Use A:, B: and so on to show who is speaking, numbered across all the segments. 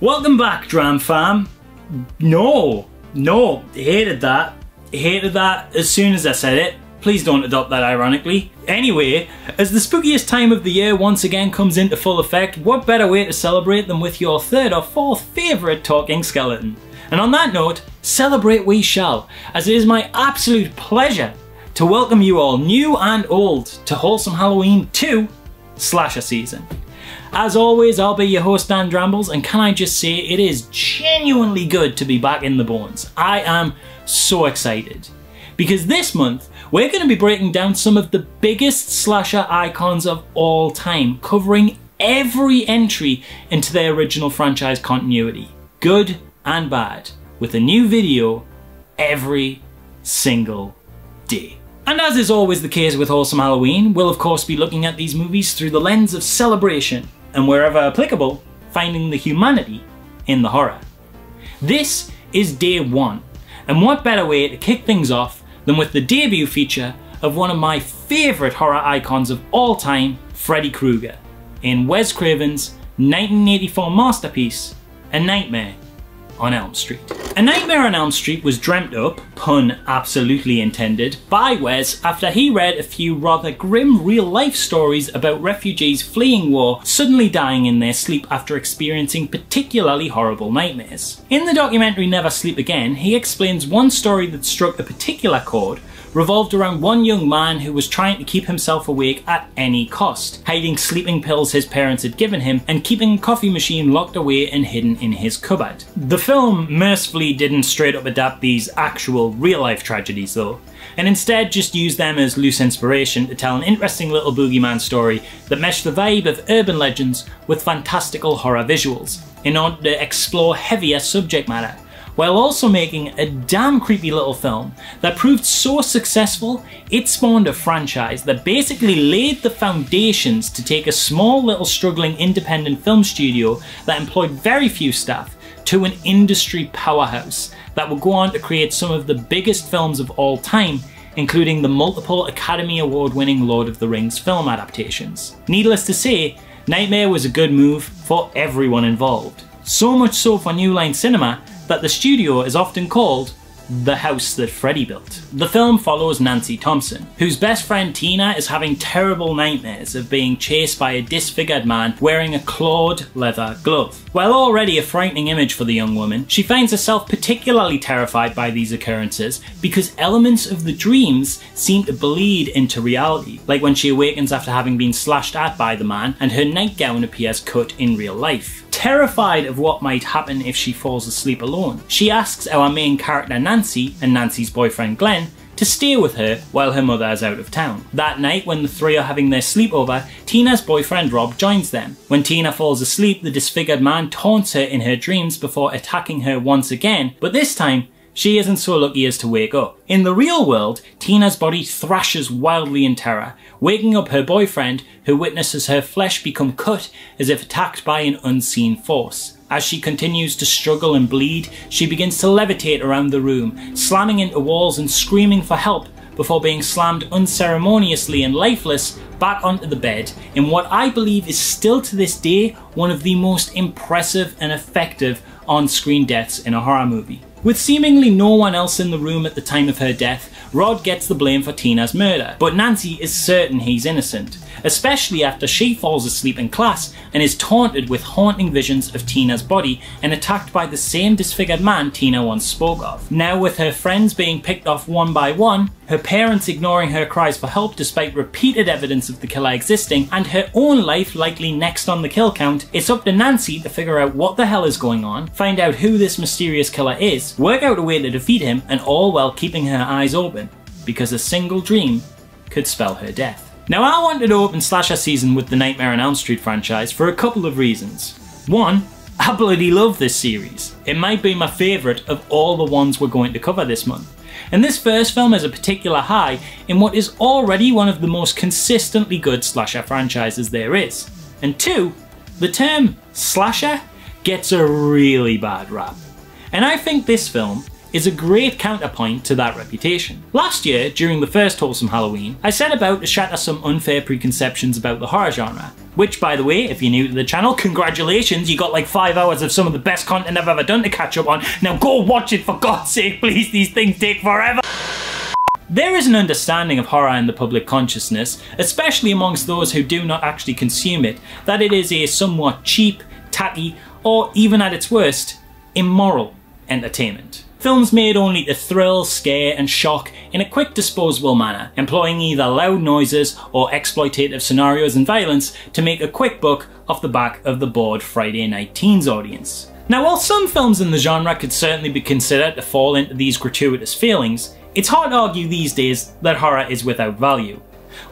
A: Welcome back, Dram fam. No, hated that. Hated that as soon as I said it. Please don't adopt that ironically. Anyway, as the spookiest time of the year once again comes into full effect, what better way to celebrate than with your third or fourth favourite talking skeleton? And on that note, celebrate we shall, as it is my absolute pleasure to welcome you all, new and old, to Wholesome Halloween 2 Slasher Season. As always, I'll be your host Dan Drambles, and can I just say it is genuinely good to be back in the bones. I am so excited. Because this month, we're going to be breaking down some of the biggest slasher icons of all time, covering every entry into their original franchise continuity, good and bad, with a new video every single day. And as is always the case with Wholesome Halloween, we'll of course be looking at these movies through the lens of celebration, and wherever applicable, finding the humanity in the horror. This is day one, and what better way to kick things off than with the debut feature of one of my favourite horror icons of all time, Freddy Krueger, in Wes Craven's 1984 masterpiece, A Nightmare on Elm Street. A Nightmare on Elm Street was dreamt up, pun absolutely intended, by Wes after he read a few rather grim real-life stories about refugees fleeing war suddenly dying in their sleep after experiencing particularly horrible nightmares. In the documentary Never Sleep Again, he explains one story that struck a particular chord revolved around one young man who was trying to keep himself awake at any cost, hiding sleeping pills his parents had given him and keeping a coffee machine locked away and hidden in his cupboard. The film mercifully didn't straight up adapt these actual real life tragedies though, and instead just used them as loose inspiration to tell an interesting little boogeyman story that meshed the vibe of urban legends with fantastical horror visuals in order to explore heavier subject matter, while also making a damn creepy little film that proved so successful it spawned a franchise that basically laid the foundations to take a small little struggling independent film studio that employed very few staff to an industry powerhouse that would go on to create some of the biggest films of all time, including the multiple Academy Award winning Lord of the Rings film adaptations. Needless to say, Nightmare was a good move for everyone involved. So much so for New Line Cinema that the studio is often called the house that Freddy built. The film follows Nancy Thompson, whose best friend Tina is having terrible nightmares of being chased by a disfigured man wearing a clawed leather glove. While already a frightening image for the young woman, she finds herself particularly terrified by these occurrences because elements of the dreams seem to bleed into reality, like when she awakens after having been slashed at by the man and her nightgown appears cut in real life. Terrified of what might happen if she falls asleep alone, she asks our main character Nancy and Nancy's boyfriend Glenn to stay with her while her mother is out of town. That night, when the three are having their sleepover, Tina's boyfriend Rob joins them. When Tina falls asleep, the disfigured man taunts her in her dreams before attacking her once again, but this time she isn't so lucky as to wake up. In the real world, Tina's body thrashes wildly in terror, waking up her boyfriend, who witnesses her flesh become cut as if attacked by an unseen force. As she continues to struggle and bleed, she begins to levitate around the room, slamming into walls and screaming for help before being slammed unceremoniously and lifeless back onto the bed in what I believe is still to this day one of the most impressive and effective on-screen deaths in a horror movie. With seemingly no one else in the room at the time of her death, Rod gets the blame for Tina's murder, but Nancy is certain he's innocent, especially after she falls asleep in class and is taunted with haunting visions of Tina's body and attacked by the same disfigured man Tina once spoke of. Now, with her friends being picked off one by one, her parents ignoring her cries for help despite repeated evidence of the killer existing, and her own life likely next on the kill count, it's up to Nancy to figure out what the hell is going on, find out who this mysterious killer is, work out a way to defeat him, and all while keeping her eyes open, because a single dream could spell her death. Now, I wanted to open Slasher Season with the Nightmare on Elm Street franchise for a couple of reasons. One, I bloody love this series. It might be my favourite of all the ones we're going to cover this month. And this first film is a particular high in what is already one of the most consistently good slasher franchises there is. And two, the term slasher gets a really bad rap. And I think this film is a great counterpoint to that reputation. Last year, during the first Wholesome Halloween, I set about to shatter some unfair preconceptions about the horror genre. Which, by the way, if you're new to the channel, congratulations, you got like 5 hours of some of the best content I've ever done to catch up on. Now go watch it, for God's sake, please, these things take forever. There is an understanding of horror in the public consciousness, especially amongst those who do not actually consume it, that it is a somewhat cheap, tacky, or even at its worst, immoral entertainment. Films made only to thrill, scare and shock in a quick disposable manner, employing either loud noises or exploitative scenarios and violence to make a quick buck off the back of the bored Friday night teens audience. Now, while some films in the genre could certainly be considered to fall into these gratuitous failings, it's hard to argue these days that horror is without value.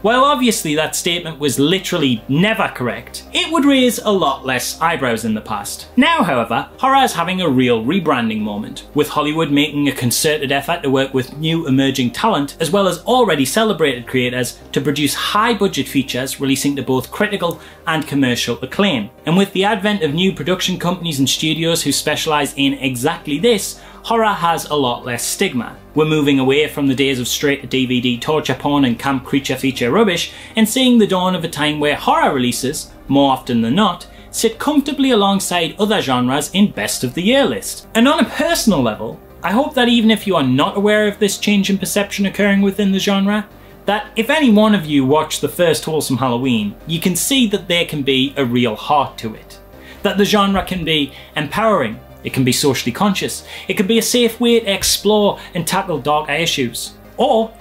A: While obviously that statement was literally never correct, it would raise a lot less eyebrows in the past. Now, however, horror is having a real rebranding moment, with Hollywood making a concerted effort to work with new emerging talent as well as already celebrated creators to produce high-budget features releasing to both critical and commercial acclaim. And with the advent of new production companies and studios who specialise in exactly this, horror has a lot less stigma. We're moving away from the days of straight-to-DVD torture porn and camp creature feature rubbish and seeing the dawn of a time where horror releases, more often than not, sit comfortably alongside other genres in best of the year list. And on a personal level, I hope that even if you are not aware of this change in perception occurring within the genre, that if any one of you watch the first Wholesome Halloween, you can see that there can be a real heart to it. That the genre can be empowering, it can be socially conscious, it can be a safe way to explore and tackle darker issues, or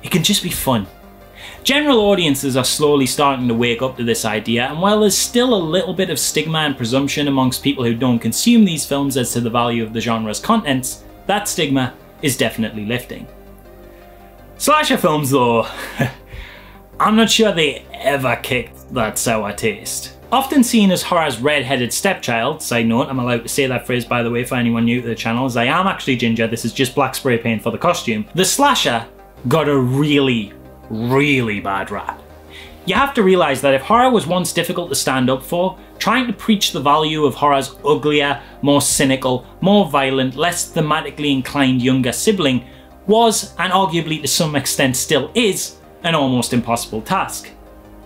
A: it can just be fun. General audiences are slowly starting to wake up to this idea, and while there's still a little bit of stigma and presumption amongst people who don't consume these films as to the value of the genre's contents, that stigma is definitely lifting. Slasher films though, I'm not sure they ever kicked that sour taste. Often seen as horror's red-headed stepchild, side note, I'm allowed to say that phrase by the way for anyone new to the channel, as I am actually ginger, this is just black spray paint for the costume, the slasher got a really bad rap. You have to realise that if horror was once difficult to stand up for, trying to preach the value of horror's uglier, more cynical, more violent, less thematically inclined younger sibling was, and arguably to some extent still is, an almost impossible task.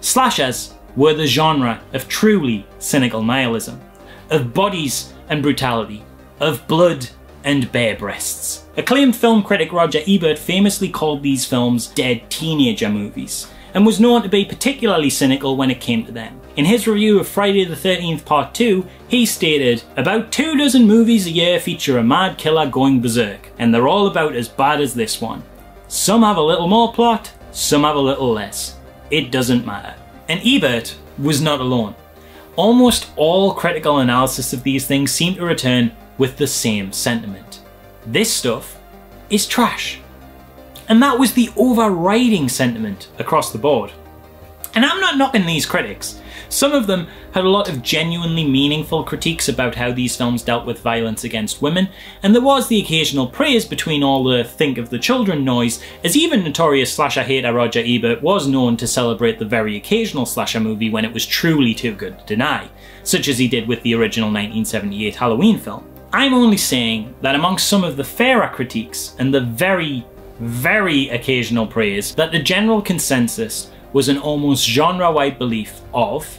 A: Slashers were the genre of truly cynical nihilism, of bodies and brutality, of blood and bare breasts. Acclaimed film critic Roger Ebert famously called these films dead teenager movies, and was known to be particularly cynical when it came to them. In his review of Friday the 13th Part 2, he stated, "About 24 movies a year feature a mad killer going berserk, and they're all about as bad as this one. Some have a little more plot, some have a little less. It doesn't matter." And Ebert was not alone. Almost all critical analysis of these things seem to return with the same sentiment. This stuff is trash. And that was the overriding sentiment across the board. And I'm not knocking these critics. Some of them had a lot of genuinely meaningful critiques about how these films dealt with violence against women, and there was the occasional praise between all the think of the children noise, as even notorious slasher hater Roger Ebert was known to celebrate the very occasional slasher movie when it was truly too good to deny, such as he did with the original 1978 Halloween film. I'm only saying that amongst some of the fairer critiques and the very occasional praise, that the general consensus was an almost genre-wide belief of,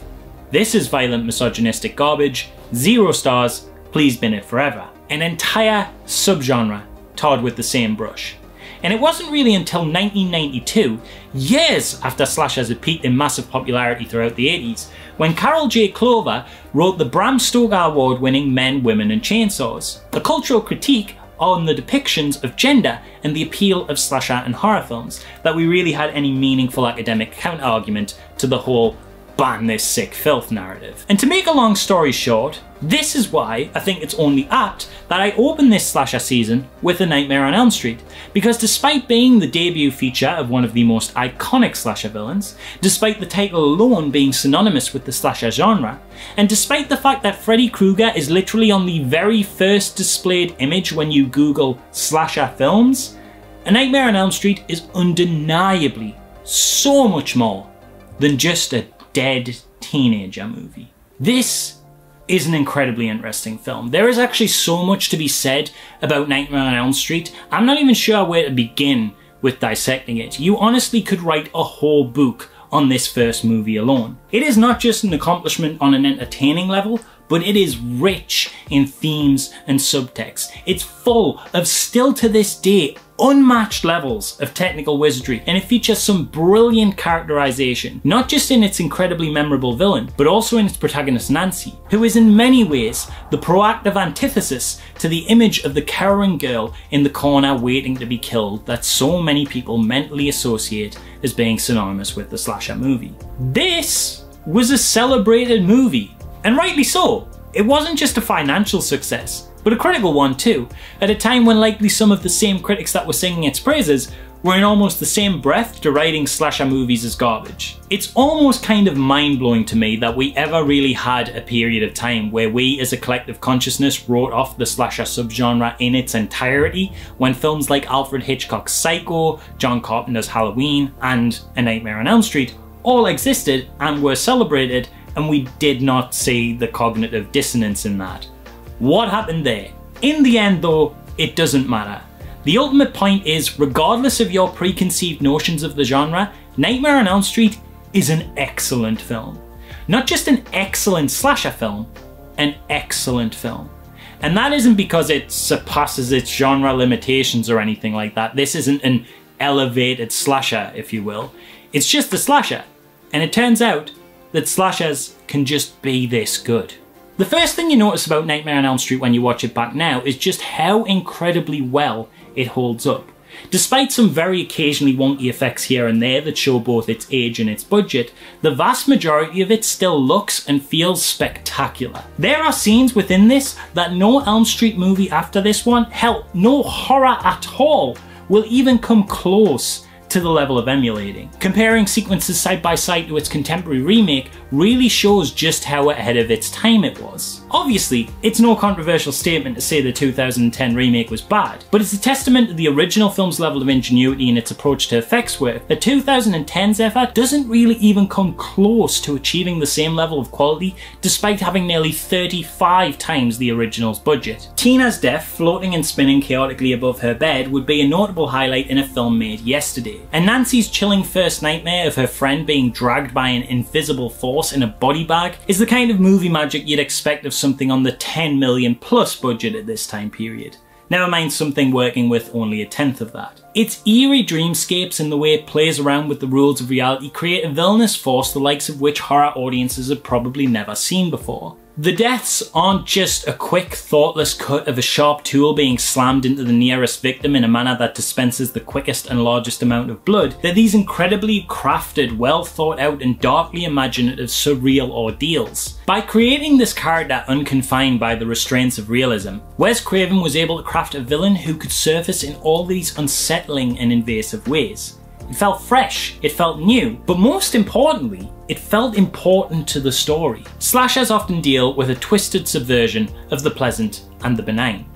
A: this is violent misogynistic garbage, 0 stars, please bin it forever. An entire subgenre tarred with the same brush. And it wasn't really until 1992, years after slashers had peaked in massive popularity throughout the 80s, when Carol J. Clover wrote the Bram Stoker award-winning Men, Women and Chainsaws, a cultural critique on the depictions of gender and the appeal of slasher and horror films, that we really had any meaningful academic counter-argument to the whole ban this sick filth narrative. And to make a long story short, this is why I think it's only apt that I open this slasher season with A Nightmare on Elm Street, because despite being the debut feature of one of the most iconic slasher villains, despite the title alone being synonymous with the slasher genre, and despite the fact that Freddy Krueger is literally on the very first displayed image when you Google slasher films, A Nightmare on Elm Street is undeniably so much more than just a dead teenager movie. This is an incredibly interesting film. There is actually so much to be said about Nightmare on Elm Street, I'm not even sure where to begin with dissecting it. You honestly could write a whole book on this first movie alone. It is not just an accomplishment on an entertaining level, but it is rich in themes and subtext. It's full of, still to this day, unmatched levels of technical wizardry, and it features some brilliant characterization, not just in its incredibly memorable villain, but also in its protagonist Nancy, who is in many ways the proactive antithesis to the image of the cowering girl in the corner waiting to be killed that so many people mentally associate as being synonymous with the slasher movie. This was a celebrated movie, and rightly so. It wasn't just a financial success, but a critical one too, at a time when likely some of the same critics that were singing its praises were in almost the same breath deriding slasher movies as garbage. It's almost kind of mind-blowing to me that we ever really had a period of time where we as a collective consciousness wrote off the slasher subgenre in its entirety, when films like Alfred Hitchcock's Psycho, John Carpenter's Halloween, and A Nightmare on Elm Street all existed and were celebrated, and we did not see the cognitive dissonance in that. What happened there? In the end though, it doesn't matter. The ultimate point is, regardless of your preconceived notions of the genre, Nightmare on Elm Street is an excellent film. Not just an excellent slasher film, an excellent film. And that isn't because it surpasses its genre limitations or anything like that. This isn't an elevated slasher, if you will. It's just a slasher. And it turns out that slashers can just be this good. The first thing you notice about Nightmare on Elm Street when you watch it back now is just how incredibly well it holds up. Despite some very occasionally wonky effects here and there that show both its age and its budget, the vast majority of it still looks and feels spectacular. There are scenes within this that no Elm Street movie after this one, hell, no horror at all, will even come close to the level of emulating. Comparing sequences side by side to its contemporary remake really shows just how ahead of its time it was. Obviously, it's no controversial statement to say the 2010 remake was bad, but it's a testament to the original film's level of ingenuity in its approach to effects work. The 2010's effort doesn't really even come close to achieving the same level of quality, despite having nearly 35 times the original's budget. Tina's death, floating and spinning chaotically above her bed, would be a notable highlight in a film made yesterday. And Nancy's chilling first nightmare of her friend being dragged by an invisible force in a body bag is the kind of movie magic you'd expect of something on the 10 million plus budget at this time period. Never mind something working with only a tenth of that. Its eerie dreamscapes and the way it plays around with the rules of reality create a villainous force the likes of which horror audiences have probably never seen before. The deaths aren't just a quick, thoughtless cut of a sharp tool being slammed into the nearest victim in a manner that dispenses the quickest and largest amount of blood. They're these incredibly crafted, well thought out and darkly imaginative surreal ordeals. By creating this character unconfined by the restraints of realism, Wes Craven was able to craft a villain who could surface in all these unsettling and invasive ways. It felt fresh, it felt new, but most importantly, it felt important to the story. Slashers often deal with a twisted subversion of the pleasant and the benign.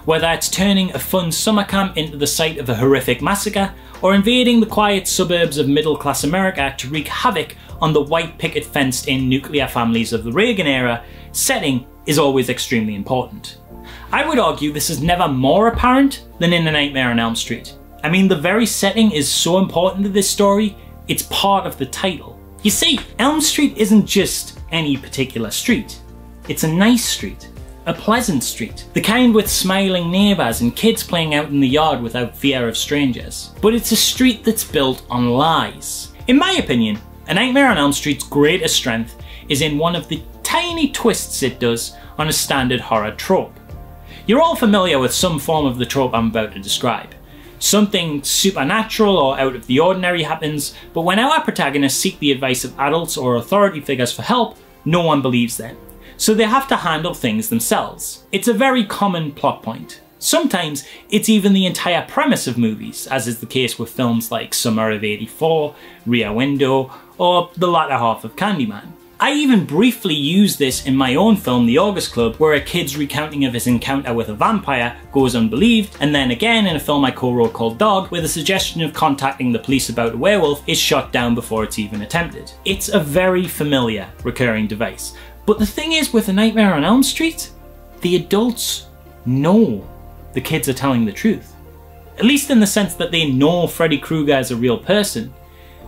A: Whether it's turning a fun summer camp into the site of a horrific massacre, or invading the quiet suburbs of middle-class America to wreak havoc on the white picket fenced-in nuclear families of the Reagan era, setting is always extremely important. I would argue this is never more apparent than in A Nightmare on Elm Street. I mean, the very setting is so important to this story, it's part of the title. You see, Elm Street isn't just any particular street. It's a nice street. A pleasant street. The kind with smiling neighbours and kids playing out in the yard without fear of strangers. But it's a street that's built on lies. In my opinion, A Nightmare on Elm Street's greatest strength is in one of the tiny twists it does on a standard horror trope. You're all familiar with some form of the trope I'm about to describe. Something supernatural or out of the ordinary happens, but when our protagonists seek the advice of adults or authority figures for help, no one believes them. So they have to handle things themselves. It's a very common plot point. Sometimes it's even the entire premise of movies, as is the case with films like Summer of '84, Rear Window, or the latter half of Candyman. I even briefly used this in my own film, The August Club, where a kid's recounting of his encounter with a vampire goes unbelieved, and then again in a film I co-wrote called Dog, where the suggestion of contacting the police about a werewolf is shot down before it's even attempted. It's a very familiar recurring device, But the thing is, with A Nightmare on Elm Street, the adults know the kids are telling the truth. At least in the sense that they know Freddy Krueger is a real person,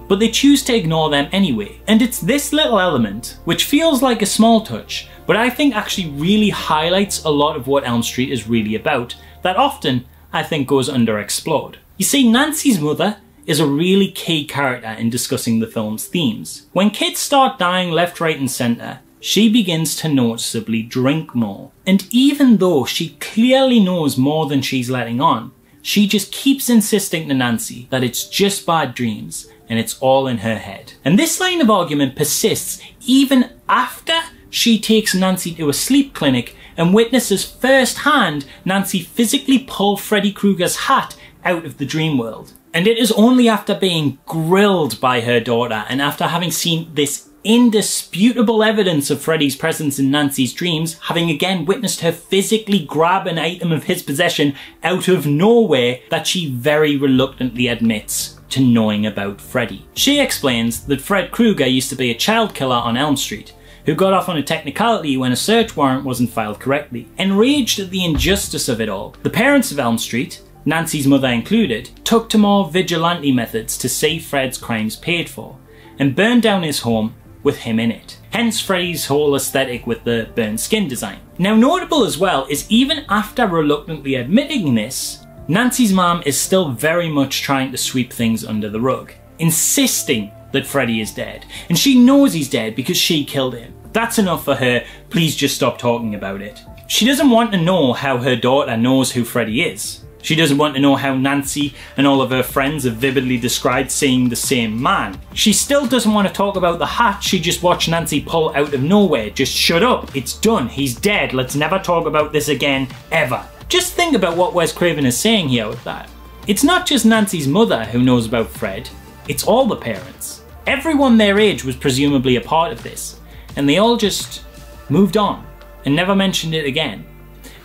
A: but they choose to ignore them anyway. And it's this little element, which feels like a small touch, but I think actually really highlights a lot of what Elm Street is really about, that often I think goes underexplored. You see, Nancy's mother is a really key character in discussing the film's themes. When kids start dying left, right and centre, she begins to noticeably drink more. And even though she clearly knows more than she's letting on, she just keeps insisting to Nancy that it's just bad dreams and it's all in her head. And this line of argument persists even after she takes Nancy to a sleep clinic and witnesses firsthand Nancy physically pull Freddy Krueger's hat out of the dream world. And it is only after being grilled by her daughter and after having seen this indisputable evidence of Freddy's presence in Nancy's dreams, having again witnessed her physically grab an item of his possession out of nowhere, that she very reluctantly admits to knowing about Freddy. She explains that Fred Krueger used to be a child killer on Elm Street, who got off on a technicality when a search warrant wasn't filed correctly. Enraged at the injustice of it all, the parents of Elm Street, Nancy's mother included, took to more vigilante methods to see Fred's crimes paid for, and burned down his home with him in it. Hence Freddy's whole aesthetic with the burnt skin design. Now notable as well is even after reluctantly admitting this, Nancy's mom is still very much trying to sweep things under the rug, insisting that Freddy is dead, and she knows he's dead because she killed him. That's enough for her, please just stop talking about it. She doesn't want to know how her daughter knows who Freddy is. She doesn't want to know how Nancy and all of her friends have vividly described seeing the same man. She still doesn't want to talk about the hat she just watched Nancy pull out of nowhere. Just shut up, it's done, he's dead, let's never talk about this again, ever. Just think about what Wes Craven is saying here with that. It's not just Nancy's mother who knows about Fred, it's all the parents. Everyone their age was presumably a part of this, and they all just moved on and never mentioned it again.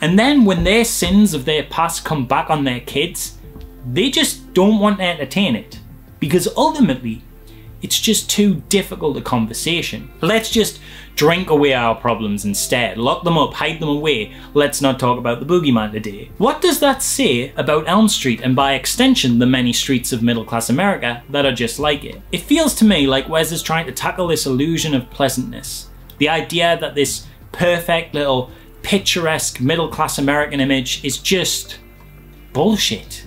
A: And then when their sins of their past come back on their kids, they just don't want to entertain it. Because ultimately, it's just too difficult a conversation. Let's just drink away our problems instead. Lock them up, hide them away. Let's not talk about the boogeyman today. What does that say about Elm Street and by extension the many streets of middle-class America that are just like it? It feels to me like Wes is trying to tackle this illusion of pleasantness. The idea that this perfect little picturesque middle-class American image is just bullshit.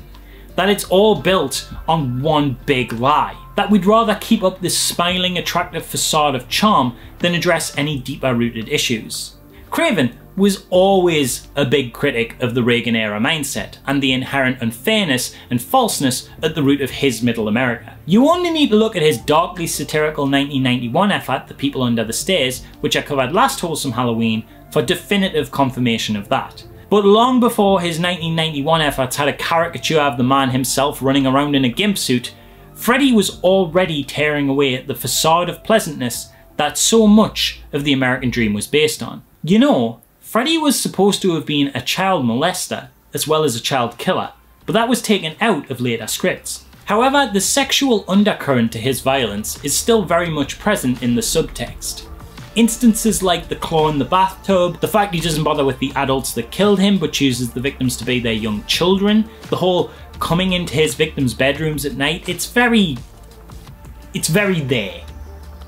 A: That it's all built on one big lie. That we'd rather keep up this smiling, attractive facade of charm than address any deeper rooted issues. Craven was always a big critic of the Reagan-era mindset and the inherent unfairness and falseness at the root of his middle America. You only need to look at his darkly satirical 1991 effort, The People Under the Stairs, which I covered last Wholesome Halloween, for definitive confirmation of that. But long before his 1991 efforts had a caricature of the man himself running around in a gimp suit, Freddy was already tearing away at the facade of pleasantness that so much of the American dream was based on. You know, Freddy was supposed to have been a child molester as well as a child killer, but that was taken out of later scripts. However, the sexual undercurrent to his violence is still very much present in the subtext. Instances like the claw in the bathtub, the fact he doesn't bother with the adults that killed him but chooses the victims to be their young children, the whole coming into his victims' bedrooms at night, it's very there,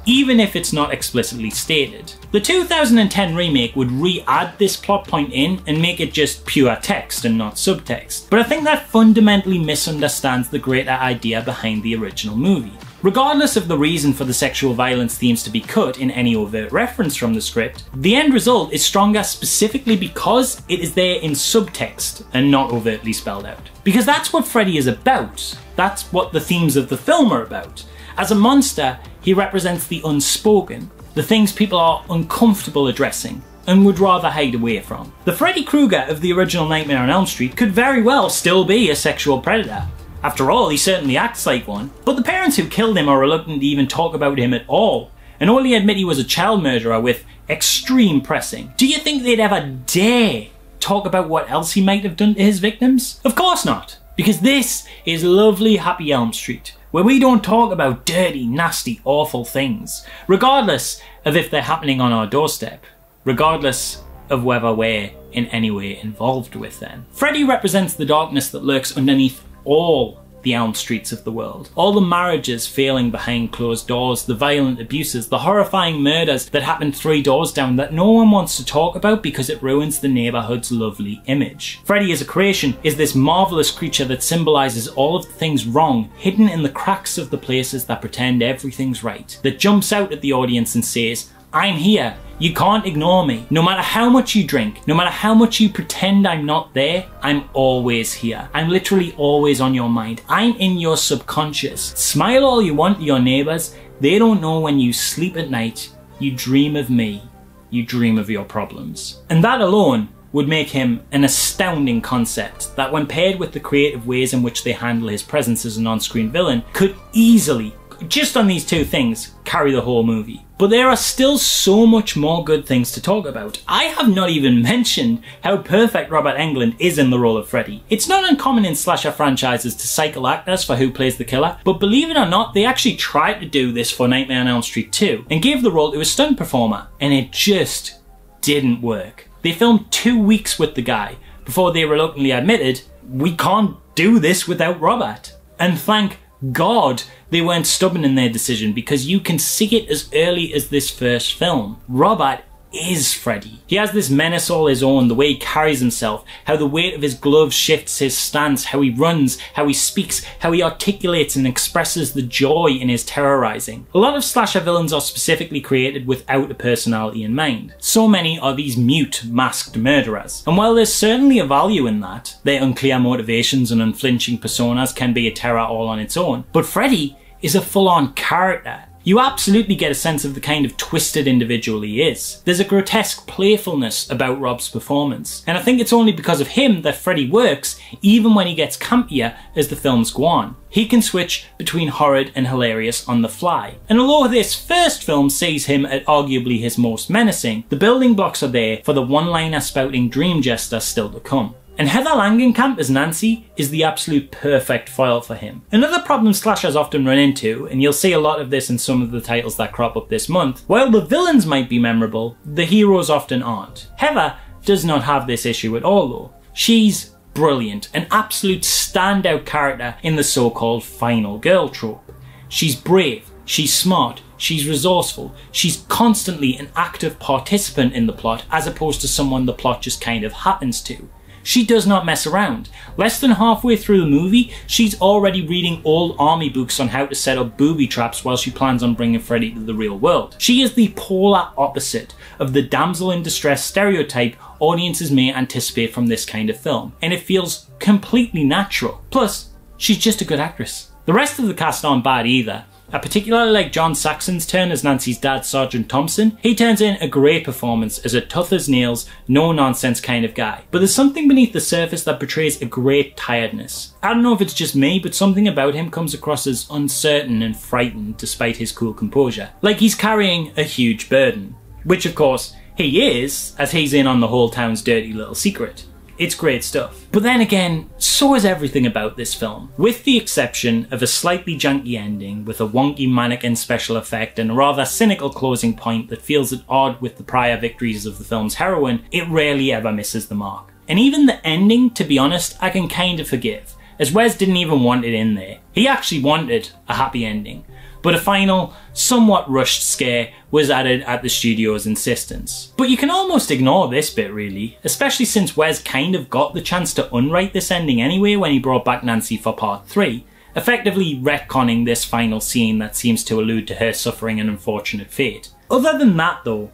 A: even if it's not explicitly stated. The 2010 remake would re-add this plot point in and make it just pure text and not subtext, but I think that fundamentally misunderstands the greater idea behind the original movie. Regardless of the reason for the sexual violence themes to be cut in any overt reference from the script, the end result is stronger specifically because it is there in subtext and not overtly spelled out. Because that's what Freddy is about. That's what the themes of the film are about. As a monster, he represents the unspoken, the things people are uncomfortable addressing and would rather hide away from. The Freddy Krueger of the original Nightmare on Elm Street could very well still be a sexual predator. After all, he certainly acts like one, but the parents who killed him are reluctant to even talk about him at all, and only admit he was a child murderer with extreme pressing. Do you think they'd ever dare talk about what else he might have done to his victims? Of course not, because this is lovely happy Elm Street, where we don't talk about dirty, nasty, awful things. Regardless, as if they're happening on our doorstep, regardless of whether we're in any way involved with them. Freddy represents the darkness that lurks underneath all the Elm Streets of the world. All the marriages failing behind closed doors, the violent abuses, the horrifying murders that happen 3 doors down that no one wants to talk about because it ruins the neighbourhood's lovely image. Freddy as a creation is this marvellous creature that symbolises all of the things wrong, hidden in the cracks of the places that pretend everything's right, that jumps out at the audience and says, I'm here. You can't ignore me. No matter how much you drink, no matter how much you pretend I'm not there, I'm always here. I'm literally always on your mind. I'm in your subconscious. Smile all you want to your neighbours. They don't know when you sleep at night. You dream of me. You dream of your problems. And that alone would make him an astounding concept that, when paired with the creative ways in which they handle his presence as an on-screen villain, could easily, just on these 2 things, carry the whole movie. But there are still so much more good things to talk about. I have not even mentioned how perfect Robert Englund is in the role of Freddy. It's not uncommon in slasher franchises to cycle actors for who plays the killer, but believe it or not, they actually tried to do this for Nightmare on Elm Street 2 and gave the role to a stunt performer, and it just didn't work. They filmed 2 weeks with the guy before they reluctantly admitted, we can't do this without Robert. And thank God they weren't stubborn in their decision, because you can see it as early as this first film. Robert is Freddy. He has this menace all his own, the way he carries himself, how the weight of his gloves shifts his stance, how he runs, how he speaks, how he articulates and expresses the joy in his terrorizing. A lot of slasher villains are specifically created without a personality in mind. So many are these mute, masked murderers. And while there's certainly a value in that, their unclear motivations and unflinching personas can be a terror all on its own, but Freddy is a full-on character. You absolutely get a sense of the kind of twisted individual he is. There's a grotesque playfulness about Rob's performance, and I think it's only because of him that Freddy works even when he gets campier as the films go on. He can switch between horrid and hilarious on the fly. And although this first film sees him at arguably his most menacing, the building blocks are there for the one-liner spouting dream jester still to come. And Heather Langenkamp as Nancy is the absolute perfect foil for him. Another problem slashers often run into, and you'll see a lot of this in some of the titles that crop up this month, while the villains might be memorable, the heroes often aren't. Heather does not have this issue at all though. She's brilliant, an absolute standout character in the so-called final girl trope. She's brave, she's smart, she's resourceful, she's constantly an active participant in the plot as opposed to someone the plot just kind of happens to. She does not mess around. Less than halfway through the movie, she's already reading old army books on how to set up booby traps while she plans on bringing Freddy to the real world. She is the polar opposite of the damsel in distress stereotype audiences may anticipate from this kind of film, and it feels completely natural. Plus, she's just a good actress. The rest of the cast aren't bad either. I particularly like John Saxon's turn as Nancy's dad, Sergeant Thompson. He turns in a great performance as a tough as nails, no nonsense kind of guy. But there's something beneath the surface that betrays a great tiredness. I don't know if it's just me, but something about him comes across as uncertain and frightened despite his cool composure. Like he's carrying a huge burden. Which of course he is, as he's in on the whole town's dirty little secret. It's great stuff. But then again, so is everything about this film. With the exception of a slightly janky ending with a wonky mannequin special effect and a rather cynical closing point that feels at odd with the prior victories of the film's heroine, it rarely ever misses the mark. And even the ending, to be honest, I can kind of forgive, as Wes didn't even want it in there. He actually wanted a happy ending, but a final, somewhat rushed scare was added at the studio's insistence. But you can almost ignore this bit really, especially since Wes kind of got the chance to unwrite this ending anyway when he brought back Nancy for part 3, effectively retconning this final scene that seems to allude to her suffering an unfortunate fate. Other than that though,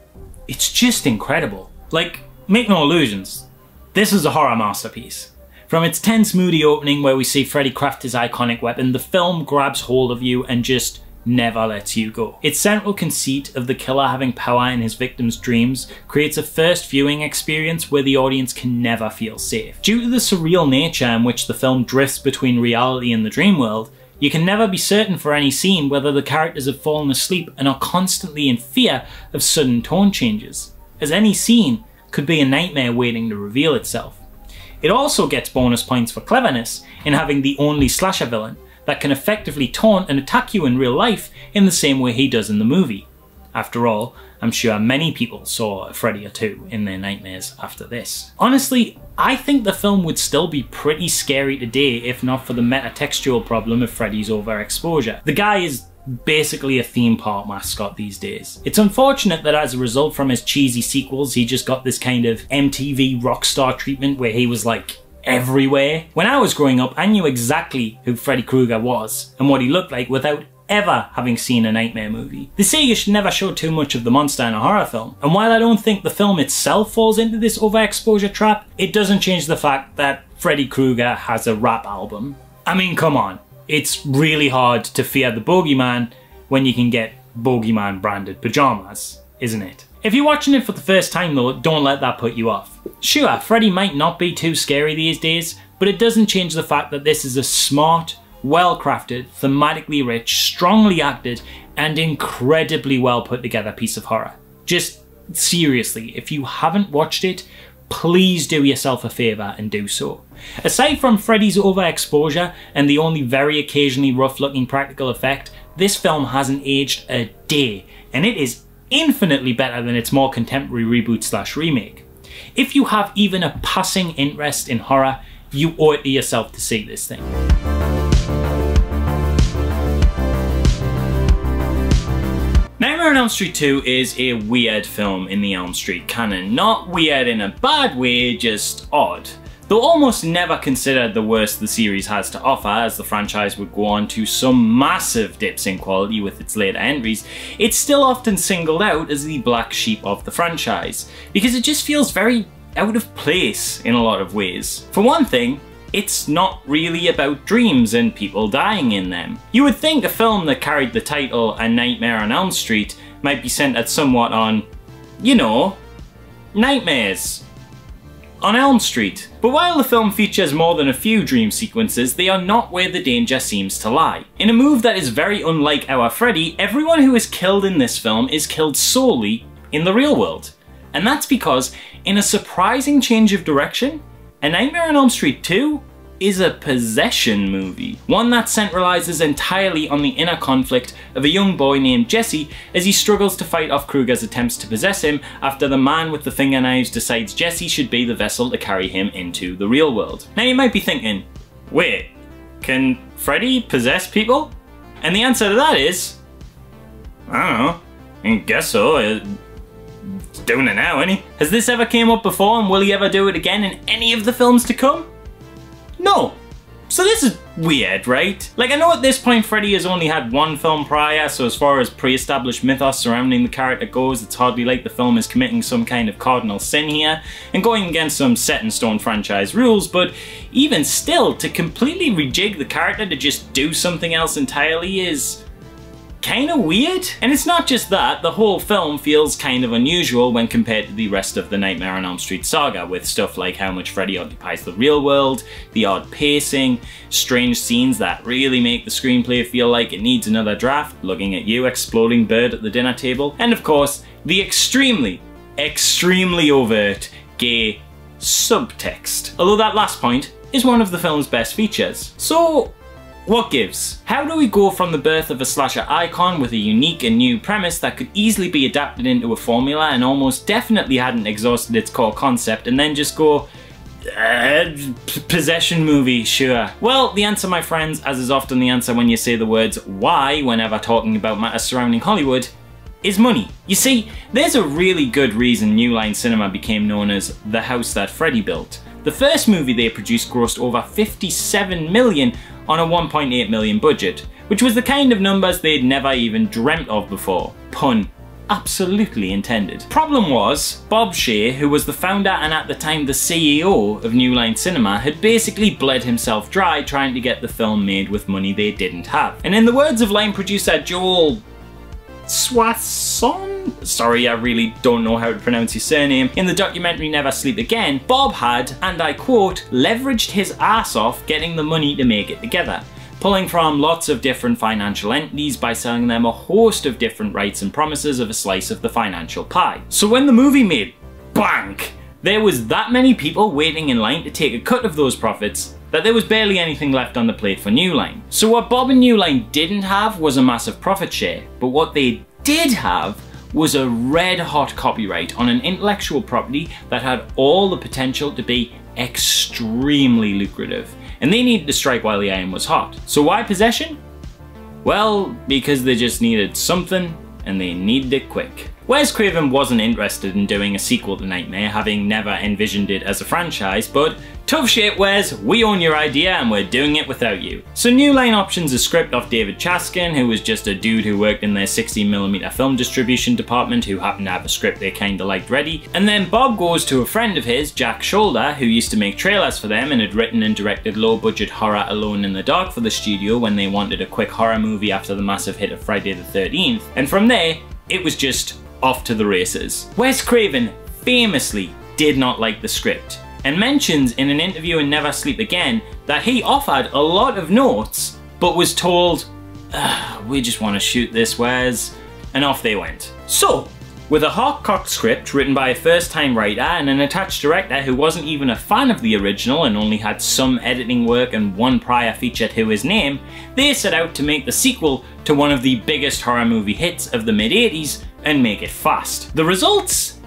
A: it's just incredible. Like, make no illusions, this is a horror masterpiece. From its tense, moody opening where we see Freddy craft his iconic weapon, the film grabs hold of you and just never lets you go. Its central conceit of the killer having power in his victims' dreams creates a first viewing experience where the audience can never feel safe. Due to the surreal nature in which the film drifts between reality and the dream world, you can never be certain for any scene whether the characters have fallen asleep and are constantly in fear of sudden tone changes, as any scene could be a nightmare waiting to reveal itself. It also gets bonus points for cleverness in having the only slasher villain that can effectively taunt and attack you in real life in the same way he does in the movie. After all, I'm sure many people saw a Freddy or two in their nightmares after this. Honestly, I think the film would still be pretty scary today if not for the metatextual problem of Freddy's overexposure. The guy is basically a theme park mascot these days. It's unfortunate that as a result from his cheesy sequels, he just got this kind of MTV rockstar treatment where he was like everywhere. When I was growing up, I knew exactly who Freddy Krueger was and what he looked like without ever having seen a nightmare movie. They say you should never show too much of the monster in a horror film, and while I don't think the film itself falls into this overexposure trap, it doesn't change the fact that Freddy Krueger has a rap album. I mean, come on. It's really hard to fear the bogeyman when you can get bogeyman branded pajamas, isn't it? If you're watching it for the first time though, don't let that put you off. Sure, Freddy might not be too scary these days, but it doesn't change the fact that this is a smart, well-crafted, thematically rich, strongly acted, and incredibly well put together piece of horror. Just seriously, if you haven't watched it, please do yourself a favour and do so. Aside from Freddy's overexposure and the only very occasionally rough-looking practical effect, this film hasn't aged a day, and it is infinitely better than its more contemporary reboot/remake. If you have even a passing interest in horror, you owe it to yourself to see this thing. Nightmare on Elm Street 2 is a weird film in the Elm Street canon. Not weird in a bad way, just odd. Though almost never considered the worst the series has to offer, as the franchise would go on to some massive dips in quality with its later entries, it's still often singled out as the black sheep of the franchise, because it just feels very out of place in a lot of ways. For one thing, it's not really about dreams and people dying in them. You would think a film that carried the title A Nightmare on Elm Street might be centered somewhat on, you know, nightmares on Elm Street. But while the film features more than a few dream sequences, they are not where the danger seems to lie. In a move that is very unlike our Freddy, everyone who is killed in this film is killed solely in the real world. And that's because, in a surprising change of direction, A Nightmare on Elm Street 2 is a possession movie. One that centralizes entirely on the inner conflict of a young boy named Jesse as he struggles to fight off Krueger's attempts to possess him after the man with the fingerknives decides Jesse should be the vessel to carry him into the real world. Now you might be thinking, wait, can Freddy possess people? And the answer to that is, I don't know, I guess so. He's doing it now, isn't he? Has this ever came up before, and will he ever do it again in any of the films to come? No. So this is weird, right? Like, I know at this point Freddy has only had one film prior, so as far as pre-established mythos surrounding the character goes, it's hardly like the film is committing some kind of cardinal sin here and going against some set-in-stone franchise rules, but even still, to completely rejig the character to just do something else entirely is kind of weird. And it's not just that, the whole film feels kind of unusual when compared to the rest of the Nightmare on Elm Street saga, with stuff like how much Freddy occupies the real world, the odd pacing, strange scenes that really make the screenplay feel like it needs another draft, looking at you exploding bird at the dinner table, and of course, the extremely overt gay subtext. Although that last point is one of the film's best features. So, what gives? How do we go from the birth of a slasher icon with a unique and new premise that could easily be adapted into a formula and almost definitely hadn't exhausted its core concept, and then just go, possession movie, sure? Well, the answer, my friends, as is often the answer when you say the words why whenever talking about matters surrounding Hollywood, is money. You see, there's a really good reason New Line Cinema became known as the house that Freddy built. The first movie they produced grossed over $57 million on a $1.8 million budget, which was the kind of numbers they'd never even dreamt of before. Pun absolutely intended. Problem was, Bob Shea, who was the founder and at the time the CEO of New Line Cinema, had basically bled himself dry trying to get the film made with money they didn't have. And in the words of line producer Joel Swasson? Sorry, I really don't know how to pronounce his surname. In the documentary Never Sleep Again, Bob had, and I quote, leveraged his ass off getting the money to make it together, pulling from lots of different financial entities by selling them a host of different rights and promises of a slice of the financial pie. So when the movie made bank, there was that many people waiting in line to take a cut of those profits that there was barely anything left on the plate for New Line. So what Bob and New Line didn't have was a massive profit share, but what they did have was a red-hot copyright on an intellectual property that had all the potential to be extremely lucrative, and they needed to strike while the iron was hot. So why possession? Well, because they just needed something, and they needed it quick. Wes Craven wasn't interested in doing a sequel to Nightmare, having never envisioned it as a franchise, but tough shit Wes, we own your idea and we're doing it without you. So New Line options a script off David Chaskin, who was just a dude who worked in their 16mm film distribution department who happened to have a script they kinda liked ready, and then Bob goes to a friend of his, Jack Shoulder, who used to make trailers for them and had written and directed low-budget horror Alone in the Dark for the studio when they wanted a quick horror movie after the massive hit of Friday the 13th, and from there, it was just off to the races. Wes Craven famously did not like the script, and mentions in an interview in Never Sleep Again that he offered a lot of notes, but was told, we just want to shoot this, Wes, and off they went. So, with a hot-cocked script written by a first-time writer and an attached director who wasn't even a fan of the original and only had some editing work and one prior feature to his name, they set out to make the sequel to one of the biggest horror movie hits of the mid-80s and make it fast. The results?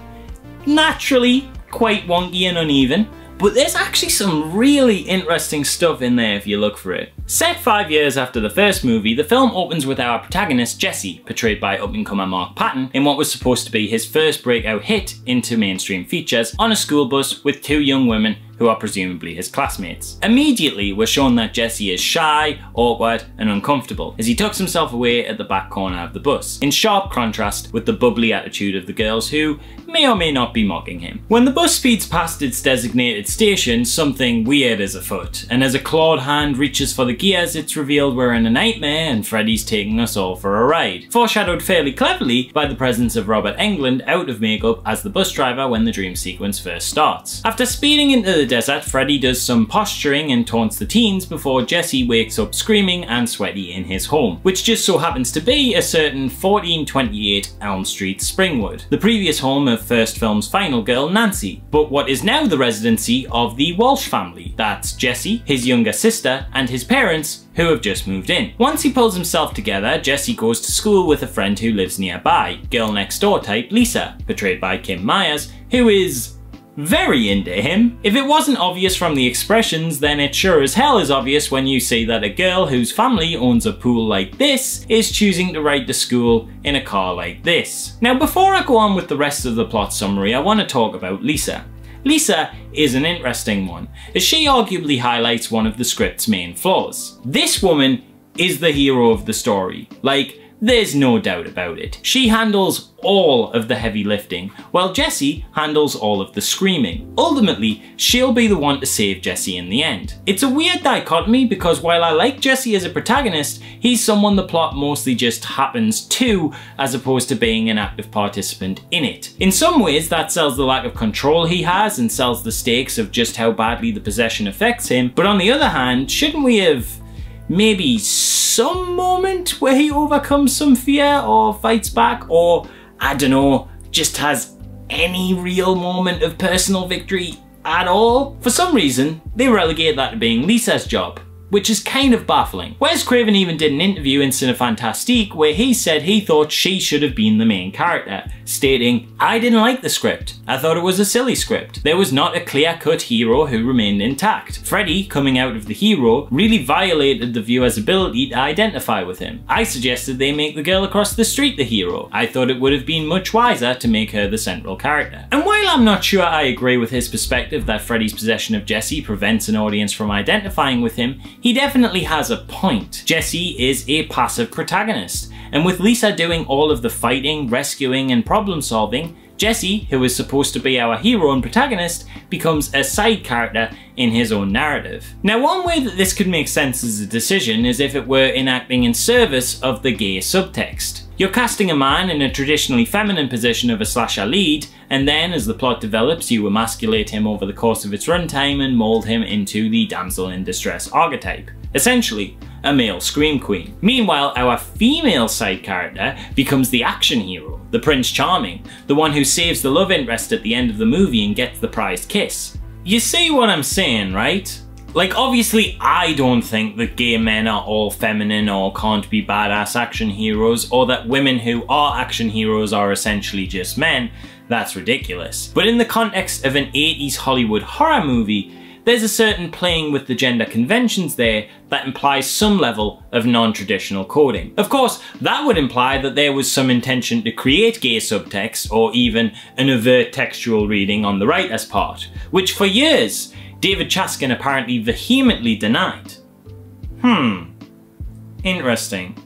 A: Naturally quite wonky and uneven, but there's actually some really interesting stuff in there if you look for it. Set 5 years after the first movie, the film opens with our protagonist Jesse, portrayed by up-and-comer Mark Patton, in what was supposed to be his first breakout hit into mainstream features, on a school bus with two young women who are presumably his classmates. Immediately, we're shown that Jesse is shy, awkward, and uncomfortable as he tucks himself away at the back corner of the bus, in sharp contrast with the bubbly attitude of the girls who may or may not be mocking him. When the bus speeds past its designated station, something weird is afoot, and as a clawed hand reaches for the gears, it's revealed we're in a nightmare and Freddy's taking us all for a ride. Foreshadowed fairly cleverly by the presence of Robert Englund out of makeup as the bus driver when the dream sequence first starts. After speeding into the desert, Freddy does some posturing and taunts the teens before Jesse wakes up screaming and sweaty in his home, which just so happens to be a certain 1428 Elm Street, Springwood, the previous home of first film's final girl Nancy, but what is now the residency of the Walsh family. That's Jesse, his younger sister, and his parents, who have just moved in. Once he pulls himself together, Jesse goes to school with a friend who lives nearby, girl next door type Lisa, portrayed by Kim Myers, who is very into him. If it wasn't obvious from the expressions, then it sure as hell is obvious when you see that a girl whose family owns a pool like this is choosing to ride to school in a car like this. Now before I go on with the rest of the plot summary, I want to talk about Lisa. Lisa is an interesting one, as she arguably highlights one of the script's main flaws. This woman is the hero of the story. Like, there's no doubt about it. She handles all of the heavy lifting, while Jesse handles all of the screaming. Ultimately, she'll be the one to save Jesse in the end. It's a weird dichotomy because while I like Jesse as a protagonist, he's someone the plot mostly just happens to, as opposed to being an active participant in it. In some ways, that sells the lack of control he has and sells the stakes of just how badly the possession affects him, but on the other hand, shouldn't we have maybe some moment where he overcomes some fear or fights back, or I don't know, just has any real moment of personal victory at all? For some reason, they relegate that to being Lisa's job, which is kind of baffling. Wes Craven even did an interview in Cinefantastique where he said he thought she should have been the main character, stating, "I didn't like the script. I thought it was a silly script. There was not a clear-cut hero who remained intact. Freddy, coming out of the hero, really violated the viewer's ability to identify with him. I suggested they make the girl across the street the hero. I thought it would have been much wiser to make her the central character." And while I'm not sure I agree with his perspective that Freddy's possession of Jesse prevents an audience from identifying with him, he definitely has a point. Jesse is a passive protagonist, and with Lisa doing all of the fighting, rescuing, and problem solving, Jesse, who is supposed to be our hero and protagonist, becomes a side character in his own narrative. Now, one way that this could make sense as a decision is if it were enacting in service of the gay subtext. You're casting a man in a traditionally feminine position of a slasher lead, and then as the plot develops you emasculate him over the course of its runtime and mould him into the damsel in distress archetype. Essentially, a male scream queen. Meanwhile, our female side character becomes the action hero, the Prince Charming, the one who saves the love interest at the end of the movie and gets the prized kiss. You see what I'm saying, right? Like, obviously, I don't think that gay men are all feminine or can't be badass action heroes, or that women who are action heroes are essentially just men. That's ridiculous. But in the context of an 80s Hollywood horror movie, there's a certain playing with the gender conventions there that implies some level of non-traditional coding. Of course, that would imply that there was some intention to create gay subtext, or even an overt textual reading on the writer's part, which for years, David Chaskin apparently vehemently denied. Interesting.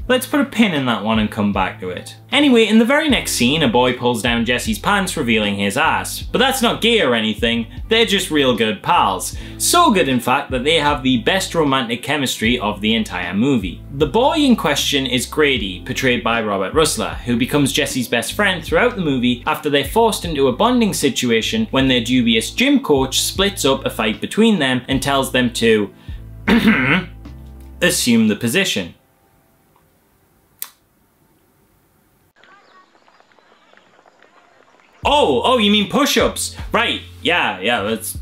A: Let's put a pin in that one and come back to it. Anyway, in the very next scene, a boy pulls down Jesse's pants, revealing his ass. But that's not gay or anything, they're just real good pals. So good, in fact, that they have the best romantic chemistry of the entire movie. The boy in question is Grady, portrayed by Robert Rusler, who becomes Jesse's best friend throughout the movie after they're forced into a bonding situation when their dubious gym coach splits up a fight between them and tells them to assume the position. Oh, you mean push-ups? Right, yeah, that's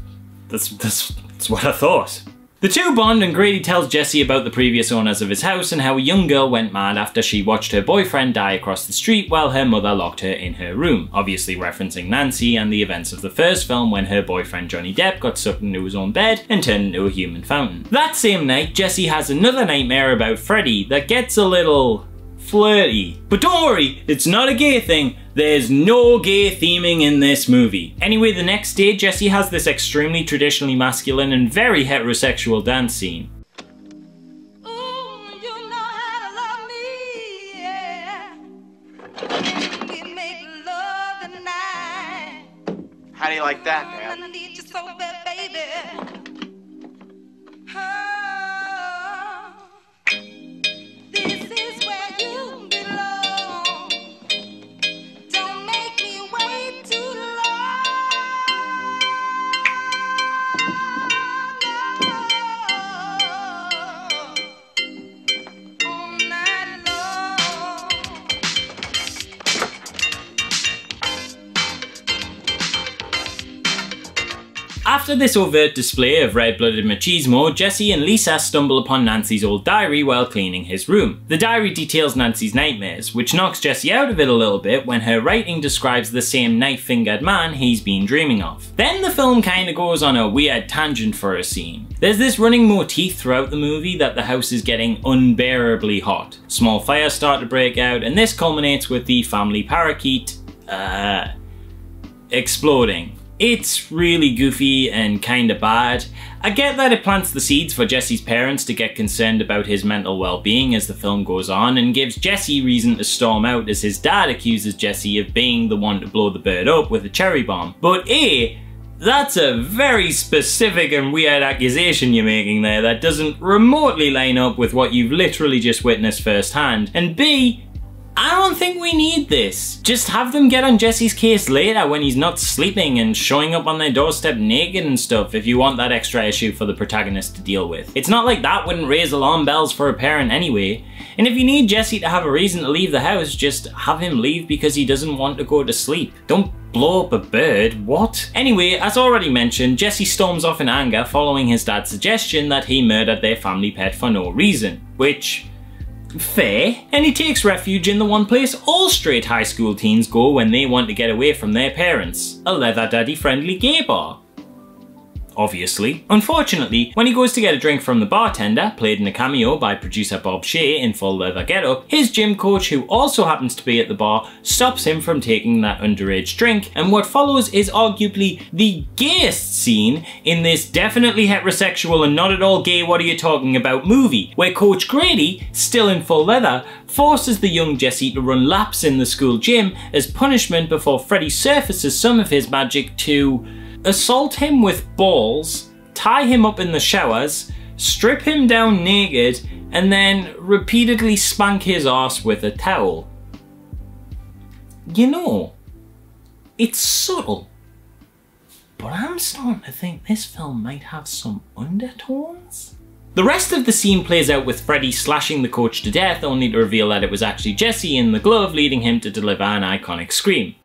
A: what I thought. The two bond and Grady tells Jesse about the previous owners of his house and how a young girl went mad after she watched her boyfriend die across the street while her mother locked her in her room, obviously referencing Nancy and the events of the first film when her boyfriend Johnny Depp got sucked into his own bed and turned into a human fountain. That same night, Jesse has another nightmare about Freddy that gets a little flirty. But don't worry, it's not a gay thing. There's no gay theming in this movie. Anyway, the next day, Jesse has this extremely traditionally masculine and very heterosexual dance scene.
B: How do you like that, Dad?
A: After this overt display of red-blooded machismo, Jesse and Lisa stumble upon Nancy's old diary while cleaning his room. The diary details Nancy's nightmares, which knocks Jesse out of it a little bit when her writing describes the same knife-fingered man he's been dreaming of. Then the film kinda goes on a weird tangent for a scene. There's this running motif throughout the movie that the house is getting unbearably hot. Small fires start to break out, and this culminates with the family parakeet, exploding. It's really goofy and kinda bad. I get that it plants the seeds for Jesse's parents to get concerned about his mental well-being as the film goes on, and gives Jesse reason to storm out as his dad accuses Jesse of being the one to blow the bird up with a cherry bomb. But A, that's a very specific and weird accusation you're making there that doesn't remotely line up with what you've literally just witnessed firsthand. And B, I don't think we need this. Just have them get on Jesse's case later when he's not sleeping and showing up on their doorstep naked and stuff if you want that extra issue for the protagonist to deal with. It's not like that wouldn't raise alarm bells for a parent anyway. And if you need Jesse to have a reason to leave the house, just have him leave because he doesn't want to go to sleep. Don't blow up a bird, what? Anyway, as already mentioned, Jesse storms off in anger following his dad's suggestion that he murdered their family pet for no reason, which, fair, and he takes refuge in the one place all straight high school teens go when they want to get away from their parents, a leather daddy friendly gay bar. Obviously. Unfortunately, when he goes to get a drink from the bartender, played in a cameo by producer Bob Shea in full leather getup, his gym coach, who also happens to be at the bar, stops him from taking that underage drink, and what follows is arguably the gayest scene in this definitely heterosexual and not at all gay what are you talking about movie, where Coach Grady, still in full leather, forces the young Jesse to run laps in the school gym as punishment before Freddy surfaces some of his magic to assault him with balls, tie him up in the showers, strip him down naked, and then repeatedly spank his arse with a towel. You know, it's subtle, but I'm starting to think this film might have some undertones. The rest of the scene plays out with Freddy slashing the coach to death, only to reveal that it was actually Jesse in the glove, leading him to deliver an iconic scream.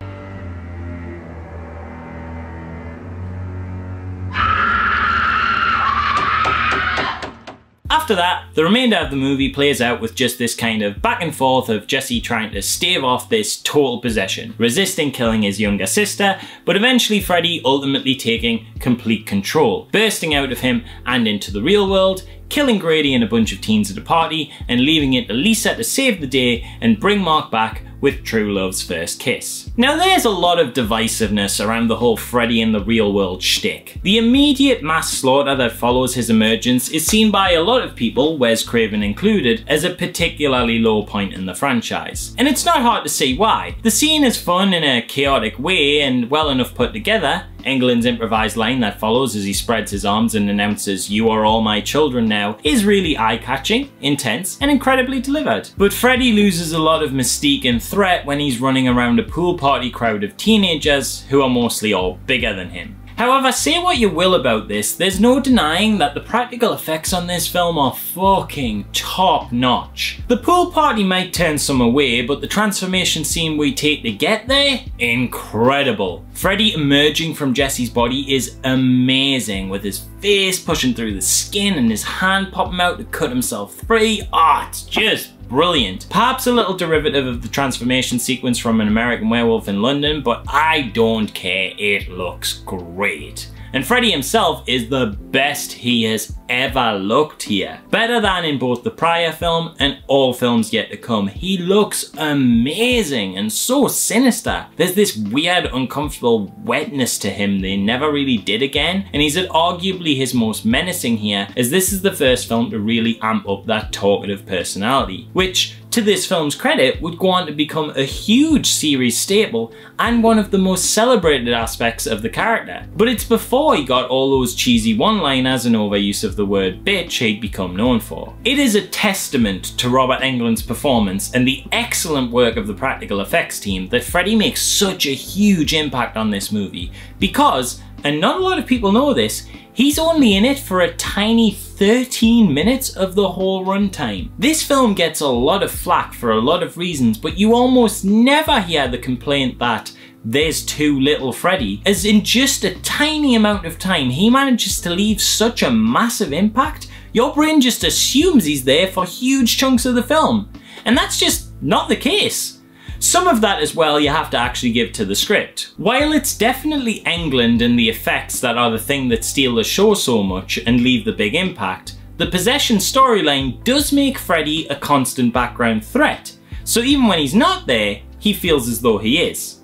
A: After that, the remainder of the movie plays out with just this kind of back and forth of Jesse trying to stave off this total possession, resisting killing his younger sister, but eventually Freddy ultimately taking complete control, bursting out of him and into the real world, killing Grady and a bunch of teens at a party, and leaving it to Lisa to save the day and bring Mark back with true love's first kiss. Now there's a lot of divisiveness around the whole Freddy in the real world shtick. The immediate mass slaughter that follows his emergence is seen by a lot of people, Wes Craven included, as a particularly low point in the franchise. And it's not hard to see why. The scene is fun in a chaotic way and well enough put together. Englund's improvised line that follows as he spreads his arms and announces "You are all my children now" is really eye-catching, intense, and incredibly delivered. But Freddy loses a lot of mystique and threat when he's running around a pool party crowd of teenagers who are mostly all bigger than him. However, say what you will about this, there's no denying that the practical effects on this film are fucking top notch. The pool party might turn some away, but the transformation scene we take to get there? Incredible. Freddy emerging from Jesse's body is amazing, with his face pushing through the skin and his hand popping out to cut himself free. It's just brilliant. Perhaps a little derivative of the transformation sequence from An American Werewolf in London, but I don't care, it looks great. And Freddy himself is the best he has ever looked here. Better than in both the prior film and all films yet to come. He looks amazing and so sinister. There's this weird, uncomfortable wetness to him they never really did again, and he's at arguably his most menacing here, as this is the first film to really amp up that talkative personality, which, to this film's credit, would go on to become a huge series staple and one of the most celebrated aspects of the character. But it's before he got all those cheesy one-liners and overuse of the word bitch he'd become known for. It is a testament to Robert Englund's performance and the excellent work of the practical effects team that Freddy makes such a huge impact on this movie because, and not a lot of people know this, he's only in it for a tiny 13 minutes of the whole runtime. This film gets a lot of flack for a lot of reasons, but you almost never hear the complaint that there's too little Freddy, as in just a tiny amount of time he manages to leave such a massive impact, your brain just assumes he's there for huge chunks of the film. And that's just not the case. Some of that as well you have to actually give to the script. While it's definitely Englund and the effects that are the thing that steal the show so much and leave the big impact, the possession storyline does make Freddy a constant background threat. So even when he's not there, he feels as though he is.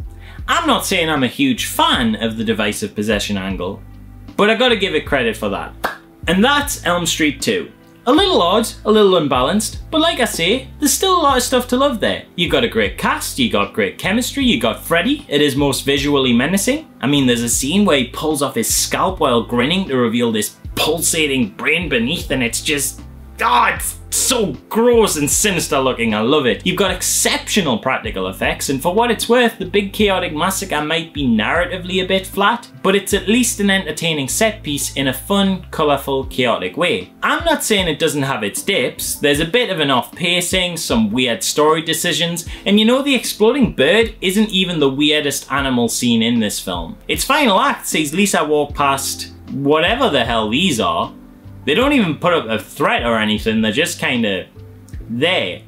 A: I'm not saying I'm a huge fan of the divisive possession angle, but I gotta give it credit for that. And that's Elm Street 2. A little odd, a little unbalanced, but like I say, there's still a lot of stuff to love there. You got a great cast, you got great chemistry, you got Freddy at his most visually menacing. I mean, there's a scene where he pulls off his scalp while grinning to reveal this pulsating brain beneath, and it's just, it's so gross and sinister looking, I love it. You've got exceptional practical effects, and for what it's worth, the big chaotic massacre might be narratively a bit flat, but it's at least an entertaining set piece in a fun, colourful, chaotic way. I'm not saying it doesn't have its dips. There's a bit of an off pacing, some weird story decisions, and you know the exploding bird isn't even the weirdest animal scene in this film. Its final act sees Lisa walk past whatever the hell these are. They don't even put up a threat or anything, they're just kinda there.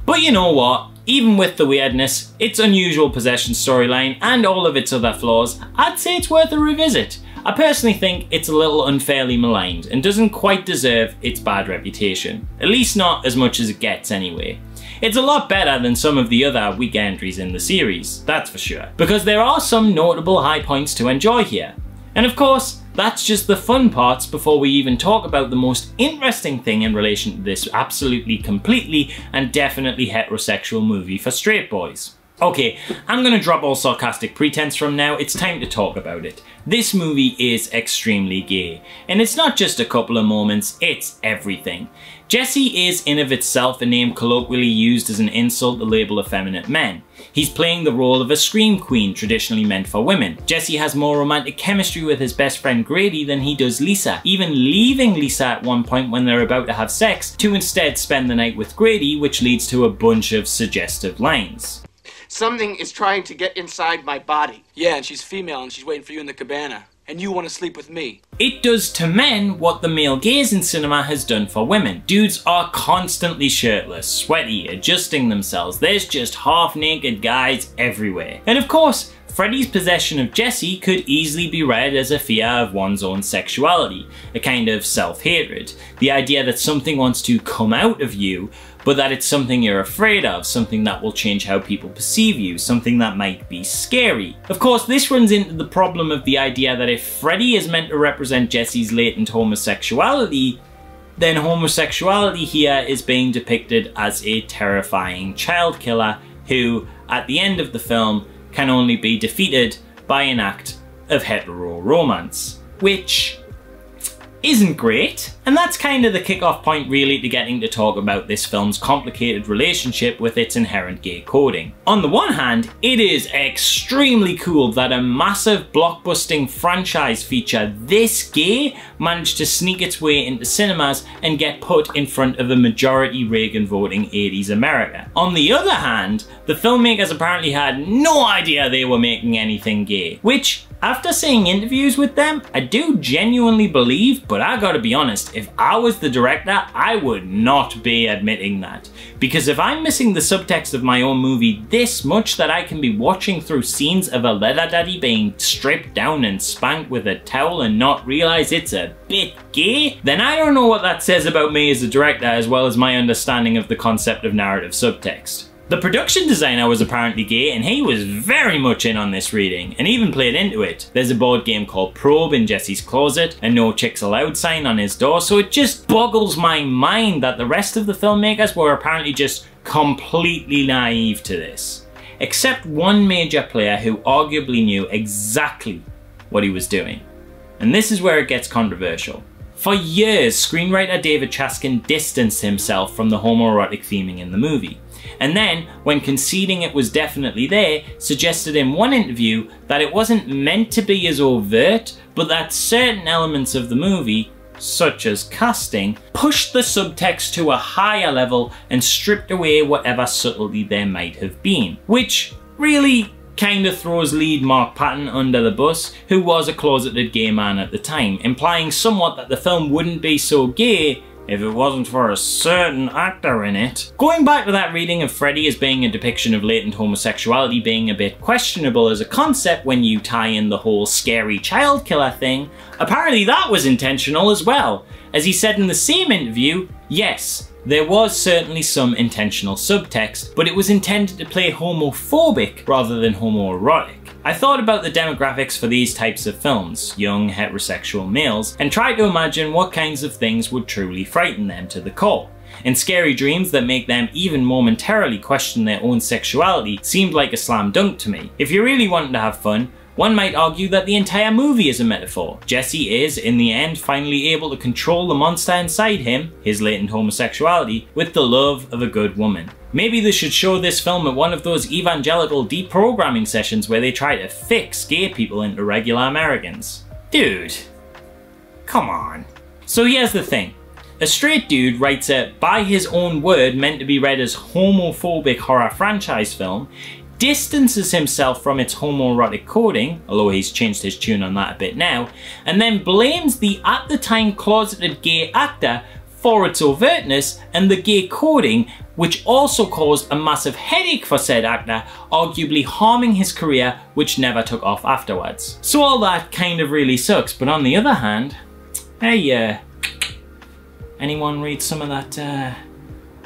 A: But you know what? Even with the weirdness, its unusual possession storyline, and all of its other flaws, I'd say it's worth a revisit. I personally think it's a little unfairly maligned and doesn't quite deserve its bad reputation. At least not as much as it gets anyway. It's a lot better than some of the other weak entries in the series, that's for sure. Because there are some notable high points to enjoy here. And of course, that's just the fun parts before we even talk about the most interesting thing in relation to this absolutely, completely, and definitely heterosexual movie for straight boys. Okay, I'm gonna drop all sarcastic pretense from now, it's time to talk about it. This movie is extremely gay, and it's not just a couple of moments, it's everything. Jesse is in of itself a name colloquially used as an insult to label effeminate men. He's playing the role of a scream queen traditionally meant for women. Jesse has more romantic chemistry with his best friend Grady than he does Lisa, even leaving Lisa at one point when they're about to have sex to instead spend the night with Grady, which leads to a bunch of suggestive lines.
B: Something is trying to get inside my body.
C: Yeah, and she's female and she's waiting for you in the cabana. and you want to sleep with me.
A: It does to men what the male gaze in cinema has done for women. Dudes are constantly shirtless, sweaty, adjusting themselves. There's just half-naked guys everywhere. And of course, Freddy's possession of Jessie could easily be read as a fear of one's own sexuality, a kind of self-hatred. The idea that something wants to come out of you, but that it's something you're afraid of, something that will change how people perceive you, something that might be scary. Of course, this runs into the problem of the idea that if Freddy is meant to represent Jessie's latent homosexuality, then homosexuality here is being depicted as a terrifying child killer who, at the end of the film, can only be defeated by an act of hetero romance, which isn't great. And that's kind of the kick-off point really to getting to talk about this film's complicated relationship with its inherent gay coding. On the one hand, it is extremely cool that a massive blockbusting franchise feature this gay managed to sneak its way into cinemas and get put in front of a majority Reagan voting 80s America. On the other hand, the filmmakers apparently had no idea they were making anything gay, which, after seeing interviews with them, I do genuinely believe, but I gotta be honest, if I was the director, I would not be admitting that. Because if I'm missing the subtext of my own movie this much that I can be watching through scenes of a leather daddy being stripped down and spanked with a towel and not realize it's a bit gay, then I don't know what that says about me as a director, as well as my understanding of the concept of narrative subtext. The production designer was apparently gay, and he was very much in on this reading, and even played into it. There's a board game called Probe in Jesse's closet, a no chicks allowed sign on his door, so it just boggles my mind that the rest of the filmmakers were apparently just completely naive to this. Except one major player who arguably knew exactly what he was doing. And this is where it gets controversial. For years, screenwriter David Chaskin distanced himself from the homoerotic theming in the movie. And then, when conceding it was definitely there, suggested in one interview that it wasn't meant to be as overt, but that certain elements of the movie, such as casting, pushed the subtext to a higher level and stripped away whatever subtlety there might have been. Which really kinda throws lead Mark Patton under the bus, who was a closeted gay man at the time, implying somewhat that the film wouldn't be so gay if it wasn't for a certain actor in it. Going back to that reading of Freddy as being a depiction of latent homosexuality being a bit questionable as a concept when you tie in the whole scary child killer thing, apparently that was intentional as well. As he said in the same interview, yes, there was certainly some intentional subtext, but it was intended to play homophobic rather than homoerotic. I thought about the demographics for these types of films, young heterosexual males, and tried to imagine what kinds of things would truly frighten them to the core. And scary dreams that make them even momentarily question their own sexuality seemed like a slam dunk to me. If you're really wanting to have fun, one might argue that the entire movie is a metaphor. Jesse is, in the end, finally able to control the monster inside him, his latent homosexuality, with the love of a good woman. Maybe they should show this film at one of those evangelical deprogramming sessions where they try to fix gay people into regular Americans. Dude, come on. So here's the thing. A straight dude writes a, by his own word, meant to be read as homophobic horror franchise film, distances himself from its homoerotic coding, although he's changed his tune on that a bit now, and then blames the at the time closeted gay actor for its overtness and the gay coding, which also caused a massive headache for said actor, arguably harming his career, which never took off afterwards. So all that kind of really sucks, but on the other hand, hey, anyone read some of that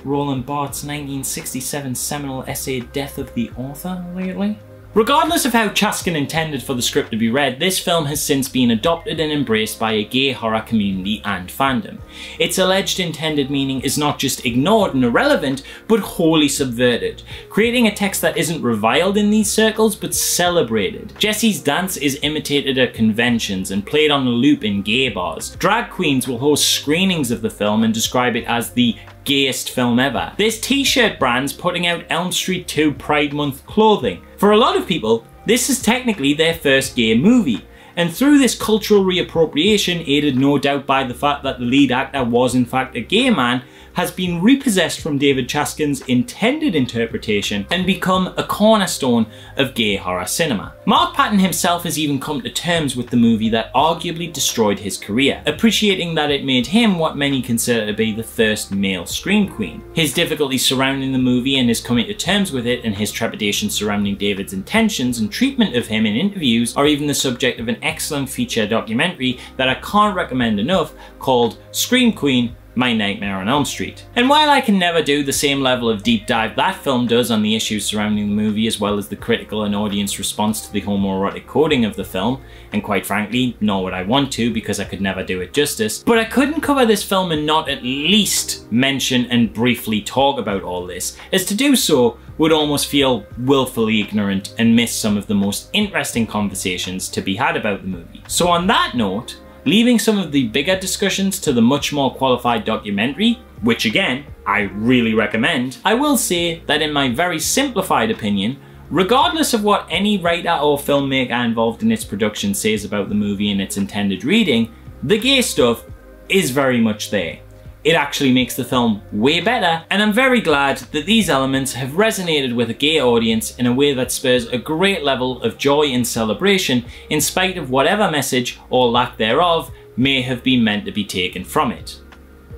A: Roland Barthes' 1967 seminal essay Death of the Author lately? Regardless of how Chaskin intended for the script to be read, this film has since been adopted and embraced by a gay horror community and fandom. Its alleged intended meaning is not just ignored and irrelevant, but wholly subverted, creating a text that isn't reviled in these circles, but celebrated. Jesse's dance is imitated at conventions and played on a loop in gay bars. Drag queens will host screenings of the film and describe it as the gayest film ever. There's t-shirt brands putting out Elm Street 2 Pride Month clothing. For a lot of people, this is technically their first gay movie, and through this cultural reappropriation, aided no doubt by the fact that the lead actor was in fact a gay man, has been repossessed from David Chaskin's intended interpretation and become a cornerstone of gay horror cinema. Mark Patton himself has even come to terms with the movie that arguably destroyed his career, appreciating that it made him what many consider to be the first male scream queen. His difficulties surrounding the movie and his coming to terms with it, and his trepidation surrounding David's intentions and treatment of him in interviews, are even the subject of an excellent feature documentary that I can't recommend enough, called Scream Queen: My Nightmare on Elm Street. And while I can never do the same level of deep dive that film does on the issues surrounding the movie, as well as the critical and audience response to the homoerotic coding of the film, and quite frankly, nor would I want to because I could never do it justice, but I couldn't cover this film and not at least mention and briefly talk about all this, as to do so would almost feel willfully ignorant and miss some of the most interesting conversations to be had about the movie. So on that note, leaving some of the bigger discussions to the much more qualified documentary, which again, I really recommend, I will say that in my very simplified opinion, regardless of what any writer or filmmaker involved in its production says about the movie and its intended reading, the gay stuff is very much there. It actually makes the film way better, and I'm very glad that these elements have resonated with a gay audience in a way that spurs a great level of joy and celebration in spite of whatever message, or lack thereof, may have been meant to be taken from it.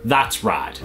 A: That's rad.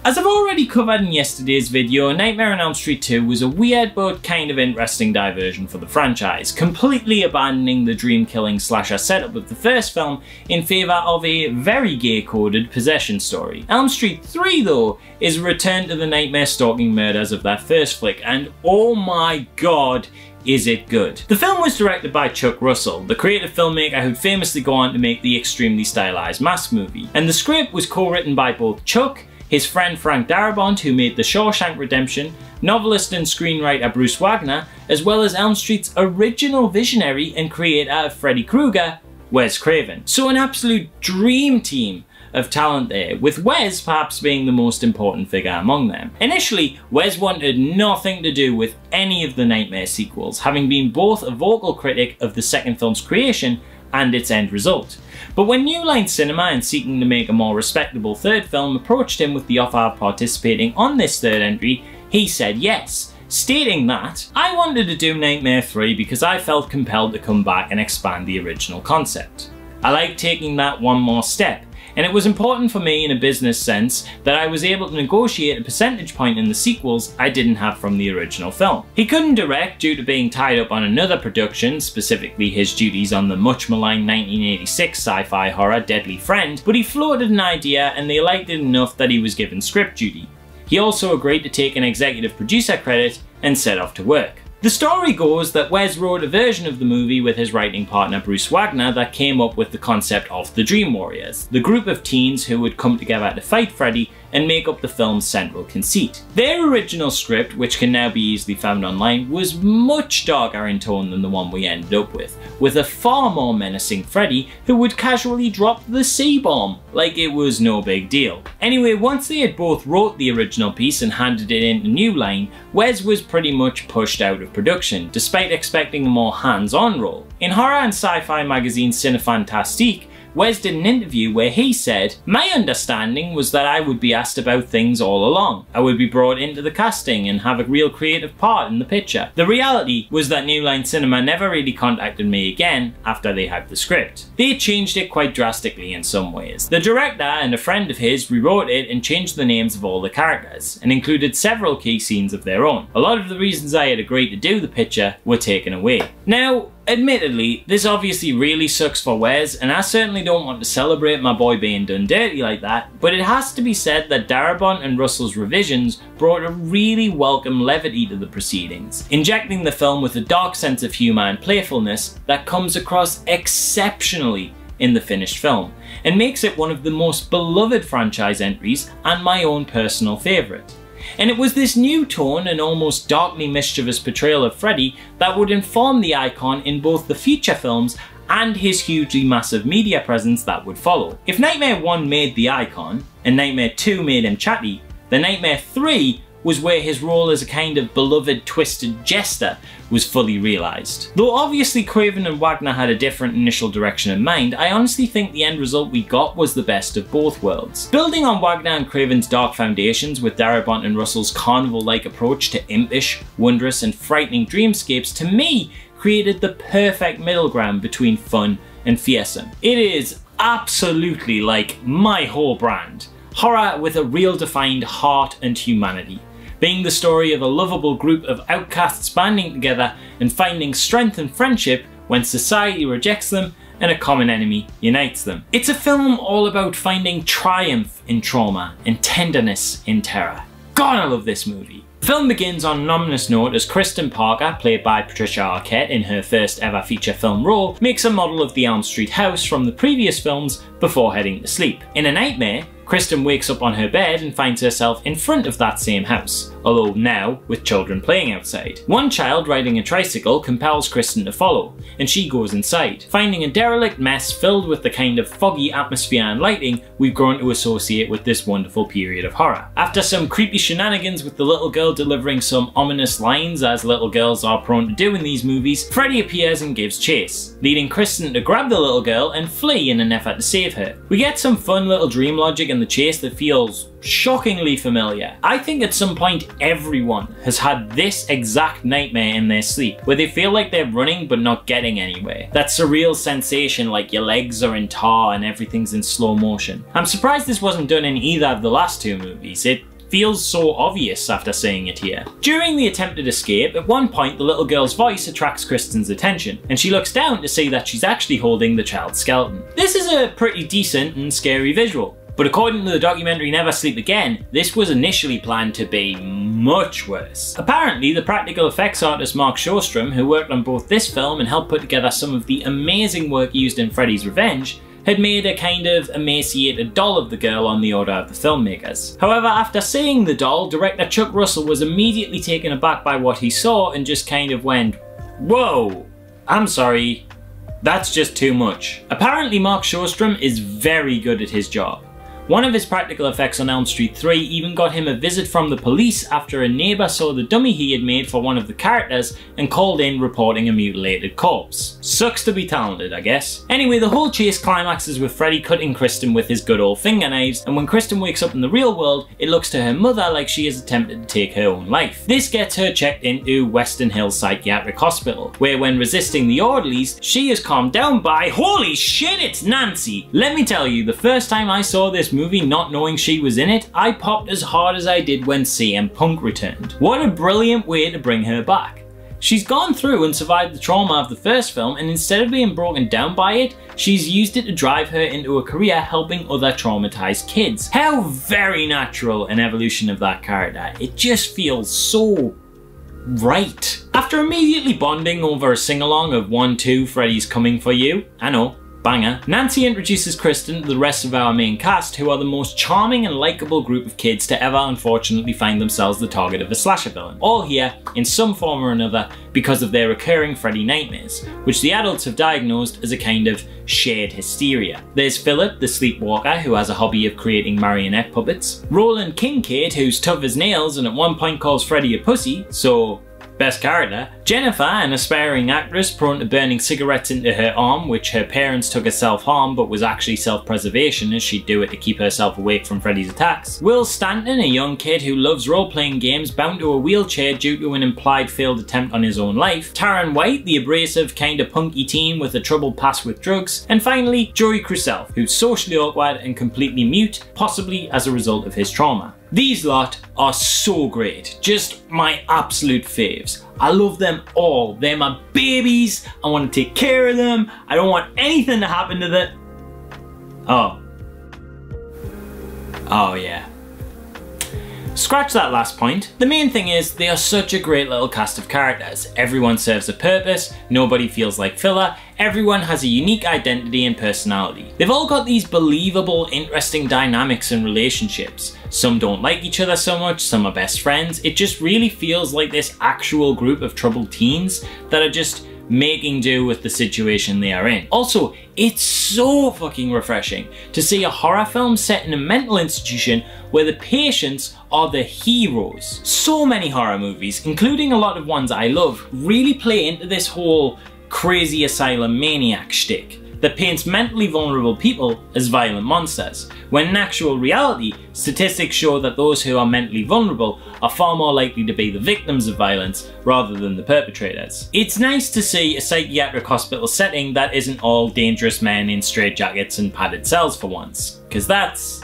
A: As I've already covered in yesterday's video, Nightmare on Elm Street 2 was a weird but kind of interesting diversion for the franchise, completely abandoning the dream-killing slasher setup of the first film in favour of a very gay-coded possession story. Elm Street 3 though is a return to the nightmare-stalking murders of that first flick, and oh my god, is it good. The film was directed by Chuck Russell, the creative filmmaker who'd famously go on to make the extremely stylized Mask movie, and the script was co-written by both Chuck, his friend Frank Darabont, who made The Shawshank Redemption, novelist and screenwriter Bruce Wagner, as well as Elm Street's original visionary and creator of Freddy Krueger, Wes Craven. So an absolute dream team of talent there, with Wes perhaps being the most important figure among them. Initially, Wes wanted nothing to do with any of the Nightmare sequels, having been both a vocal critic of the second film's creation and its end result. But when New Line Cinema, in seeking to make a more respectable third film, approached him with the offer of participating on this third entry, he said yes, stating that, "I wanted to do Nightmare 3 because I felt compelled to come back and expand the original concept. I like taking that one more step, and it was important for me in a business sense that I was able to negotiate a percentage point in the sequels I didn't have from the original film." He couldn't direct due to being tied up on another production, specifically his duties on the much maligned 1986 sci-fi horror Deadly Friend, but he floated an idea and they liked it enough that he was given script duty. He also agreed to take an executive producer credit and set off to work. The story goes that Wes wrote a version of the movie with his writing partner Bruce Wagner that came up with the concept of the Dream Warriors, the group of teens who would come together to fight Freddy and make up the film's central conceit. Their original script, which can now be easily found online, was much darker in tone than the one we ended up with a far more menacing Freddy who would casually drop the C-bomb like it was no big deal. Anyway, once they had both wrote the original piece and handed it in to New Line, Wes was pretty much pushed out of production, despite expecting a more hands-on role. In horror and sci-fi magazine Cinefantastique, Wes did an interview where he said, "My understanding was that I would be asked about things all along. I would be brought into the casting and have a real creative part in the picture. The reality was that New Line Cinema never really contacted me again after they had the script. They changed it quite drastically in some ways. The director and a friend of his rewrote it and changed the names of all the characters, and included several key scenes of their own. A lot of the reasons I had agreed to do the picture were taken away." Now, admittedly, this obviously really sucks for Wes, and I certainly don't want to celebrate my boy being done dirty like that, but it has to be said that Darabont and Russell's revisions brought a really welcome levity to the proceedings, injecting the film with a dark sense of humour and playfulness that comes across exceptionally in the finished film, and makes it one of the most beloved franchise entries and my own personal favourite. And it was this new tone and almost darkly mischievous portrayal of Freddy that would inform the icon in both the feature films and his hugely massive media presence that would follow. If Nightmare 1 made the icon, and Nightmare 2 made him chatty, then Nightmare 3 was where his role as a kind of beloved twisted jester was fully realised. Though obviously Craven and Wagner had a different initial direction in mind, I honestly think the end result we got was the best of both worlds. Building on Wagner and Craven's dark foundations with Darabont and Russell's carnival-like approach to impish, wondrous and frightening dreamscapes, to me created the perfect middle ground between fun and fearsome. It is absolutely like my whole brand. Horror with a real defined heart and humanity, being the story of a lovable group of outcasts banding together and finding strength and friendship when society rejects them and a common enemy unites them. It's a film all about finding triumph in trauma and tenderness in terror. God, I love this movie. The film begins on an ominous note as Kristen Parker, played by Patricia Arquette in her first ever feature film role, makes a model of the Elm Street house from the previous films before heading to sleep. In a nightmare, Kristen wakes up on her bed and finds herself in front of that same house, although now with children playing outside. One child riding a tricycle compels Kristen to follow, and she goes inside, finding a derelict mess filled with the kind of foggy atmosphere and lighting we've grown to associate with this wonderful period of horror. After some creepy shenanigans with the little girl delivering some ominous lines, as little girls are prone to do in these movies, Freddy appears and gives chase, leading Kristen to grab the little girl and flee in an effort to save her. We get some fun little dream logic in the chase that feels shockingly familiar. I think at some point everyone has had this exact nightmare in their sleep, where they feel like they're running but not getting anywhere. That surreal sensation like your legs are in tar and everything's in slow motion. I'm surprised this wasn't done in either of the last two movies. It feels so obvious after seeing it here. During the attempted escape, at one point the little girl's voice attracts Kristen's attention, and she looks down to see that she's actually holding the child's skeleton. This is a pretty decent and scary visual. But according to the documentary Never Sleep Again, this was initially planned to be much worse. Apparently, the practical effects artist Mark Shostrom, who worked on both this film and helped put together some of the amazing work used in Freddy's Revenge, had made a kind of emaciated doll of the girl on the order of the filmmakers. However, after seeing the doll, director Chuck Russell was immediately taken aback by what he saw and just kind of went, "Whoa, I'm sorry, that's just too much." Apparently, Mark Shostrom is very good at his job. One of his practical effects on Elm Street 3 even got him a visit from the police after a neighbour saw the dummy he had made for one of the characters and called in reporting a mutilated corpse. Sucks to be talented, I guess. Anyway, the whole chase climaxes with Freddy cutting Kristen with his good old finger knives, and when Kristen wakes up in the real world, it looks to her mother like she has attempted to take her own life. This gets her checked into Western Hills Psychiatric Hospital, where when resisting the orderlies, she is calmed down by, holy shit, it's Nancy! Let me tell you, the first time I saw this movie not knowing she was in it, I popped as hard as I did when CM Punk returned. What a brilliant way to bring her back. She's gone through and survived the trauma of the first film, and instead of being broken down by it, she's used it to drive her into a career helping other traumatized kids. How very natural an evolution of that character. It just feels so right. After immediately bonding over a sing-along of 1-2 Freddy's Coming For You, I know, banger, Nancy introduces Kristen to the rest of our main cast, who are the most charming and likeable group of kids to ever unfortunately find themselves the target of a slasher villain. All here, in some form or another, because of their recurring Freddy nightmares, which the adults have diagnosed as a kind of shared hysteria. There's Philip, the sleepwalker, who has a hobby of creating marionette puppets. Roland Kincaid, who's tough as nails and at one point calls Freddy a pussy, so best character. Jennifer, an aspiring actress prone to burning cigarettes into her arm, which her parents took as self-harm but was actually self-preservation as she'd do it to keep herself awake from Freddy's attacks. Will Stanton, a young kid who loves role-playing games, bound to a wheelchair due to an implied failed attempt on his own life. Taron White, the abrasive, kinda punky teen with a troubled past with drugs. And finally, Joey Cruself, who's socially awkward and completely mute, possibly as a result of his trauma. These lot are so great, just my absolute faves. I love them all. They're my babies. I want to take care of them. I don't want anything to happen to them. Oh yeah. Scratch that last point. The main thing is they are such a great little cast of characters. Everyone serves a purpose, nobody feels like filler, everyone has a unique identity and personality. They've all got these believable, interesting dynamics and relationships. Some don't like each other so much, some are best friends. It just really feels like this actual group of troubled teens that are just making do with the situation they are in. Also, it's so fucking refreshing to see a horror film set in a mental institution where the patients are the heroes. So many horror movies, including a lot of ones I love, really play into this whole crazy asylum maniac shtick that paints mentally vulnerable people as violent monsters, when in actual reality, statistics show that those who are mentally vulnerable are far more likely to be the victims of violence rather than the perpetrators. It's nice to see a psychiatric hospital setting that isn't all dangerous men in straitjackets and padded cells for once, because that's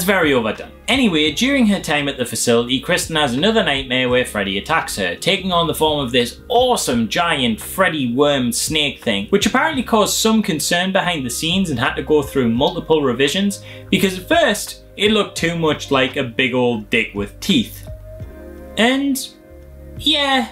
A: very overdone. Anyway, during her time at the facility, Kristen has another nightmare where Freddy attacks her, taking on the form of this awesome giant Freddy worm snake thing, which apparently caused some concern behind the scenes and had to go through multiple revisions, because at first, it looked too much like a big old dick with teeth. And yeah,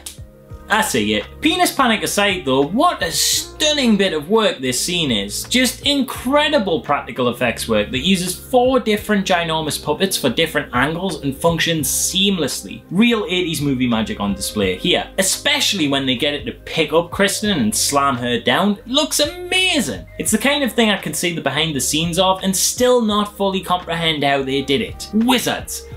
A: I see it. Penis panic aside though, what a stunning bit of work this scene is. Just incredible practical effects work that uses 4 different ginormous puppets for different angles and functions seamlessly. Real 80s movie magic on display here. Especially when they get it to pick up Kristen and slam her down. It looks amazing. It's the kind of thing I can see the behind the scenes of and still not fully comprehend how they did it. Wizards,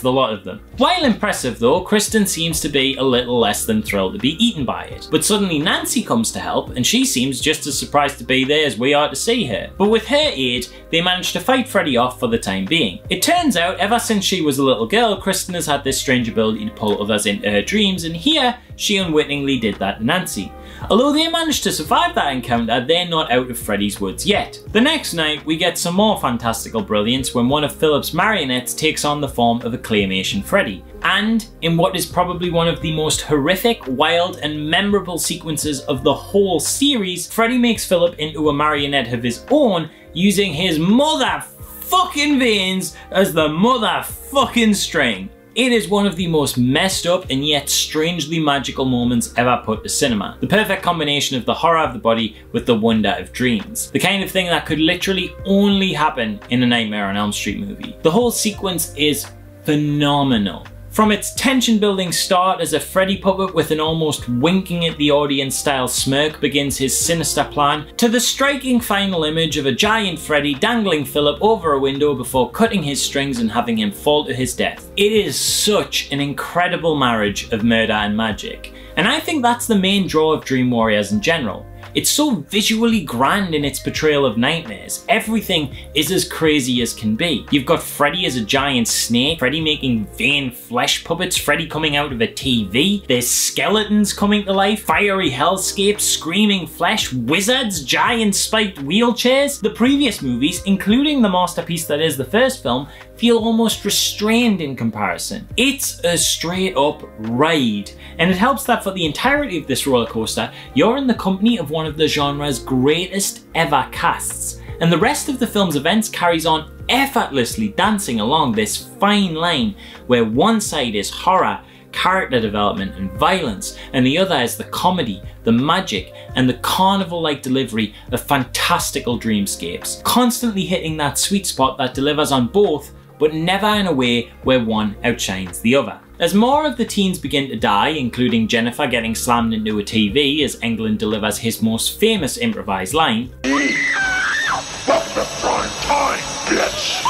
A: the lot of them. While impressive though, Kristen seems to be a little less than thrilled to be eaten by it. But suddenly Nancy comes to help and she seems just as surprised to be there as we are to see her. But with her aid, they manage to fight Freddy off for the time being. It turns out ever since she was a little girl, Kristen has had this strange ability to pull others into her dreams, and here she unwittingly did that to Nancy. Although they managed to survive that encounter, they're not out of Freddy's woods yet. The next night, we get some more fantastical brilliance when one of Philip's marionettes takes on the form of a claymation Freddy. And in what is probably one of the most horrific, wild, and memorable sequences of the whole series, Freddy makes Philip into a marionette of his own, using his motherfucking veins as the motherfucking string. It is one of the most messed up and yet strangely magical moments ever put to cinema. The perfect combination of the horror of the body with the wonder of dreams. The kind of thing that could literally only happen in a Nightmare on Elm Street movie. The whole sequence is phenomenal. From its tension building start as a Freddy puppet with an almost winking at the audience style smirk begins his sinister plan, to the striking final image of a giant Freddy dangling Philip over a window before cutting his strings and having him fall to his death. It is such an incredible marriage of murder and magic, and I think that's the main draw of Dream Warriors in general. It's so visually grand in its portrayal of nightmares. Everything is as crazy as can be. You've got Freddy as a giant snake, Freddy making vein flesh puppets, Freddy coming out of a TV, there's skeletons coming to life, fiery hellscapes, screaming flesh, wizards, giant spiked wheelchairs. The previous movies, including the masterpiece that is the first film, feel almost restrained in comparison. It's a straight up ride, and it helps that for the entirety of this roller coaster, you're in the company of one of the genre's greatest ever casts, and the rest of the film's events carries on effortlessly dancing along this fine line where one side is horror, character development and violence, and the other is the comedy, the magic, and the carnival-like delivery of fantastical dreamscapes, constantly hitting that sweet spot that delivers on both, but never in a way where one outshines the other. As more of the teens begin to die, including Jennifer getting slammed into a TV as Englund delivers his most famous improvised line,
C: "Welcome to prime time, bitch!"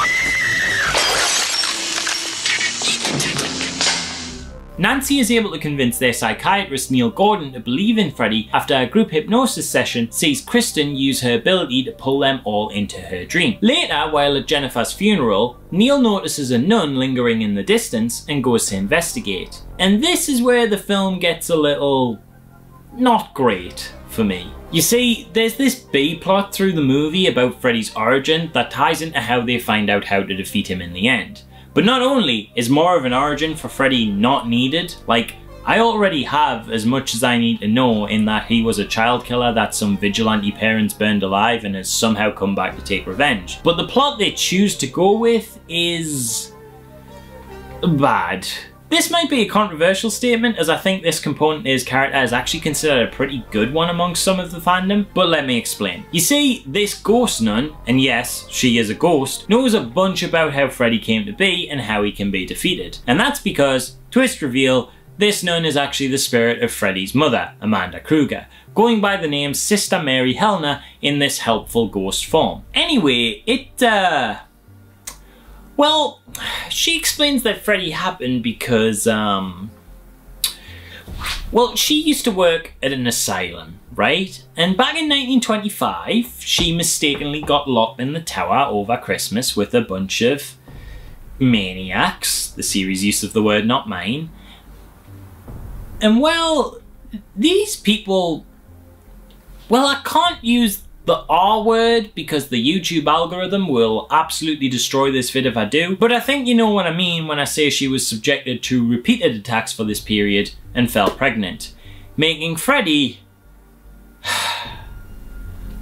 A: Nancy is able to convince their psychiatrist Neil Gordon to believe in Freddy after a group hypnosis session sees Kristen use her ability to pull them all into her dream. Later, while at Jennifer's funeral, Neil notices a nun lingering in the distance and goes to investigate. And this is where the film gets a little not great for me. You see, there's this B-plot through the movie about Freddy's origin that ties into how they find out how to defeat him in the end. But not only is more of an origin for Freddy not needed, like, I already have as much as I need to know in that he was a child killer that some vigilante parents burned alive and has somehow come back to take revenge. But the plot they choose to go with is bad. This might be a controversial statement, as I think this component of his character is actually considered a pretty good one amongst some of the fandom, but let me explain. You see, this ghost nun, and yes, she is a ghost, knows a bunch about how Freddy came to be and how he can be defeated. And that's because, twist reveal, This nun is actually the spirit of Freddy's mother, Amanda Kruger, going by the name Sister Mary Helner in this helpful ghost form. Anyway, well, she explains that Freddy happened because, well, she used to work at an asylum, right? And back in 1925, she mistakenly got locked in the tower over Christmas with a bunch of maniacs, the series use of the word, not mine. And well, these people, well, I can't use the R word because the YouTube algorithm will absolutely destroy this vid if I do, but I think you know what I mean when I say she was subjected to repeated attacks for this period and fell pregnant, making Freddy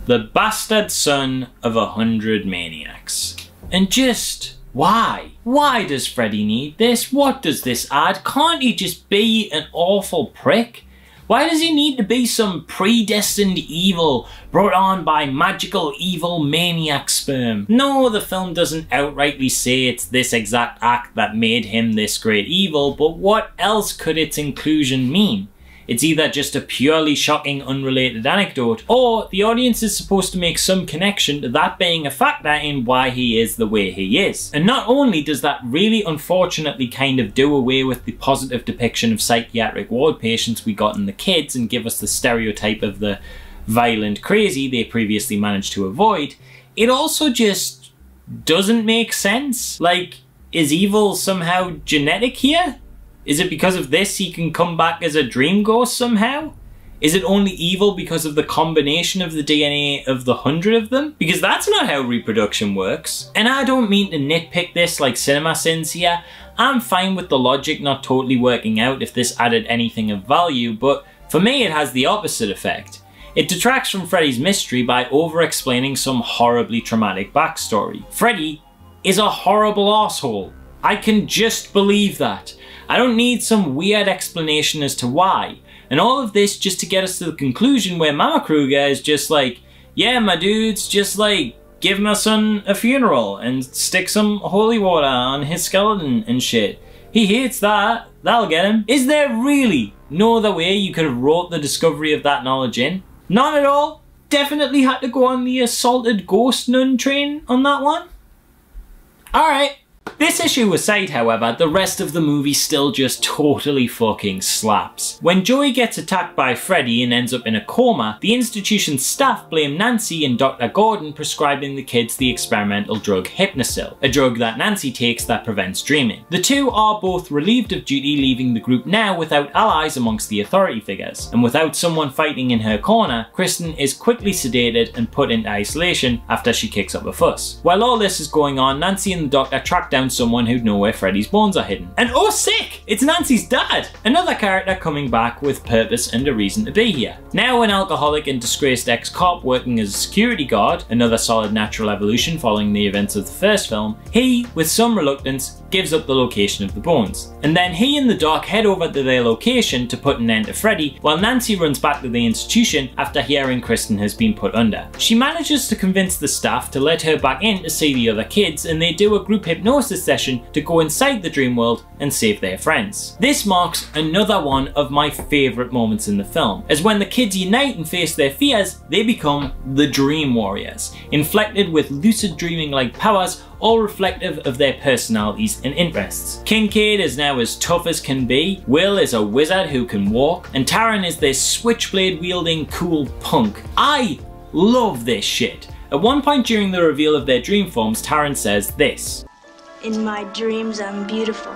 A: the bastard son of 100 maniacs. And just why? Why does Freddy need this? What does this add? Can't he just be an awful prick? Why does he need to be some predestined evil brought on by magical evil maniac sperm? No, the film doesn't outrightly say it's this exact act that made him this great evil, but what else could its inclusion mean? It's either just a purely shocking unrelated anecdote, or the audience is supposed to make some connection to that being a factor in why he is the way he is. And not only does that really unfortunately kind of do away with the positive depiction of psychiatric ward patients we got in The Kids and give us the stereotype of the violent crazy they previously managed to avoid, it also just doesn't make sense. Like, is evil somehow genetic here? Is it because of this he can come back as a dream ghost somehow? Is it only evil because of the combination of the DNA of the 100 of them? Because that's not how reproduction works. And I don't mean to nitpick this like cinema sins here. I'm fine with the logic not totally working out if this added anything of value, but for me it has the opposite effect. It detracts from Freddy's mystery by over-explaining some horribly traumatic backstory. Freddy is a horrible arsehole. I can just believe that. I don't need some weird explanation as to why. And all of this just to get us to the conclusion where Mama Kruger is just like, yeah, my dudes, just like, give my son a funeral and stick some holy water on his skeleton and shit. He hates that. That'll get him. Is there really no other way you could have wrote the discovery of that knowledge in? None at all? Definitely had to go on the assaulted ghost nun train on that one? Alright. This issue aside, however, the rest of the movie still just totally fucking slaps. When Joey gets attacked by Freddy and ends up in a coma, the institution's staff blame Nancy and Dr. Gordon prescribing the kids the experimental drug Hypnosil, a drug that Nancy takes that prevents dreaming. The two are both relieved of duty, leaving the group now without allies amongst the authority figures, and without someone fighting in her corner, Kristen is quickly sedated and put into isolation after she kicks up a fuss. While all this is going on, Nancy and the doctor track down someone who'd know where Freddy's bones are hidden. And oh sick! It's Nancy's dad! Another character coming back with purpose and a reason to be here. Now an alcoholic and disgraced ex-cop working as a security guard, another solid natural evolution following the events of the first film, he, with some reluctance, gives up the location of the bones. And then he and the doc head over to their location to put an end to Freddy, while Nancy runs back to the institution after hearing Kristen has been put under. She manages to convince the staff to let her back in to see the other kids, and they do a group hypnosis session to go inside the dream world and save their friends. This marks another one of my favourite moments in the film, as when the kids unite and face their fears, they become the Dream Warriors, inflected with lucid dreaming-like powers, all reflective of their personalities and interests. Kincaid is now as tough as can be, Will is a wizard who can walk, and Taran is this switchblade-wielding cool punk. I love this shit. At one point during the reveal of their dream forms, Taran says this:
D: "In my dreams I'm beautiful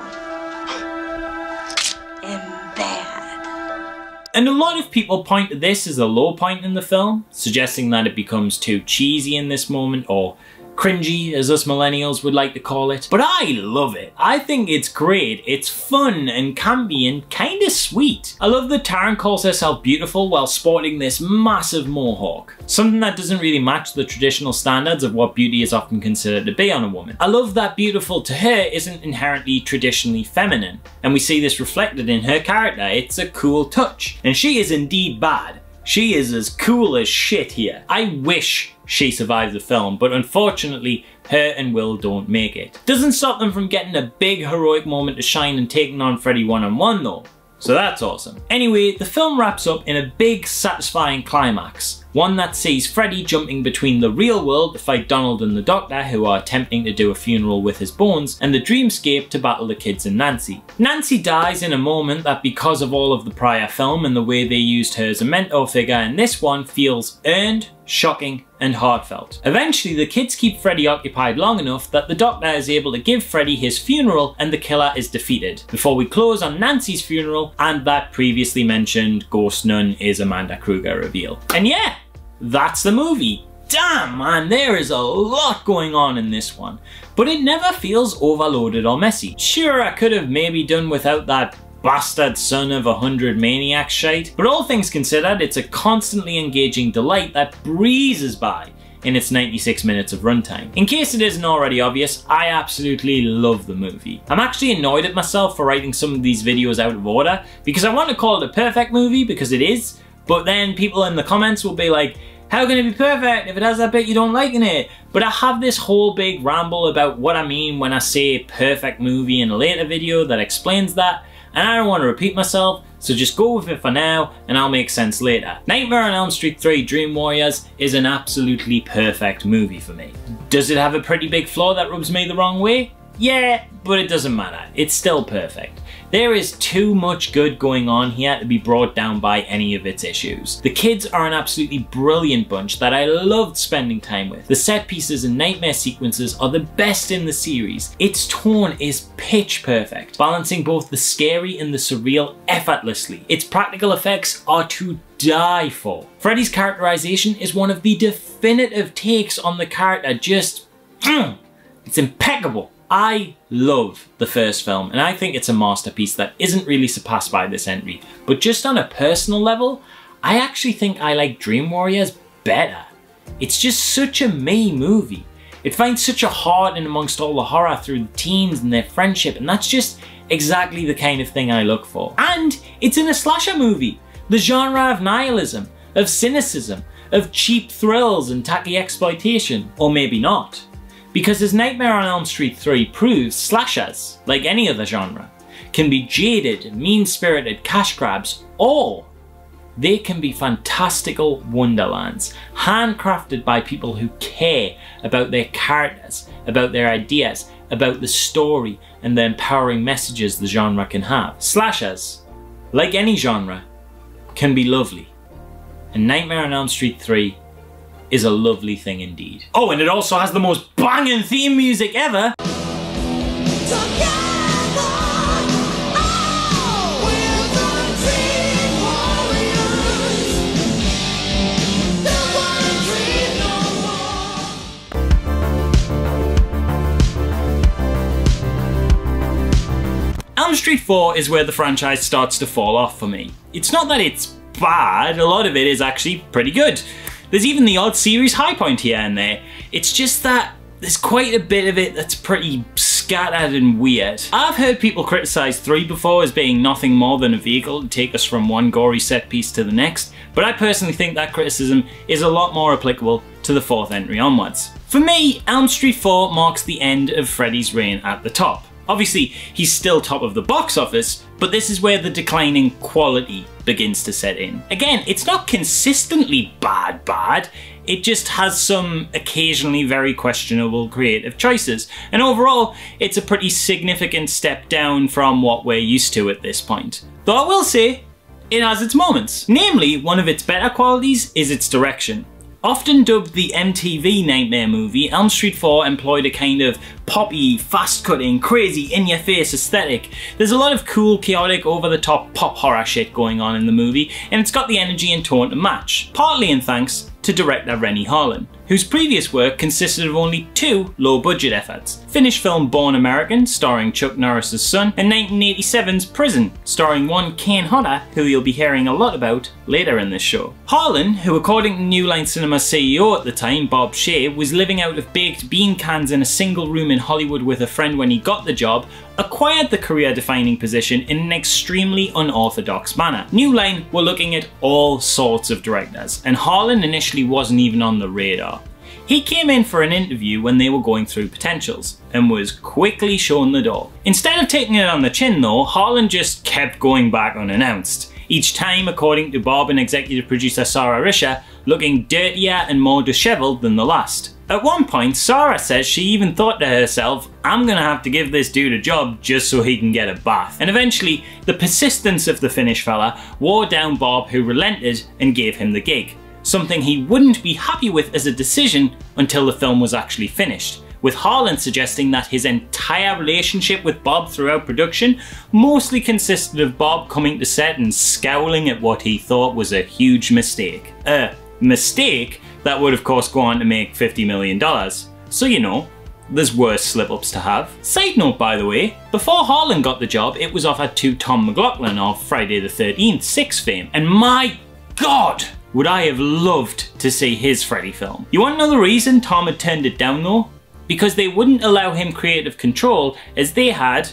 D: and bad."
A: And a lot of people point to this as a low point in the film, suggesting that it becomes too cheesy in this moment, or cringy as us millennials would like to call it. But I love it. I think it's great. It's fun and campy and kinda sweet. I love that Taran calls herself beautiful while sporting this massive mohawk, something that doesn't really match the traditional standards of what beauty is often considered to be on a woman. I love that beautiful to her isn't inherently traditionally feminine, and we see this reflected in her character. It's a cool touch, and she is indeed bad. She is as cool as shit here. I wish she survived the film, but unfortunately her and Will don't make it. Doesn't stop them from getting a big heroic moment to shine and taking on Freddy one-on-one though. So that's awesome. Anyway, the film wraps up in a big, satisfying climax. One that sees Freddy jumping between the real world to fight Donald and the Doctor, who are attempting to do a funeral with his bones, and the dreamscape to battle the kids and Nancy. Nancy dies in a moment that, because of all of the prior film and the way they used her as a mentor figure in this one, feels earned, shocking, and heartfelt. Eventually, the kids keep Freddy occupied long enough that the Doctor is able to give Freddy his funeral and the killer is defeated, before we close on Nancy's funeral and that previously mentioned ghost nun is Amanda Kruger reveal. And yeah, that's the movie. Damn man, there is a lot going on in this one, but it never feels overloaded or messy. Sure, I could have maybe done without that bastard son of 100 maniacs shite, but all things considered, it's a constantly engaging delight that breezes by in its 96 minutes of runtime. In case it isn't already obvious, I absolutely love the movie. I'm actually annoyed at myself for writing some of these videos out of order, because I want to call it a perfect movie, because it is, but then people in the comments will be like, how can it be perfect if it has that bit you don't like in it? But I have this whole big ramble about what I mean when I say perfect movie in a later video that explains that, and I don't want to repeat myself, so just go with it for now and I'll make sense later. Nightmare on Elm Street 3 Dream Warriors is an absolutely perfect movie for me. Does it have a pretty big flaw that rubs me the wrong way? Yeah, but it doesn't matter. It's still perfect. There is too much good going on here to be brought down by any of its issues. The kids are an absolutely brilliant bunch that I loved spending time with. The set pieces and nightmare sequences are the best in the series. Its tone is pitch perfect, balancing both the scary and the surreal effortlessly. Its practical effects are to die for. Freddy's characterization is one of the definitive takes on the character, just it's impeccable. I love the first film and I think it's a masterpiece that isn't really surpassed by this entry, but just on a personal level, I actually think I like Dream Warriors better. It's just such a me movie. It finds such a heart in amongst all the horror through the teens and their friendship, and that's just exactly the kind of thing I look for. And it's in a slasher movie, the genre of nihilism, of cynicism, of cheap thrills and tacky exploitation, or maybe not. Because as Nightmare on Elm Street 3 proves, slashers, like any other genre, can be jaded, mean-spirited cash grabs, or they can be fantastical wonderlands, handcrafted by people who care about their characters, about their ideas, about the story, and the empowering messages the genre can have. Slashers, like any genre, can be lovely, and Nightmare on Elm Street 3 is a lovely thing indeed. Oh, and it also has the most banging theme music ever! Elm Street 4 is where the franchise starts to fall off for me. It's not that it's bad, a lot of it is actually pretty good. There's even the odd series high point here and there. It's just that there's quite a bit of it that's pretty scattered and weird. I've heard people criticize 3 before as being nothing more than a vehicle to take us from one gory set piece to the next, but I personally think that criticism is a lot more applicable to the 4th entry onwards. For me, Elm Street 4 marks the end of Freddy's reign at the top. Obviously, he's still top of the box office, but this is where the declining quality begins to set in. Again, it's not consistently bad, it just has some occasionally very questionable creative choices, and overall, it's a pretty significant step down from what we're used to at this point. Though I will say, it has its moments. Namely, one of its better qualities is its direction. Often dubbed the MTV Nightmare movie, Elm Street 4 employed a kind of poppy, fast-cutting, crazy, in-your-face aesthetic. There's a lot of cool, chaotic, over-the-top pop horror shit going on in the movie, and it's got the energy and tone to match, partly in thanks to director Renny Harlin, whose previous work consisted of only 2 low-budget efforts. Finnish film Born American, starring Chuck Norris's son, and 1987's Prison, starring one Kane Hodder, who you'll be hearing a lot about later in this show. Harlin, who according to New Line Cinema's CEO at the time, Bob Shea, was living out of baked bean cans in a single room in Hollywood with a friend when he got the job, acquired the career-defining position in an extremely unorthodox manner. New Line were looking at all sorts of directors, and Harlin initially wasn't even on the radar. He came in for an interview when they were going through potentials and was quickly shown the door. Instead of taking it on the chin though, Harlan just kept going back unannounced. Each time, according to Bob and executive producer Sarah Risher, looking dirtier and more disheveled than the last. At one point, Sarah says she even thought to herself, I'm gonna have to give this dude a job just so he can get a bath. And eventually, the persistence of the Finnish fella wore down Bob, who relented and gave him the gig. Something he wouldn't be happy with as a decision until the film was actually finished, with Harlan suggesting that his entire relationship with Bob throughout production mostly consisted of Bob coming to set and scowling at what he thought was a huge mistake. A mistake that would of course go on to make $50 million. So you know, there's worse slip-ups to have. Side note by the way, before Harlan got the job, it was offered to Tom McLaughlin of Friday the 13th 6 fame, and my god, would I have loved to see his Freddy film. You want to know the reason Tom had turned it down though? Because they wouldn't allow him creative control, as they had,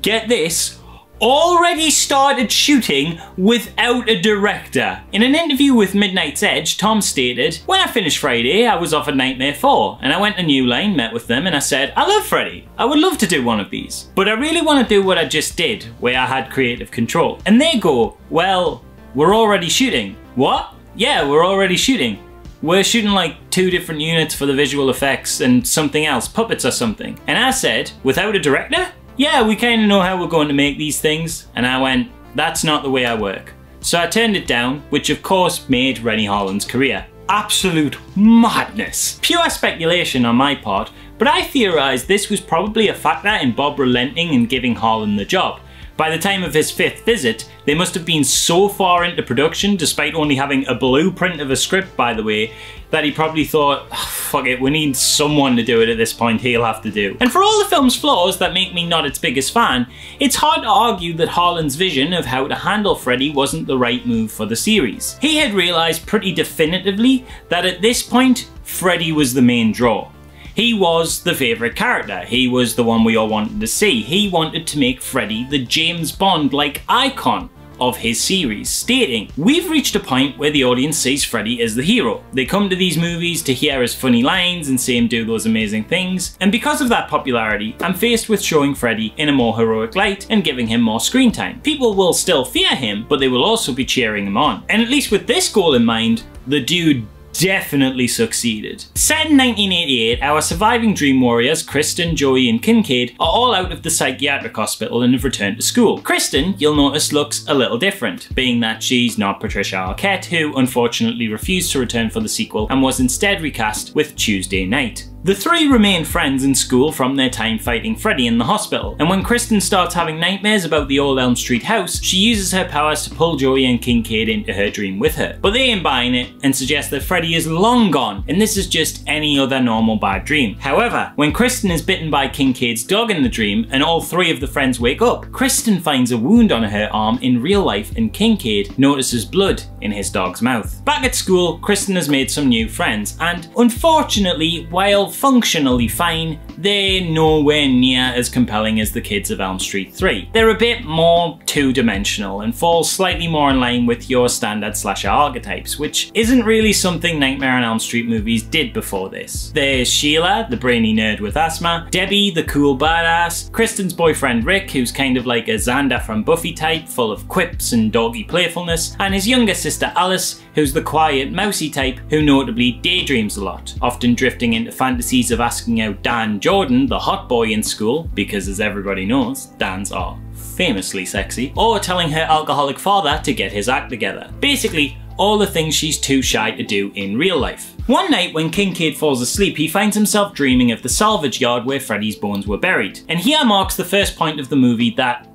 A: get this, already started shooting without a director. In an interview with Midnight's Edge, Tom stated, when I finished Friday, I was offered Nightmare 4, and I went to New Line, met with them, and I said, I love Freddy. I would love to do one of these. But I really want to do what I just did, where I had creative control. And they go, well, we're already shooting. What? Yeah, we're already shooting. We're shooting like 2 different units for the visual effects and something else, puppets or something. And I said, without a director? Yeah, we kind of know how we're going to make these things. And I went, that's not the way I work. So I turned it down, which of course made Rennie Harlan's career. Absolute madness. Pure speculation on my part, but I theorised this was probably a factor in Bob relenting and giving Harlan the job. By the time of his 5th visit, they must have been so far into production, despite only having a blueprint of a script by the way, that he probably thought, oh, fuck it, we need someone to do it at this point, he'll have to do. And for all the film's flaws that make me not its biggest fan, it's hard to argue that Harlan's vision of how to handle Freddy wasn't the right move for the series. He had realised pretty definitively that at this point, Freddy was the main draw. He was the favourite character, he was the one we all wanted to see. He wanted to make Freddy the James Bond-like icon of his series, stating, we've reached a point where the audience sees Freddy as the hero. They come to these movies to hear his funny lines and see him do those amazing things, and because of that popularity, I'm faced with showing Freddy in a more heroic light and giving him more screen time. People will still fear him, but they will also be cheering him on. And at least with this goal in mind, the dude definitely succeeded. Set in 1988, our surviving dream warriors, Kristen, Joey and Kincaid, are all out of the psychiatric hospital and have returned to school. Kristen, you'll notice, looks a little different, being that she's not Patricia Arquette, who unfortunately refused to return for the sequel and was instead recast with Tuesday Night. The 3 remain friends in school from their time fighting Freddy in the hospital, and when Kristen starts having nightmares about the old Elm Street house, she uses her powers to pull Joey and Kincaid into her dream with her. But they ain't buying it and suggest that Freddy is long gone, and this is just any other normal bad dream. However, when Kristen is bitten by Kincaid's dog in the dream and all 3 of the friends wake up, Kristen finds a wound on her arm in real life and Kincaid notices blood in his dog's mouth. Back at school, Kristen has made some new friends, and unfortunately, while functionally fine, they're nowhere near as compelling as the kids of Elm Street 3. They're a bit more two-dimensional and fall slightly more in line with your standard slasher archetypes, which isn't really something Nightmare on Elm Street movies did before this. There's Sheila, the brainy nerd with asthma, Debbie, the cool badass, Kristen's boyfriend Rick, who's kind of like a Xander from Buffy type, full of quips and doggy playfulness, and his younger sister Alice, who's the quiet, mousy type who notably daydreams a lot, often drifting into fantasies of asking out Dan Jordan, the hot boy in school, because as everybody knows, Dans are famously sexy, or telling her alcoholic father to get his act together. Basically, all the things she's too shy to do in real life. One night when Kincaid falls asleep, he finds himself dreaming of the salvage yard where Freddy's bones were buried. And here marks the first point of the movie that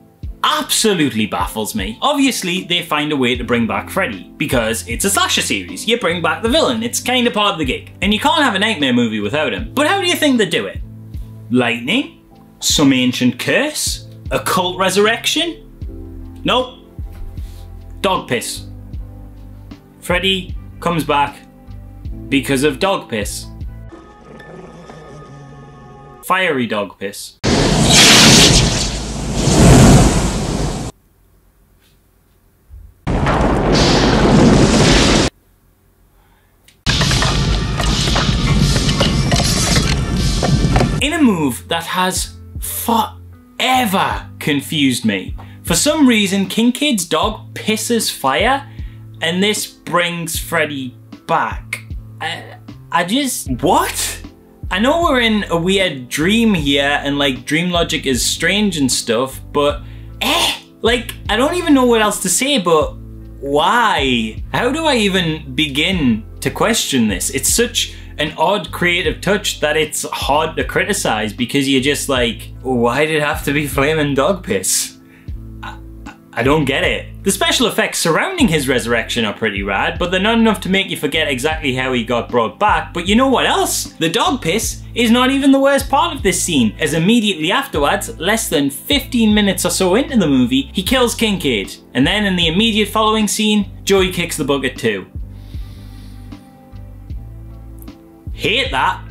A: absolutely baffles me. Obviously, they find a way to bring back Freddy, because it's a slasher series. You bring back the villain, it's kind of part of the gig. And you can't have a Nightmare movie without him. But how do you think they do it? Lightning? Some ancient curse? A cult resurrection? Nope. Dog piss. Freddy comes back because of dog piss. Fiery dog piss. move that has forever confused me. For some reason, Kincaid's dog pisses fire, and this brings Freddy back. I just... what? I know we're in a weird dream here, and like dream logic is strange and stuff, but like, I don't even know what else to say, but why? How do I even begin to question this? It's such an odd creative touch that it's hard to criticize, because you're just like, why did it have to be flaming dog piss? I don't get it. The special effects surrounding his resurrection are pretty rad, but they're not enough to make you forget exactly how he got brought back. But you know what else? The dog piss is not even the worst part of this scene, as immediately afterwards, less than 15 minutes or so into the movie, he kills Kincaid. And then in the immediate following scene, Joey kicks the bucket too. Hate that.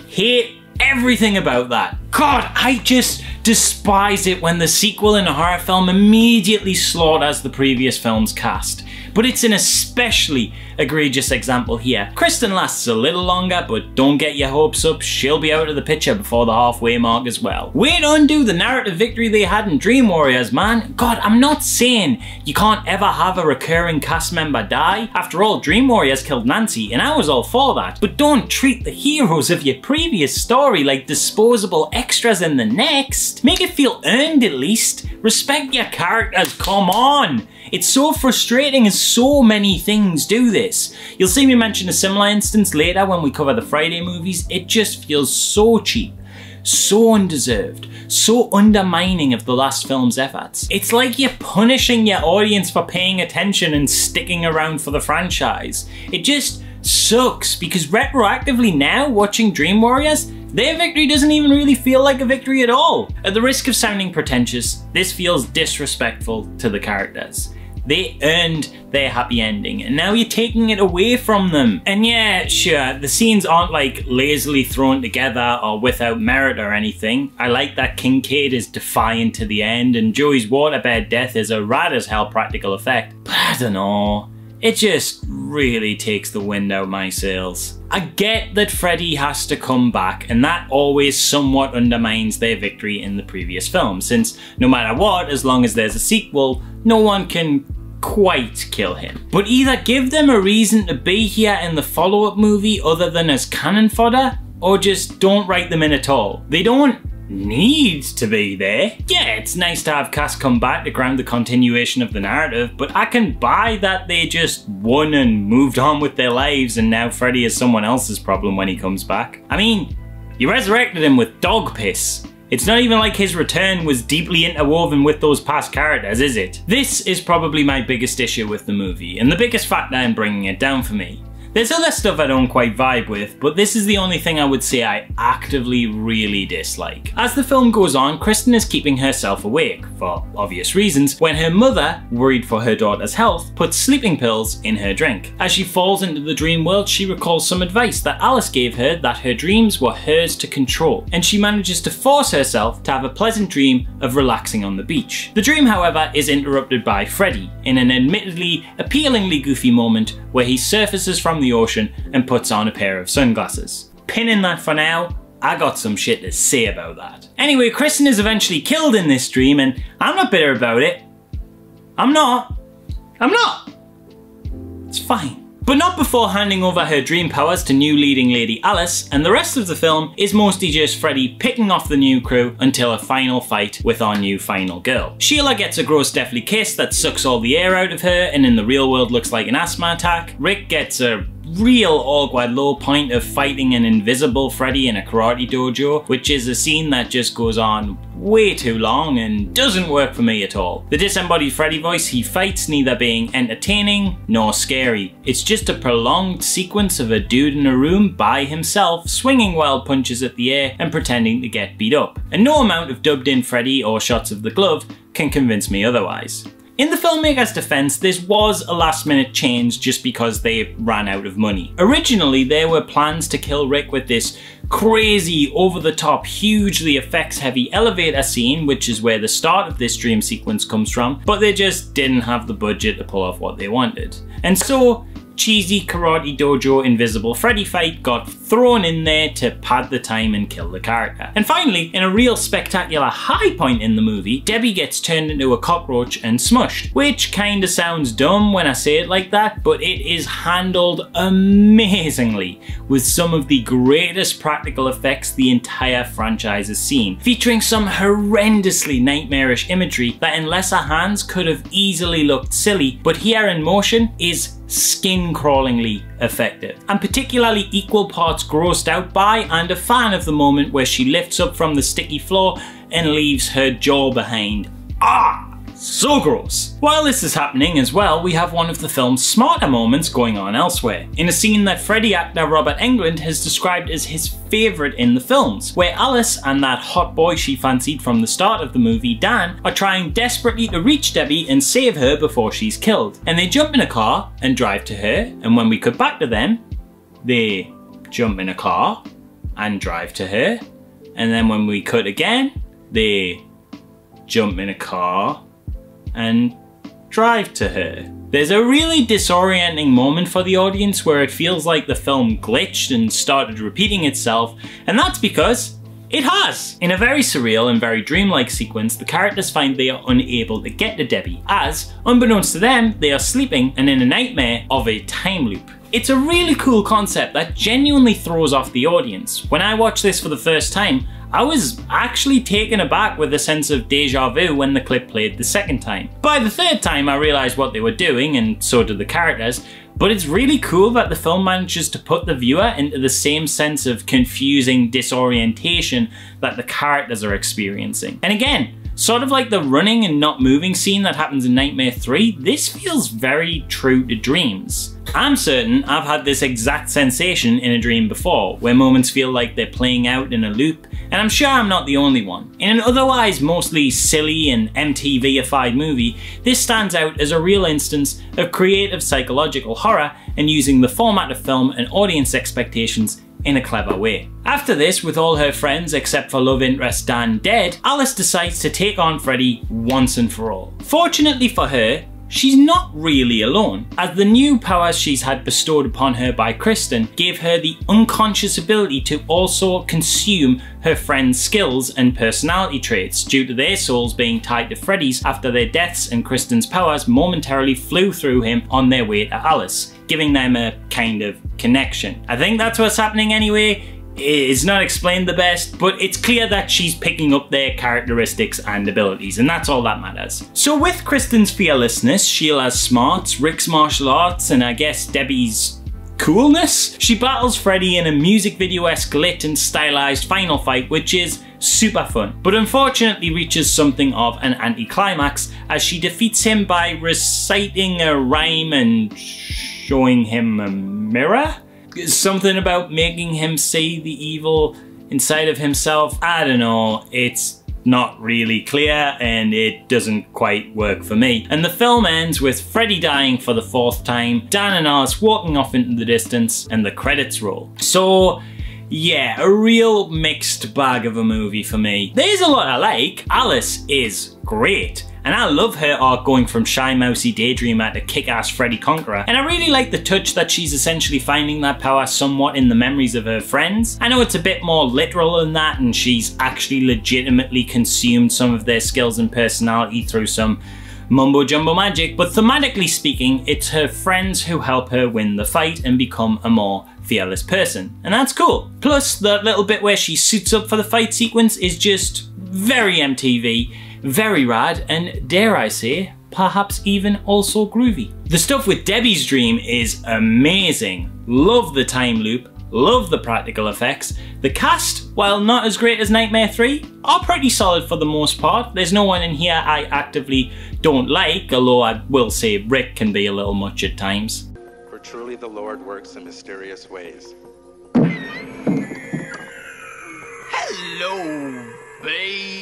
A: Hate everything about that. God, I just despise it when the sequel in a horror film immediately slaughters the previous film's cast. But it's an especially egregious example here. Kristen lasts a little longer, but don't get your hopes up, she'll be out of the picture before the halfway mark as well. Way to undo the narrative victory they had in Dream Warriors, man. God, I'm not saying you can't ever have a recurring cast member die. After all, Dream Warriors killed Nancy, and I was all for that. But don't treat the heroes of your previous story like disposable extras in the next. Make it feel earned at least. Respect your characters, come on. It's so frustrating as so many things do this. You'll see me mention a similar instance later when we cover the Friday movies. It just feels so cheap, so undeserved, so undermining of the last film's efforts. It's like you're punishing your audience for paying attention and sticking around for the franchise. It just sucks, because retroactively now, watching Dream Warriors, their victory doesn't even really feel like a victory at all. At the risk of sounding pretentious, this feels disrespectful to the characters. They earned their happy ending, and now you're taking it away from them. And yeah, sure, the scenes aren't like lazily thrown together or without merit or anything. I like that Kincaid is defiant to the end, and Joey's waterbed death is a rad as hell practical effect. But I don't know. It just really takes the wind out my sails. I get that Freddy has to come back, and that always somewhat undermines their victory in the previous film, since no matter what, as long as there's a sequel, no one can quite kill him. But either give them a reason to be here in the follow-up movie other than as cannon fodder, or just don't write them in at all. They don't need to be there. Yeah, it's nice to have cast come back to ground the continuation of the narrative, but I can buy that they just won and moved on with their lives, and now Freddy is someone else's problem when he comes back. I mean, you resurrected him with dog piss. It's not even like his return was deeply interwoven with those past characters, is it? This is probably my biggest issue with the movie, and the biggest factor in bringing it down for me. There's other stuff I don't quite vibe with, but this is the only thing I would say I actively really dislike. As the film goes on, Kristen is keeping herself awake, for obvious reasons, when her mother, worried for her daughter's health, puts sleeping pills in her drink. As she falls into the dream world, she recalls some advice that Alice gave her that her dreams were hers to control, and she manages to force herself to have a pleasant dream of relaxing on the beach. The dream, however, is interrupted by Freddy, in an admittedly appealingly goofy moment where he surfaces from the ocean and puts on a pair of sunglasses. Pinning that for now, I got some shit to say about that. Anyway, Kristen is eventually killed in this dream, and I'm not bitter about it. I'm not. It's fine. But not before handing over her dream powers to new leading lady Alice, and the rest of the film is mostly just Freddy picking off the new crew until a final fight with our new final girl. Sheila gets a gross deathly kiss that sucks all the air out of her and in the real world looks like an asthma attack. Rick gets a real awkward low point of fighting an invisible Freddy in a karate dojo, which is a scene that just goes on way too long and doesn't work for me at all. The disembodied Freddy voice he fights neither being entertaining nor scary. It's just a prolonged sequence of a dude in a room by himself swinging wild punches at the air and pretending to get beat up. And no amount of dubbed in Freddy or shots of the glove can convince me otherwise. In the filmmaker's defense, this was a last minute change just because they ran out of money. Originally, there were plans to kill Rick with this crazy, over-the-top, hugely effects-heavy elevator scene, which is where the start of this dream sequence comes from, but they just didn't have the budget to pull off what they wanted. And so, cheesy karate dojo invisible Freddy fight got thrown in there to pad the time and kill the character. And finally, in a real spectacular high point in the movie, Debbie gets turned into a cockroach and smushed, which kinda sounds dumb when I say it like that, but it is handled amazingly with some of the greatest practical effects the entire franchise has seen, featuring some horrendously nightmarish imagery that in lesser hands could have easily looked silly, but here in motion is skin-crawlingly effective. I'm particularly equal parts grossed out by and a fan of the moment where she lifts up from the sticky floor and leaves her jaw behind. Ah! So gross. While this is happening as well, we have one of the film's smarter moments going on elsewhere, in a scene that Freddy actor Robert Englund has described as his favourite in the films, where Alice and that hot boy she fancied from the start of the movie, Dan, are trying desperately to reach Debbie and save her before she's killed. And they jump in a car and drive to her, and when we cut back to them, they jump in a car and drive to her, and then when we cut again, they jump in a car and drive to her. There's a really disorienting moment for the audience where it feels like the film glitched and started repeating itself, and that's because it has! In a very surreal and very dreamlike sequence, the characters find they are unable to get to Debbie, as, unbeknownst to them, they are sleeping and in a nightmare of a time loop. It's a really cool concept that genuinely throws off the audience. When I watched this for the first time, I was actually taken aback with a sense of deja vu when the clip played the second time. By the third time I realised what they were doing, and so did the characters, but it's really cool that the film manages to put the viewer into the same sense of confusing disorientation that the characters are experiencing. And again, sort of like the running and not moving scene that happens in Nightmare 3, this feels very true to dreams. I'm certain I've had this exact sensation in a dream before, where moments feel like they're playing out in a loop, and I'm sure I'm not the only one. In an otherwise mostly silly and MTV-ified movie, this stands out as a real instance of creative psychological horror and using the format of film and audience expectations in a clever way. After this, with all her friends except for love interest Dan dead, Alice decides to take on Freddy once and for all. Fortunately for her, she's not really alone, as the new powers she's had bestowed upon her by Kristen gave her the unconscious ability to also consume her friends' skills and personality traits due to their souls being tied to Freddy's after their deaths, and Kristen's powers momentarily flew through him on their way to Alice, giving them a kind of connection. I think that's what's happening anyway. It's not explained the best, but it's clear that she's picking up their characteristics and abilities, and that's all that matters. So with Kristen's fearlessness, Sheila's smarts, Rick's martial arts, and I guess Debbie's coolness, she battles Freddy in a music video-esque lit and stylized final fight, which is super fun, but unfortunately reaches something of an anticlimax as she defeats him by reciting a rhyme and showing him a mirror? Something about making him see the evil inside of himself. I don't know, it's not really clear and it doesn't quite work for me. And the film ends with Freddy dying for the 4th time, Dan and Alice walking off into the distance, and the credits roll. So yeah, a real mixed bag of a movie for me. There's a lot I like. Alice is great, and I love her arc going from shy mousy daydreamer to kick-ass Freddy Conqueror, and I really like the touch that she's essentially finding that power somewhat in the memories of her friends. I know it's a bit more literal than that, and she's actually legitimately consumed some of their skills and personality through some mumbo jumbo magic, but thematically speaking, it's her friends who help her win the fight and become a more fearless person, and that's cool. Plus, that little bit where she suits up for the fight sequence is just very MTV, very rad, and dare I say, perhaps even also groovy. The stuff with Debbie's dream is amazing. Love the time loop, love the practical effects. The cast, while not as great as Nightmare 3, are pretty solid for the most part. There's no one in here I actively don't like, although I will say Rick can be a little much at times.
E: For truly the Lord works in mysterious ways.
B: Hello, baby.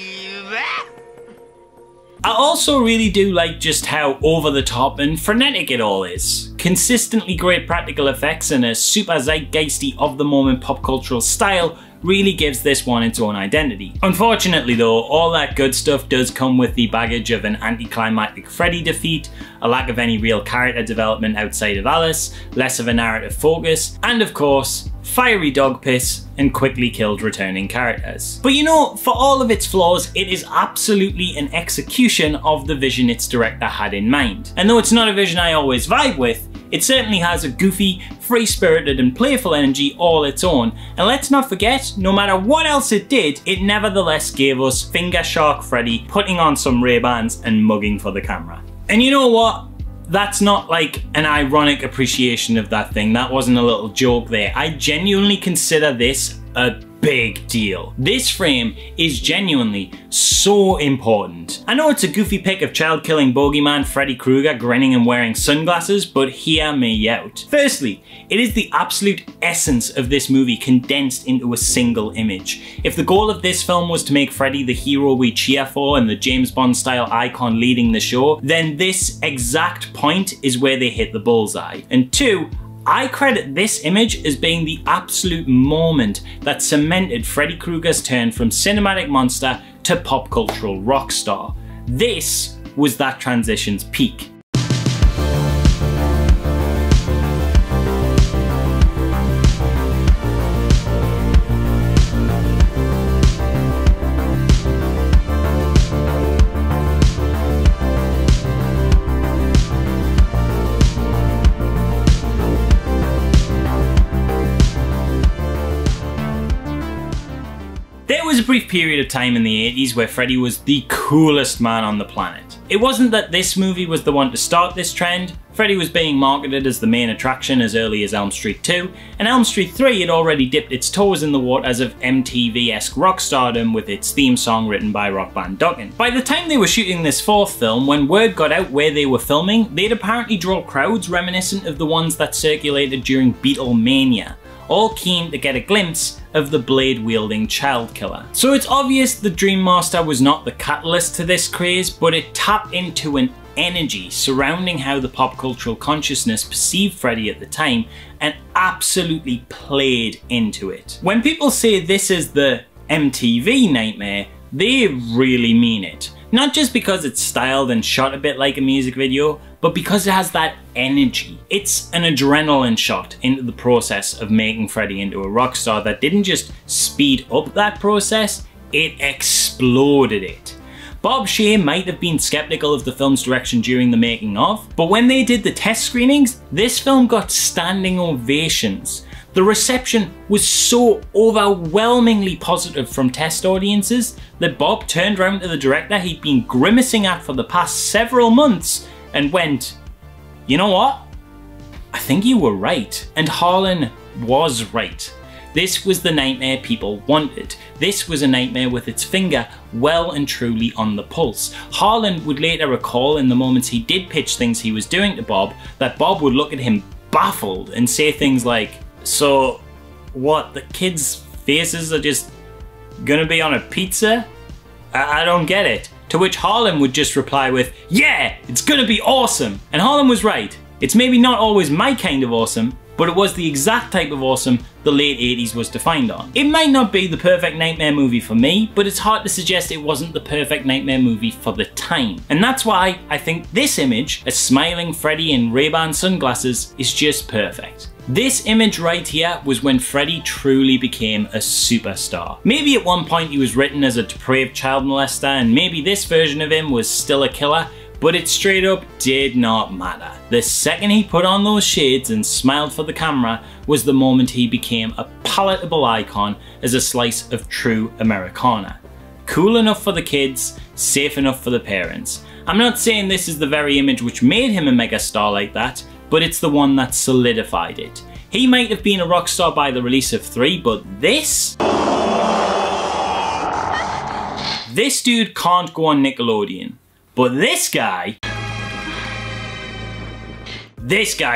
A: I also really do like just how over the top and frenetic it all is. Consistently great practical effects and a super zeitgeisty of the moment pop cultural style really gives this one its own identity. Unfortunately though, all that good stuff does come with the baggage of an anticlimactic Freddy defeat, a lack of any real character development outside of Alice, less of a narrative focus, and of course, fiery dog piss, and quickly killed returning characters. But you know, for all of its flaws, it is absolutely an execution of the vision its director had in mind. And though it's not a vision I always vibe with, it certainly has a goofy, free-spirited and playful energy all its own. And let's not forget, no matter what else it did, it nevertheless gave us Finger Shark Freddy putting on some Ray-Bans and mugging for the camera. And you know what? That's not like an ironic appreciation of that thing. That wasn't a little joke there. I genuinely consider this a big deal. This frame is genuinely so important. I know it's a goofy pic of child-killing bogeyman Freddy Krueger grinning and wearing sunglasses, but hear me out. Firstly, it is the absolute essence of this movie condensed into a single image. If the goal of this film was to make Freddy the hero we cheer for and the James Bond style icon leading the show, then this exact point is where they hit the bullseye. And two, I credit this image as being the absolute moment that cemented Freddy Krueger's turn from cinematic monster to pop cultural rock star. This was that transition's peak. There was a brief period of time in the 80s where Freddy was the coolest man on the planet. It wasn't that this movie was the one to start this trend. Freddy was being marketed as the main attraction as early as Elm Street 2, and Elm Street 3 had already dipped its toes in the waters of MTV-esque rock stardom with its theme song written by rock band Dokken. By the time they were shooting this fourth film, when word got out where they were filming, they'd apparently draw crowds reminiscent of the ones that circulated during Beatlemania, all keen to get a glimpse of the blade-wielding child killer. So it's obvious the Dream Master was not the catalyst to this craze, but it tapped into an energy surrounding how the pop cultural consciousness perceived Freddy at the time and absolutely played into it. When people say this is the MTV nightmare, they really mean it. Not just because it's styled and shot a bit like a music video, but because it has that energy. It's an adrenaline shot into the process of making Freddy into a rock star that didn't just speed up that process, it exploded it. Bob Shea might have been skeptical of the film's direction during the making of, but when they did the test screenings, this film got standing ovations. The reception was so overwhelmingly positive from test audiences that Bob turned around to the director he'd been grimacing at for the past several months and went, "You know what? I think you were right." And Harlan was right. This was the nightmare people wanted. This was a nightmare with its finger well and truly on the pulse. Harlan would later recall in the moments he did pitch things he was doing to Bob, that Bob would look at him baffled and say things like, "So what, the kids' faces are just gonna be on a pizza? I don't get it." To which Harlan would just reply with, "Yeah, it's gonna be awesome." And Harlan was right. It's maybe not always my kind of awesome, but it was the exact type of awesome the late 80s was defined on. It might not be the perfect nightmare movie for me, but it's hard to suggest it wasn't the perfect nightmare movie for the time. And that's why I think this image, a smiling Freddy in Ray-Ban sunglasses, is just perfect. This image right here was when Freddy truly became a superstar. Maybe at one point he was written as a depraved child molester, and maybe this version of him was still a killer, but it straight up did not matter. The second he put on those shades and smiled for the camera was the moment he became a palatable icon as a slice of true Americana. Cool enough for the kids, safe enough for the parents. I'm not saying this is the very image which made him a megastar like that, but it's the one that solidified it. He might have been a rock star by the release of 3, but this dude can't go on Nickelodeon. But this guy's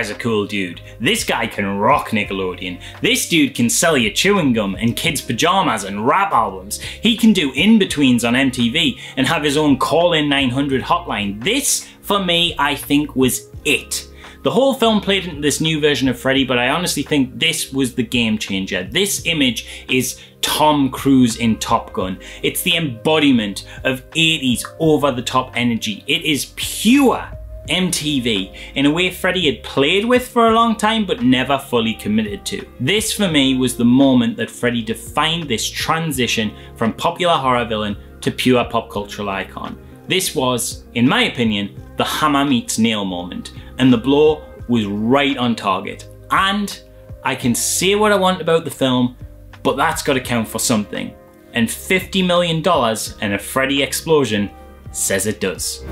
A: a cool dude. This guy can rock Nickelodeon. This dude can sell you chewing gum and kids' pajamas and rap albums. He can do in-betweens on MTV and have his own call-in 900 hotline. This, for me, I think was it. The whole film played into this new version of Freddy, but I honestly think this was the game changer. This image is Tom Cruise in Top Gun. It's the embodiment of 80s over-the-top energy. It is pure MTV, in a way Freddy had played with for a long time but never fully committed to. This for me was the moment that Freddy defined this transition from popular horror villain to pure pop cultural icon. This was, in my opinion, the hammer meets nail moment, and the blow was right on target. And I can say what I want about the film, but that's got to count for something. And $50 million and a Freddy explosion says it does.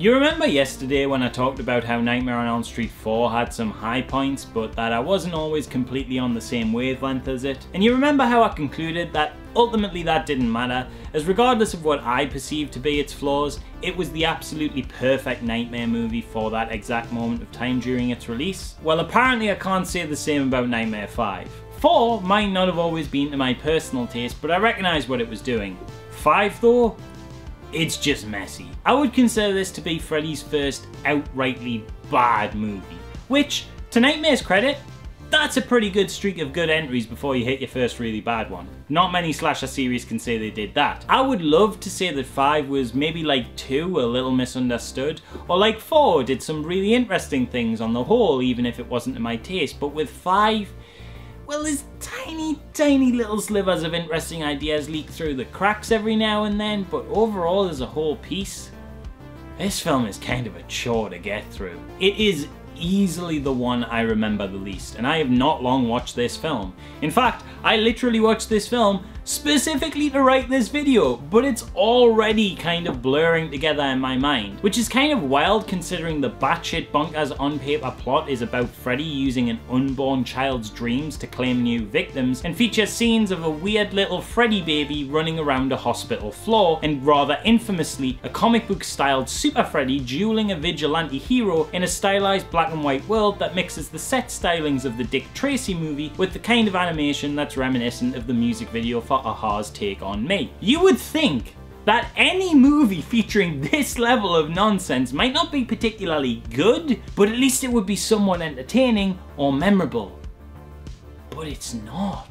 A: You remember yesterday when I talked about how Nightmare on Elm Street 4 had some high points, but that I wasn't always completely on the same wavelength as it? And you remember how I concluded that ultimately that didn't matter, as regardless of what I perceived to be its flaws, it was the absolutely perfect Nightmare movie for that exact moment of time during its release? Well, apparently I can't say the same about Nightmare 5. 4 might not have always been to my personal taste, but I recognise what it was doing. 5 though? It's just messy. I would consider this to be Freddy's first outrightly bad movie, which, to Nightmare's credit, that's a pretty good streak of good entries before you hit your first really bad one. Not many slasher series can say they did that. I would love to say that 5 was maybe like 2, a little misunderstood, or like 4 did some really interesting things on the whole, even if it wasn't to my taste, but with 5, well, there's tiny little slivers of interesting ideas leak through the cracks every now and then, but overall as a whole piece, this film is kind of a chore to get through. It is easily the one I remember the least, and I have not long watched this film. In fact, I literally watched this film specifically to write this video, but it's already kind of blurring together in my mind, which is kind of wild considering the batshit bonkers on paper plot is about Freddy using an unborn child's dreams to claim new victims and features scenes of a weird little Freddy baby running around a hospital floor, and rather infamously a comic book styled Super Freddy dueling a vigilante hero in a stylized black and white world that mixes the set stylings of the Dick Tracy movie with the kind of animation that's reminiscent of the music video for Aha's Take on Me. You would think that any movie featuring this level of nonsense might not be particularly good, but at least it would be somewhat entertaining or memorable. But it's not.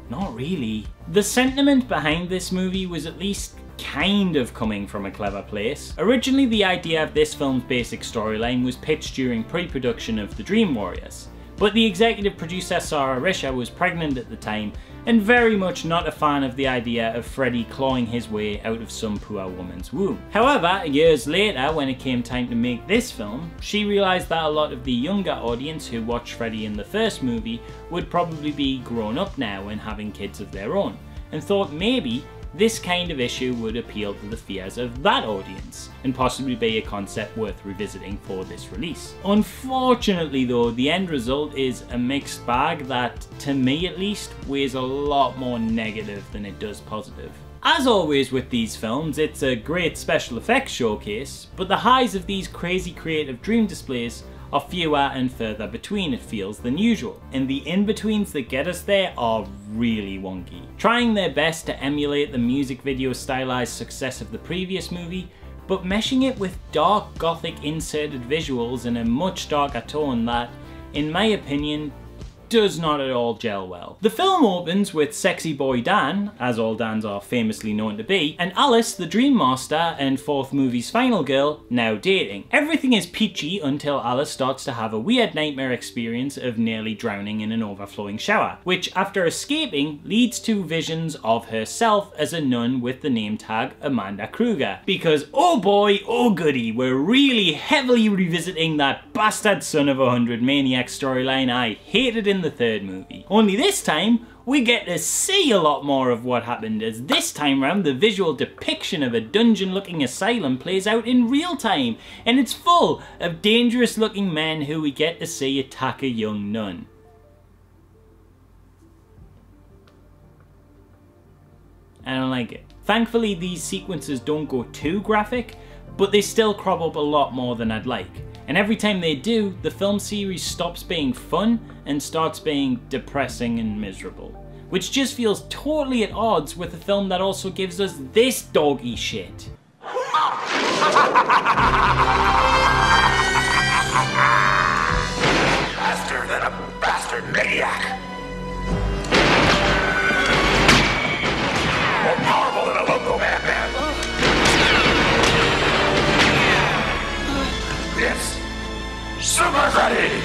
A: Not really. The sentiment behind this movie was at least kind of coming from a clever place. Originally, the idea of this film's basic storyline was pitched during pre-production of The Dream Warriors, but the executive producer Sarah Risher was pregnant at the time and very much not a fan of the idea of Freddy clawing his way out of some poor woman's womb. However, years later, when it came time to make this film, she realised that a lot of the younger audience who watched Freddy in the first movie would probably be grown up now and having kids of their own, and thought maybe this kind of issue would appeal to the fears of that audience, and possibly be a concept worth revisiting for this release. Unfortunately though, the end result is a mixed bag that, to me at least, weighs a lot more negative than it does positive. As always with these films, it's a great special effects showcase, but the highs of these crazy creative dream displays are fewer and further between, it feels, than usual, and the in-betweens that get us there are really wonky. Trying their best to emulate the music video stylized success of the previous movie, but meshing it with dark gothic inserted visuals in a much darker tone that, in my opinion, does not at all gel well. The film opens with sexy boy Dan, as all Dans are famously known to be, and Alice, the Dream Master and fourth movie's final girl, now dating. Everything is peachy until Alice starts to have a weird nightmare experience of nearly drowning in an overflowing shower, which after escaping leads to visions of herself as a nun with the name tag Amanda Kruger. Because oh boy, oh goody, we're really heavily revisiting that bastard son of a 100 maniac storyline I hated in the third movie. Only this time, we get to see a lot more of what happened, as this time round the visual depiction of a dungeon looking asylum plays out in real time, and it's full of dangerous looking men who we get to see attack a young nun. I don't like it. Thankfully these sequences don't go too graphic, but they still crop up a lot more than I'd like. And every time they do, the film series stops being fun and starts being depressing and miserable. Which just feels totally at odds with a film that also gives us this doggy shit.
C: Faster than a bastard maniac. More powerful than a loco madman. It's Super Freddy!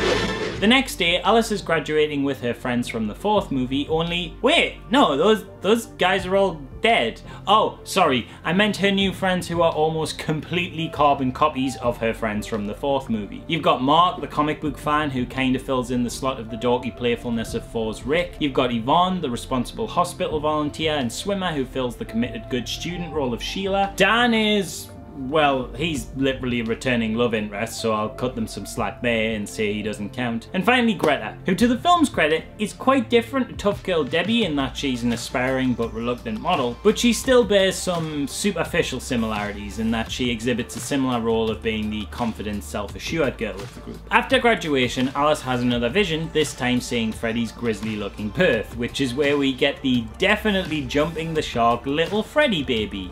A: The next day, Alice is graduating with her friends from the fourth movie, only... Wait, no, those guys are all dead. Oh, sorry, I meant her new friends who are almost completely carbon copies of her friends from the fourth movie. You've got Mark, the comic book fan who kinda fills in the slot of the dorky playfulness of 4's Rick. You've got Yvonne, the responsible hospital volunteer and swimmer who fills the committed good student role of Sheila. Dan is... well, he's literally a returning love interest, so I'll cut them some slack there and say he doesn't count. And finally Greta, who to the film's credit is quite different to tough girl Debbie in that she's an aspiring but reluctant model, but she still bears some superficial similarities in that she exhibits a similar role of being the confident, self-assured girl of the group. After graduation, Alice has another vision, this time seeing Freddy's grisly looking birth, which is where we get the definitely jumping the shark little Freddy baby.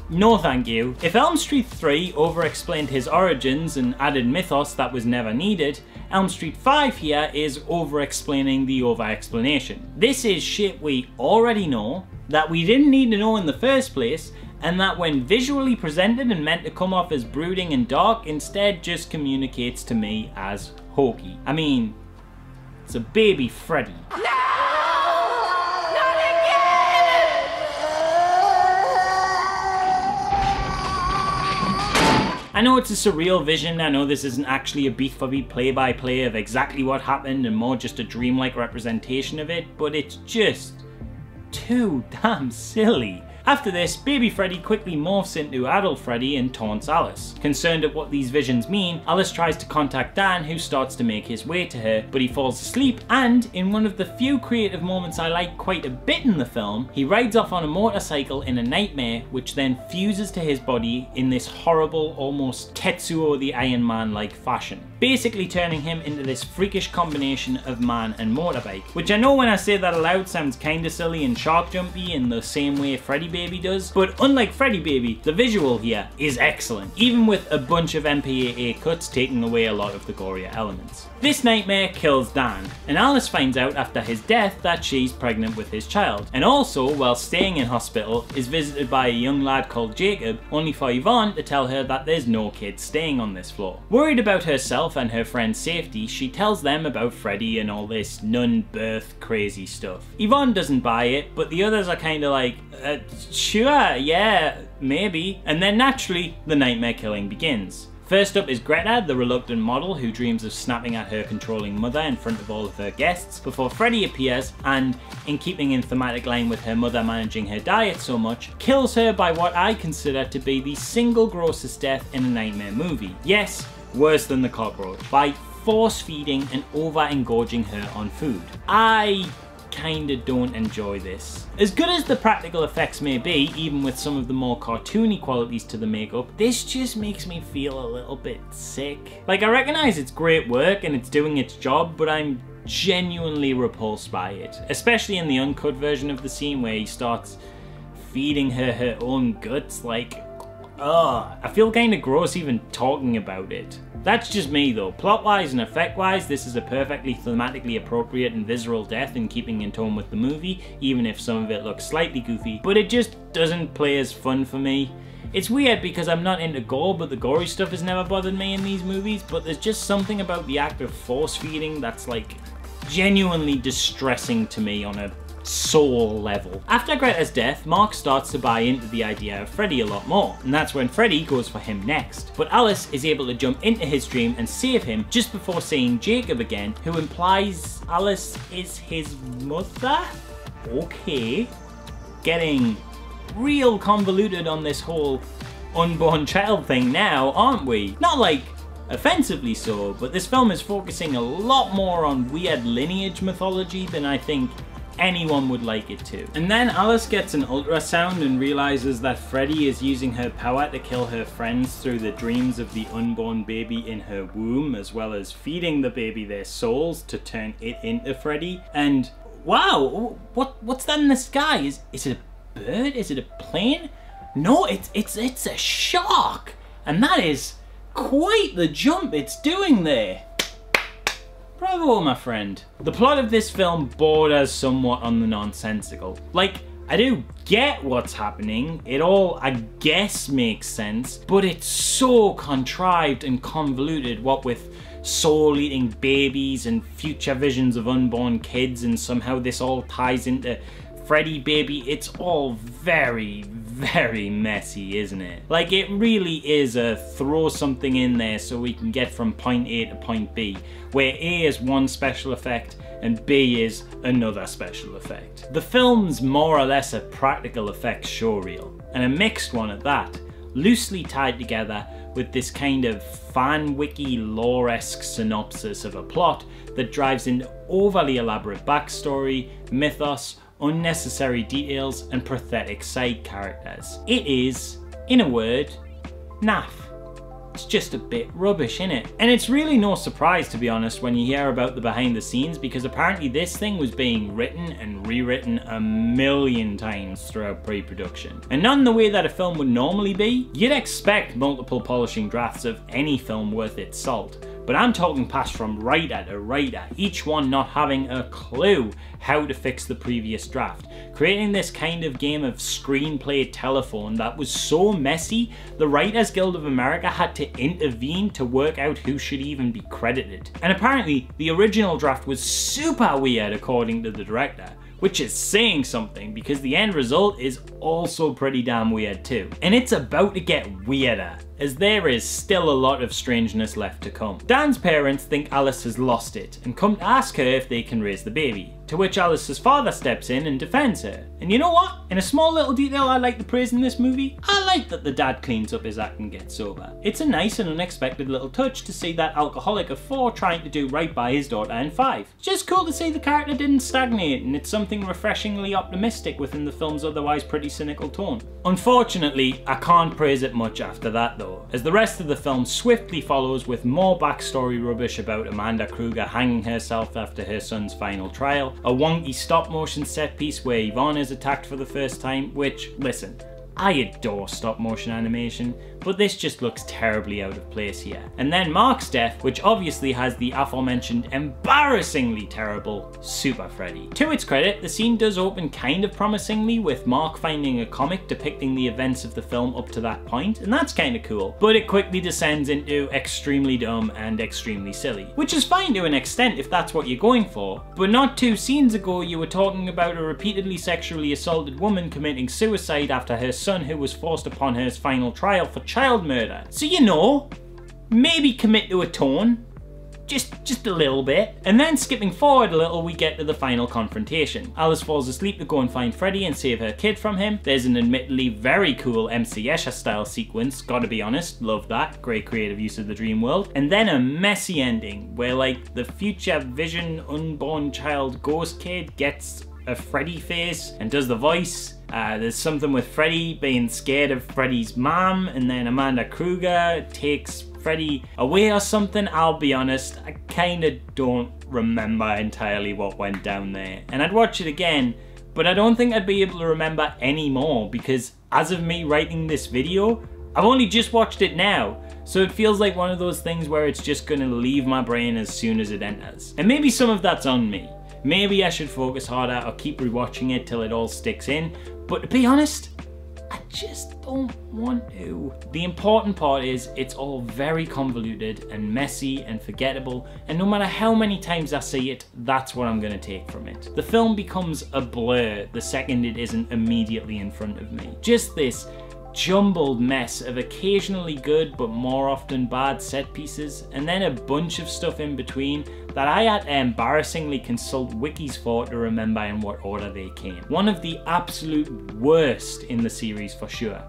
A: No thank you. If Elm Street 3 over-explained his origins and added mythos that was never needed, Elm Street 5 here is over-explaining the over-explanation. This is shit we already know, that we didn't need to know in the first place, and that when visually presented and meant to come off as brooding and dark, instead just communicates to me as hokey. I mean, it's a baby Freddy. I know it's a surreal vision, I know this isn't actually a beat-for-beat play-by-play of exactly what happened and more just a dreamlike representation of it, but it's just too damn silly. After this, baby Freddy quickly morphs into adult Freddy and taunts Alice. Concerned at what these visions mean, Alice tries to contact Dan, who starts to make his way to her, but he falls asleep and, in one of the few creative moments I like quite a bit in the film, he rides off on a motorcycle in a nightmare which then fuses to his body in this horrible, almost Tetsuo the Iron Man-like fashion, basically turning him into this freakish combination of man and motorbike, which I know when I say that aloud sounds kinda silly and shark jumpy in the same way Freddy Baby does, but unlike Freddy Baby, the visual here is excellent, even with a bunch of MPAA cuts taking away a lot of the gorier elements. This nightmare kills Dan, and Alice finds out after his death that she's pregnant with his child, and also, while staying in hospital, is visited by a young lad called Jacob, only for Yvonne to tell her that there's no kids staying on this floor. Worried about herself and her friend's safety, she tells them about Freddy and all this nun-birth crazy stuff. Yvonne doesn't buy it, but the others are kinda like, sure, yeah, maybe. And then naturally, the nightmare killing begins. First up is Greta, the reluctant model who dreams of snapping at her controlling mother in front of all of her guests, before Freddy appears and, in keeping in thematic line with her mother managing her diet so much, kills her by what I consider to be the single grossest death in a nightmare movie. Yes, worse than the cockroach, by force feeding and over engorging her on food. I kinda don't enjoy this. As good as the practical effects may be, even with some of the more cartoony qualities to the makeup, this just makes me feel a little bit sick. Like, I recognise it's great work and it's doing its job, but I'm genuinely repulsed by it. Especially in the uncut version of the scene where he starts feeding her her own guts, like, ugh. I feel kinda gross even talking about it. That's just me though. Plot-wise and effect-wise, this is a perfectly thematically appropriate and visceral death in keeping in tone with the movie, even if some of it looks slightly goofy, but it just doesn't play as fun for me. It's weird because I'm not into gore, but the gory stuff has never bothered me in these movies, but there's just something about the act of force-feeding that's like genuinely distressing to me on a soul level. After Greta's death, Mark starts to buy into the idea of Freddy a lot more, and that's when Freddy goes for him next. But Alice is able to jump into his dream and save him just before seeing Jacob again, who implies Alice is his mother? Okay. Getting real convoluted on this whole unborn child thing now, aren't we? Not like offensively so, but this film is focusing a lot more on weird lineage mythology than I think anyone would like it to. And then Alice gets an ultrasound and realizes that Freddy is using her power to kill her friends through the dreams of the unborn baby in her womb, as well as feeding the baby their souls to turn it into Freddy. And wow, what's that in the sky? Is it a bird? Is it a plane? No, it's a shark. And that is quite the jump it's doing there. Bravo, my friend. The plot of this film borders somewhat on the nonsensical. Like, I do get what's happening, it all, I guess, makes sense, but it's so contrived and convoluted, what with soul-eating babies and future visions of unborn kids, and somehow this all ties into Freddy baby. It's all very, very messy, isn't it? Like, it really is a throw something in there so we can get from point A to point B, where A is one special effect and B is another special effect. The film's more or less a practical effects showreel, and a mixed one at that, loosely tied together with this kind of fan wiki lore-esque synopsis of a plot that drives into overly elaborate backstory, mythos, unnecessary details and pathetic side characters. It is, in a word, naff. It's just a bit rubbish, innit? And it's really no surprise, to be honest, when you hear about the behind the scenes, because apparently this thing was being written and rewritten a million times throughout pre-production. And not in the way that a film would normally be. You'd expect multiple polishing drafts of any film worth its salt, but I'm talking past from writer to writer, each one not having a clue how to fix the previous draft, creating this kind of game of screenplay telephone that was so messy, the Writers Guild of America had to intervene to work out who should even be credited. And apparently, the original draft was super weird according to the director, which is saying something because the end result is also pretty damn weird too. And it's about to get weirder, as there is still a lot of strangeness left to come. Dan's parents think Alice has lost it and come to ask her if they can raise the baby, to which Alice's father steps in and defends her. And you know what? In a small little detail I like to praise in this movie, I like that the dad cleans up his act and gets sober. It's a nice and unexpected little touch to see that alcoholic of 4 trying to do right by his daughter in 5. It's just cool to see the character didn't stagnate, and it's something refreshingly optimistic within the film's otherwise pretty cynical tone. Unfortunately, I can't praise it much after that though, as the rest of the film swiftly follows with more backstory rubbish about Amanda Kruger hanging herself after her son's final trial, a wonky stop motion set piece where Yvonne is attacked for the first time, which, listen, I adore stop motion animation, but this just looks terribly out of place here. And then Mark's death, which obviously has the aforementioned embarrassingly terrible Super Freddy. To its credit, the scene does open kind of promisingly, with Mark finding a comic depicting the events of the film up to that point, and that's kind of cool, but it quickly descends into extremely dumb and extremely silly, which is fine to an extent if that's what you're going for, but not 2 scenes ago you were talking about a repeatedly sexually assaulted woman committing suicide after her son who was forced upon her final trial for child murder. So you know, maybe commit to a tone, just a little bit. And then skipping forward a little, we get to the final confrontation. Alice falls asleep to go and find Freddy and save her kid from him. There's an admittedly very cool MC Escher style sequence, gotta be honest, love that, great creative use of the dream world. And then a messy ending where like the future vision unborn child ghost kid gets a Freddy face and does the voice. There's something with Freddy being scared of Freddy's mom, and then Amanda Kruger takes Freddy away or something. I'll be honest, I kinda don't remember entirely what went down there. And I'd watch it again, but I don't think I'd be able to remember any more, because as of me writing this video, I've only just watched it now. So it feels like one of those things where it's just gonna leave my brain as soon as it enters. And maybe some of that's on me. Maybe I should focus harder or keep rewatching it till it all sticks in, but to be honest, I just don't want to. The important part is it's all very convoluted and messy and forgettable, and no matter how many times I see it, that's what I'm gonna take from it. The film becomes a blur the second it isn't immediately in front of me. Just this jumbled mess of occasionally good but more often bad set pieces, and then a bunch of stuff in between that I had to embarrassingly consult wikis for to remember in what order they came. One of the absolute worst in the series for sure.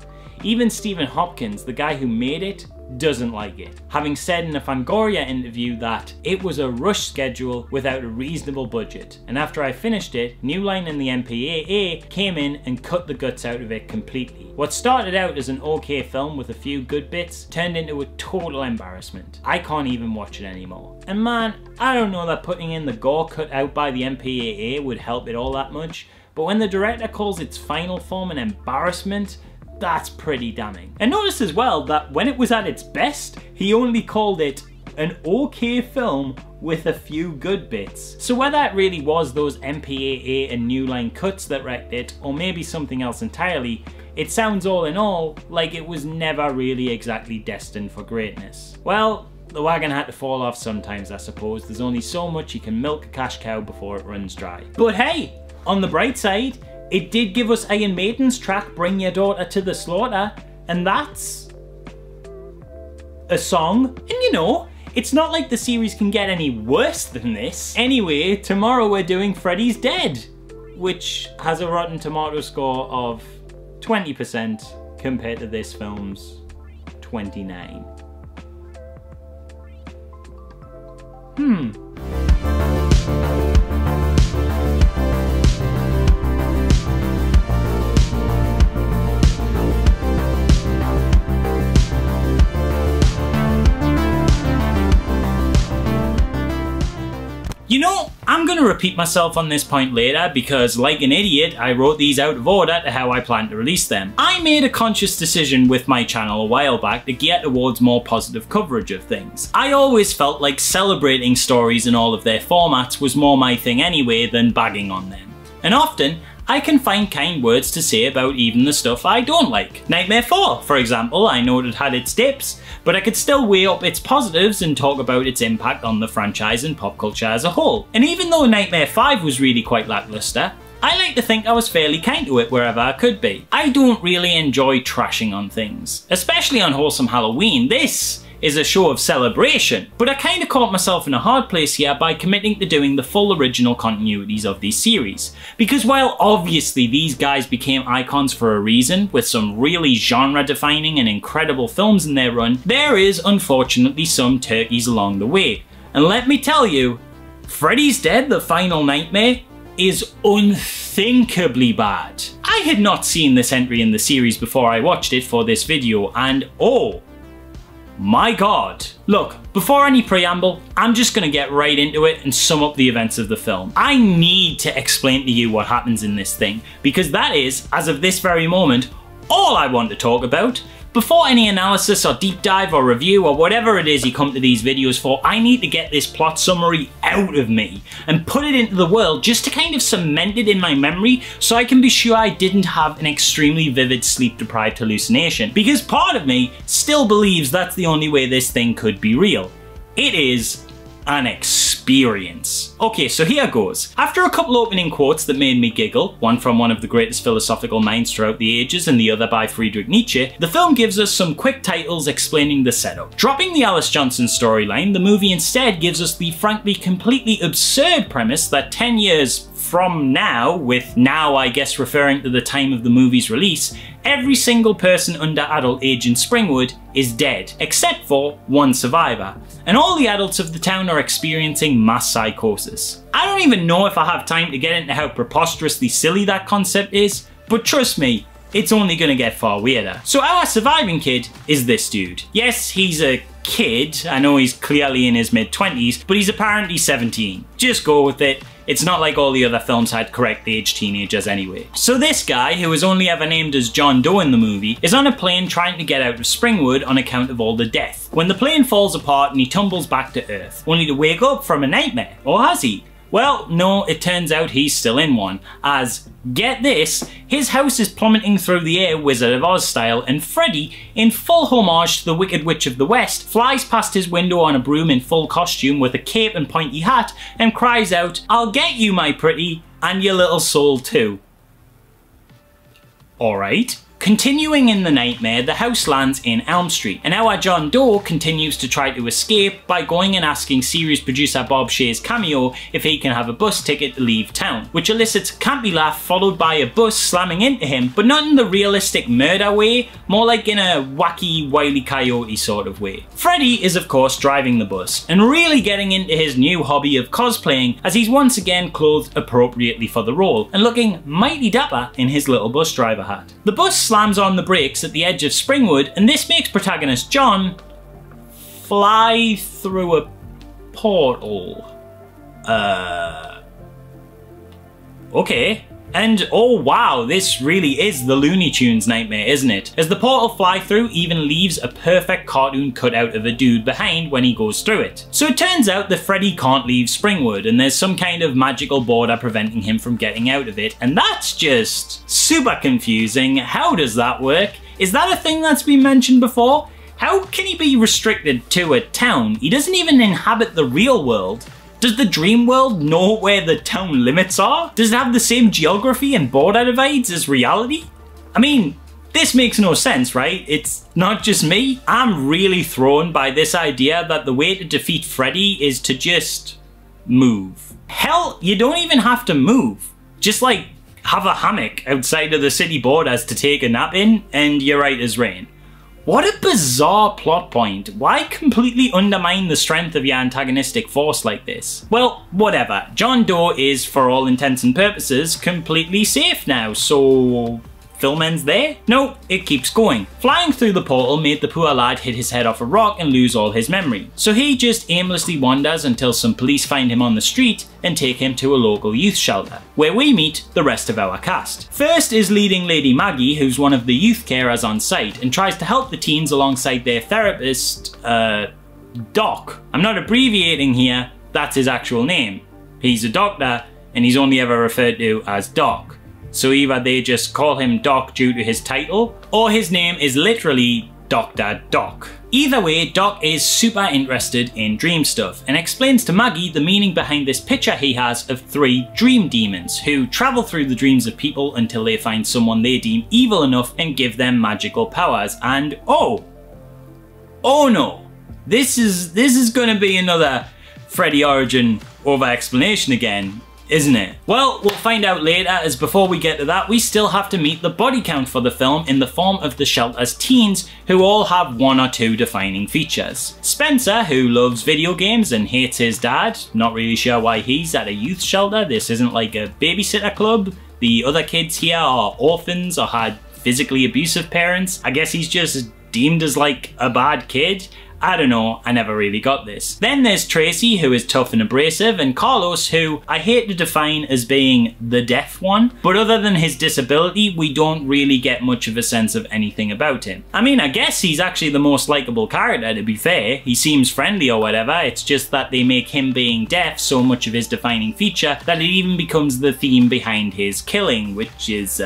A: Even Stephen Hopkins, the guy who made it, doesn't like it, having said in a Fangoria interview that it was a rush schedule without a reasonable budget, and after I finished it, New Line and the MPAA came in and cut the guts out of it completely. What started out as an okay film with a few good bits turned into a total embarrassment. I can't even watch it anymore. And man, I don't know that putting in the gore cut out by the MPAA would help it all that much, but when the director calls its final form an embarrassment, That's pretty damning. And notice as well that when it was at its best, he only called it an okay film with a few good bits. So whether it really was those MPAA and New Line cuts that wrecked it, or maybe something else entirely, it sounds all in all like it was never really exactly destined for greatness. Well, the wagon had to fall off sometimes, I suppose. There's only so much you can milk a cash cow before it runs dry. But hey, on the bright side, it did give us Iron Maiden's track Bring Your Daughter to the Slaughter, and that's a song. And you know, it's not like the series can get any worse than this. Anyway, tomorrow we're doing Freddy's Dead, which has a Rotten Tomato score of 20% compared to this film's 29. You know, I'm gonna repeat myself on this point later because, like an idiot, I wrote these out of order to how I plan to release them. I made a conscious decision with my channel a while back to gear towards more positive coverage of things. I always felt like celebrating stories in all of their formats was more my thing anyway than bagging on them. And often, I can find kind words to say about even the stuff I don't like. Nightmare 4, for example, I noted had its dips, but I could still weigh up its positives and talk about its impact on the franchise and pop culture as a whole. And even though Nightmare 5 was really quite lackluster, I like to think I was fairly kind to it wherever I could be. I don't really enjoy trashing on things, especially on Wholesome Halloween. This is a show of celebration, but I kinda caught myself in a hard place here by committing to doing the full original continuities of these series. Because while obviously these guys became icons for a reason, with some really genre defining and incredible films in their run, there is unfortunately some turkeys along the way. And let me tell you, Freddy's Dead: The Final Nightmare is unthinkably bad. I had not seen this entry in the series before I watched it for this video, and oh my god. Look, before any preamble, I'm just gonna get right into it and sum up the events of the film. I need to explain to you what happens in this thing, because that is, as of this very moment, all I want to talk about. Before any analysis or deep dive or review or whatever it is you come to these videos for, I need to get this plot summary out of me and put it into the world just to kind of cement it in my memory so I can be sure I didn't have an extremely vivid sleep-deprived hallucination. Because part of me still believes that's the only way this thing could be real. It is an experience. Okay, so here goes. After a couple opening quotes that made me giggle, one from one of the greatest philosophical minds throughout the ages and the other by Friedrich Nietzsche, the film gives us some quick titles explaining the setup. Dropping the Alice Johnson storyline, the movie instead gives us the frankly completely absurd premise that 10 years from now, with now I guess referring to the time of the movie's release, every single person under adult age in Springwood is dead, except for one survivor, and all the adults of the town are experiencing mass psychosis. I don't even know if I have time to get into how preposterously silly that concept is, but trust me, it's only gonna get far weirder. So our surviving kid is this dude. Yes, he's a kid, I know he's clearly in his mid-20s, but he's apparently 17. Just go with it. It's not like all the other films had correct age teenagers anyway. So this guy, who was only ever named as John Doe in the movie, is on a plane trying to get out of Springwood on account of all the death, when the plane falls apart and he tumbles back to Earth, only to wake up from a nightmare. Or has he? Well, no, it turns out he's still in one, as, get this, his house is plummeting through the air Wizard of Oz style, and Freddy, in full homage to the Wicked Witch of the West, flies past his window on a broom in full costume with a cape and pointy hat, and cries out, "I'll get you, my pretty, and your little soul too." Alright. Continuing in the nightmare, the house lands in Elm Street, and our John Doe continues to try to escape by going and asking series producer Bob Shea's cameo if he can have a bus ticket to leave town, which elicits a campy laugh followed by a bus slamming into him, but not in the realistic murder way, more like in a wacky Wile E. Coyote sort of way. Freddy is of course driving the bus, and really getting into his new hobby of cosplaying, as he's once again clothed appropriately for the role, and looking mighty dapper in his little bus driver hat. The bus slams on the brakes at the edge of Springwood, and this makes protagonist John fly through a portal. Okay. And oh wow, this really is the Looney Tunes nightmare, isn't it? As the portal fly through even leaves a perfect cartoon cutout of a dude behind when he goes through it. So it turns out that Freddy can't leave Springwood and there's some kind of magical border preventing him from getting out of it, and that's just super confusing. How does that work? Is that a thing that's been mentioned before? How can he be restricted to a town? He doesn't even inhabit the real world. Does the dream world know where the town limits are? Does it have the same geography and border divides as reality? I mean, this makes no sense, right? It's not just me. I'm really thrown by this idea that the way to defeat Freddy is to just move. Hell, you don't even have to move. Just like have a hammock outside of the city borders to take a nap in and you're right as rain. What a bizarre plot point. Why completely undermine the strength of your antagonistic force like this? Well, whatever. John Doe is, for all intents and purposes, completely safe now, so film ends there? No, it keeps going. Flying through the portal made the poor lad hit his head off a rock and lose all his memory. So he just aimlessly wanders until some police find him on the street and take him to a local youth shelter, where we meet the rest of our cast. First is leading Lady Maggie, who's one of the youth carers on site and tries to help the teens alongside their therapist, Doc. I'm not abbreviating here, that's his actual name. He's a doctor and he's only ever referred to as Doc. So either they just call him Doc due to his title, or his name is literally Dr. Doc. Either way, Doc is super interested in dream stuff and explains to Maggie the meaning behind this picture he has of 3 dream demons who travel through the dreams of people until they find someone they deem evil enough and give them magical powers. And oh no, this is gonna be another Freddy origin over explanation again, isn't it? Well, we'll find out later, as before we get to that, we still have to meet the body count for the film in the form of the shelter's teens, who all have 1 or 2 defining features. Spencer, who loves video games and hates his dad, not really sure why he's at a youth shelter, this isn't like a babysitter club. The other kids here are orphans or had physically abusive parents. I guess he's just deemed as like a bad kid. I don't know, I never really got this. Then there's Tracy, who is tough and abrasive, and Carlos, who I hate to define as being the deaf one, but other than his disability, we don't really get much of a sense of anything about him. I mean, I guess he's actually the most likable character, to be fair. He seems friendly or whatever, it's just that they make him being deaf so much of his defining feature that it even becomes the theme behind his killing, which is,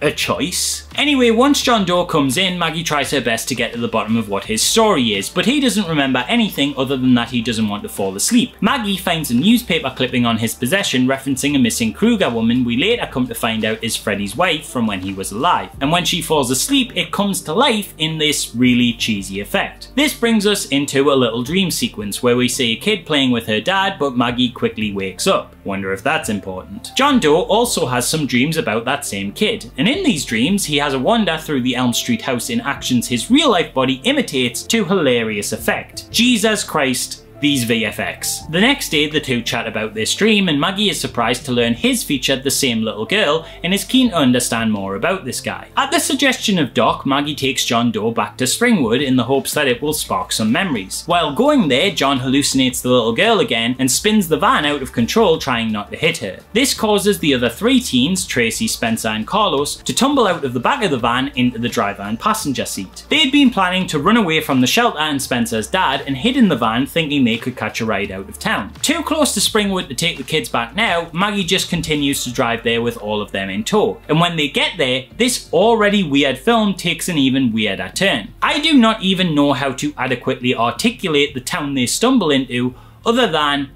A: a choice. Anyway, once John Doe comes in, Maggie tries her best to get to the bottom of what his story is, but he doesn't remember anything other than that he doesn't want to fall asleep. Maggie finds a newspaper clipping on his possession referencing a missing Kruger woman we later come to find out is Freddy's wife from when he was alive, and when she falls asleep it comes to life in this really cheesy effect. This brings us into a little dream sequence where we see a kid playing with her dad, but Maggie quickly wakes up. Wonder if that's important. John Doe also has some dreams about that same kid, and in these dreams he has a wander through the Elm Street house in actions his real life body imitates to hilarious effect. Jesus Christ, these VFX. The next day the two chat about this dream and Maggie is surprised to learn his featured the same little girl and is keen to understand more about this guy. At the suggestion of Doc, Maggie takes John Doe back to Springwood in the hopes that it will spark some memories. While going there, John hallucinates the little girl again and spins the van out of control trying not to hit her. This causes the other 3 teens, Tracy, Spencer and Carlos, to tumble out of the back of the van into the driver and passenger seat. They'd been planning to run away from the shelter and Spencer's dad and hid in the van thinking they could catch a ride out of town. Too close to Springwood to take the kids back now, Maggie just continues to drive there with all of them in tow. And when they get there, this already weird film takes an even weirder turn. I do not even know how to adequately articulate the town they stumble into other than